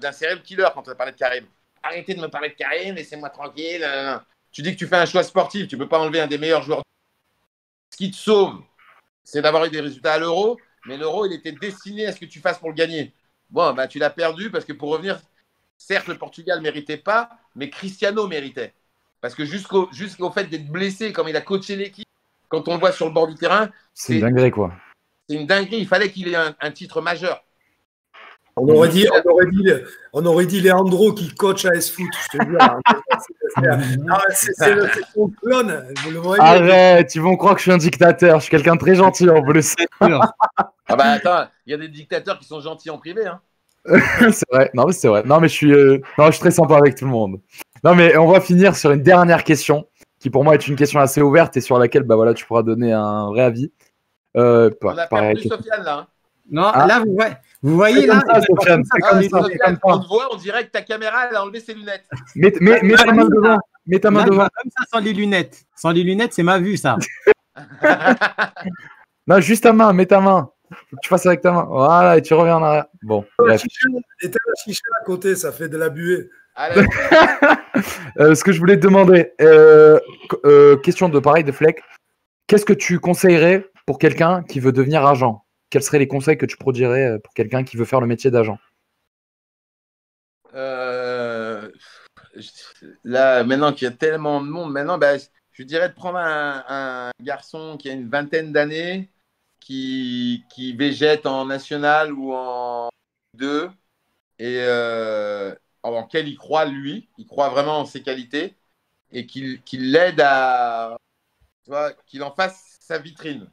d'un serial killer quand on a parlé de Karim. Arrêtez de me parler de Karim, laissez-moi tranquille. Tu dis que tu fais un choix sportif, tu ne peux pas enlever un des meilleurs joueurs. Ce qui te sauve, c'est d'avoir eu des résultats à l'Euro, mais l'Euro, il était destiné à ce que tu fasses pour le gagner. Bon, bah, tu l'as perdu parce que pour revenir, certes, le Portugal ne méritait pas, mais Cristiano méritait. Parce que jusqu'au fait d'être blessé, comme il a coaché l'équipe, quand on le voit sur le bord du terrain, c'est une dinguerie, quoi. C'est une dinguerie. Il fallait qu'il ait un titre majeur. On aurait dit Leandro qui coach à S-Foot, je te dis. C'est son clone, vous le voyez. Arrête, ils vont croire que je suis un dictateur. Je suis quelqu'un de très gentil en plus. Ah bah attends, il y a des dictateurs qui sont gentils en privé. Hein. C'est vrai. Non, mais c'est vrai. Non, mais je suis très sympa avec tout le monde. Non, mais on va finir sur une dernière question qui pour moi est une question assez ouverte et sur laquelle bah, voilà, tu pourras donner un vrai avis. On a perdu Sofiane là. Hein. Non, là, vous voyez là. Sofiane, on te voit, on dirait que ta caméra, elle a enlevé ses lunettes. Mets ta main devant. Mets ta main devant. Comme ça, sans les lunettes. Sans les lunettes, c'est ma vue, ça. Non, juste ta main, mets ta main. Faut que tu fasses avec ta main. Voilà, et tu reviens en arrière. Bon. Et t'as la chicha à côté, ça fait de la buée. Ce que je voulais te demander, question de Fleck. Qu'est-ce que tu conseillerais pour quelqu'un qui veut devenir agent? Quels seraient les conseils que tu produirais pour quelqu'un qui veut faire le métier d'agent? Là, maintenant qu'il y a tellement de monde, je dirais de prendre un garçon qui a une vingtaine d'années, qui végète en national ou en 2 et en quel il croit, lui. Il croit vraiment en ses qualités et qu'il l'aide à… Tu vois, qu'il en fasse sa vitrine.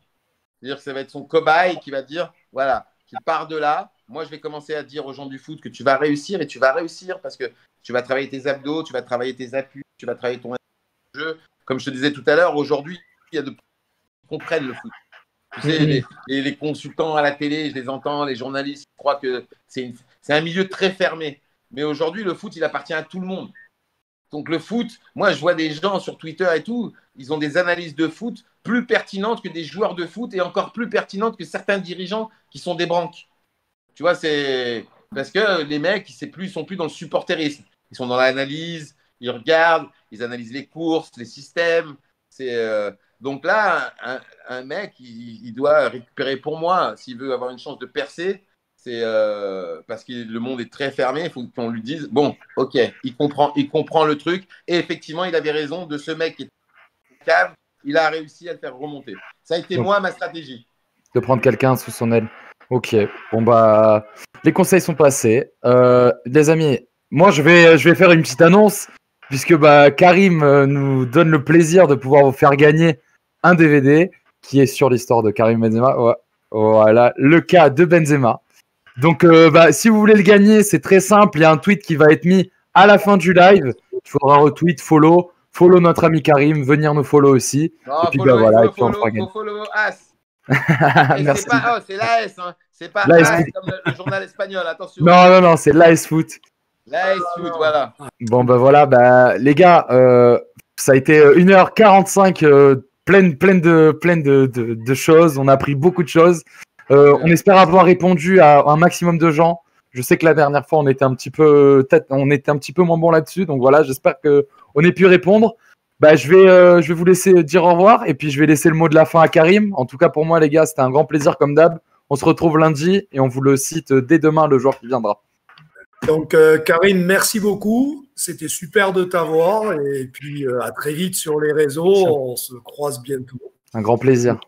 C'est-à-dire que ça va être son cobaye qui va dire, voilà, qu'il part de là. Moi, je vais commencer à dire aux gens du foot que tu vas réussir et tu vas réussir parce que tu vas travailler tes abdos, tu vas travailler tes appuis, tu vas travailler ton jeu. Comme je te disais tout à l'heure, aujourd'hui, il y a de qui comprennent le foot. Tu sais, les consultants à la télé, je les entends, les journalistes, ils croient que c'est un milieu très fermé. Mais aujourd'hui, le foot, il appartient à tout le monde. Donc le foot, moi je vois des gens sur Twitter et tout, ils ont des analyses de foot plus pertinentes que des joueurs de foot et encore plus pertinentes que certains dirigeants qui sont des branques. Tu vois, c'est parce que les mecs, ils sont plus dans le supporterisme. Ils sont dans l'analyse, ils regardent, ils analysent les courses, les systèmes. Donc là, un mec, il doit récupérer pour moi, s'il veut avoir une chance de percer. C'est parce que le monde est très fermé, il faut qu'on lui dise bon, ok, il comprend le truc. Et effectivement, il avait raison de ce mec qui est cave, il a réussi à le faire remonter. Ça a été donc, moi ma stratégie. De prendre quelqu'un sous son aile. Ok, bon bah, les conseils sont passés. Les amis, moi je vais faire une petite annonce puisque bah, Karim nous donne le plaisir de pouvoir vous faire gagner un DVD qui est sur l'histoire de Karim Benzema. Ouais, voilà, le cas de Benzema. Donc, si vous voulez le gagner, c'est très simple. Il y a un tweet qui va être mis à la fin du live. Il faudra retweet, follow notre ami Karim, venir nous follow aussi. Non, et puis, follow, voilà, il faut follow As. Merci. C'est l'AS, hein. C'est pas AS comme le journal espagnol, attention. Non, c'est l'AS Foot. L'AS Foot, voilà. Bon, voilà, les gars, ça a été 1h45 pleine de choses. On a appris beaucoup de choses. On espère avoir répondu à un maximum de gens. Je sais que la dernière fois, on était un petit peu moins bon là-dessus. Donc voilà, j'espère qu'on ait pu répondre. Je vais vous laisser dire au revoir et puis je vais laisser le mot de la fin à Karim. En tout cas, pour moi, les gars, c'était un grand plaisir comme d'hab. On se retrouve lundi et on vous le cite dès demain, le joueur qui viendra. Donc, Karim, merci beaucoup. C'était super de t'avoir. Et puis, à très vite sur les réseaux. On se croise bientôt. Un grand plaisir.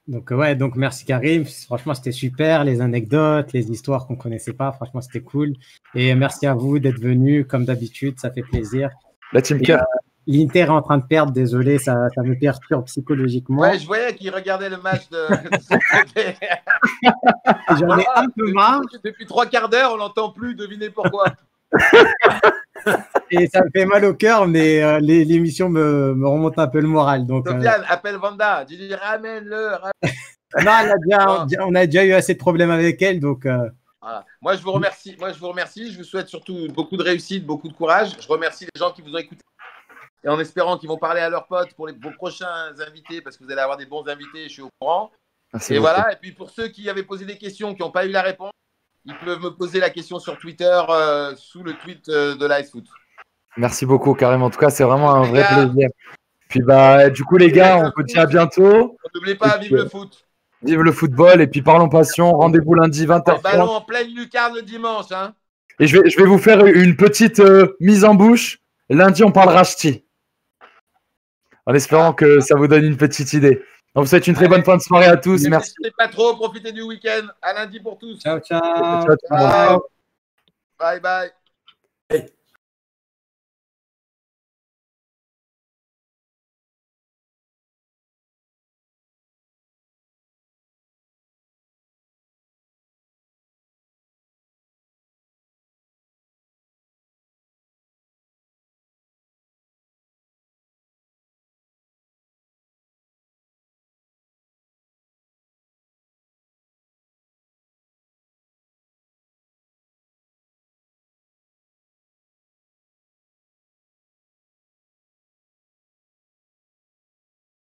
Donc merci Karim, franchement c'était super, les anecdotes, les histoires qu'on ne connaissait pas, franchement c'était cool. Et merci à vous d'être venus, comme d'habitude, ça fait plaisir. La team cœur. L'Inter est en train de perdre, désolé, ça me perturbe psychologiquement. Ouais, je voyais qu'il regardait le match de… J'en ai un peu marre. Depuis 3 quarts d'heure, on n'entend plus, devinez pourquoi. Et ça me fait mal au cœur, mais l'émission me remonte un peu le moral. Donc, Sofiane, appelle Vanda, dis-lui ramène-le. Non, on a déjà eu assez de problèmes avec elle, donc. Voilà. Moi, je vous remercie. Je vous souhaite surtout beaucoup de réussite, beaucoup de courage. Je remercie les gens qui vous ont écouté. et en espérant qu'ils vont parler à leurs potes pour vos prochains invités, parce que vous allez avoir des bons invités, je suis au courant. Merci Et beaucoup. voilà, et puis pour ceux qui avaient posé des questions, qui n'ont pas eu la réponse, ils peuvent me poser la question sur Twitter sous le tweet de l'Icefoot. Merci beaucoup, Karim. En tout cas, c'est vraiment un Les vrai gars. plaisir. Puis bah, du coup, les gars, on vous dit à bientôt. N'oubliez pas, Et vive puis, le foot. Vive le football et puis parlons passion. Rendez-vous lundi Les ballons 20h30. en pleine lucarne le dimanche. Hein. Et je vais vous faire une petite mise en bouche. Lundi, on parlera ch'ti. En espérant que ça vous donne une petite idée. On vous souhaite une très bonne fin de soirée à tous. Ne Merci. restez pas trop, profitez du week-end. À lundi pour tous. Ciao, ciao. Ciao, ciao. Ciao. Bye bye. Hey.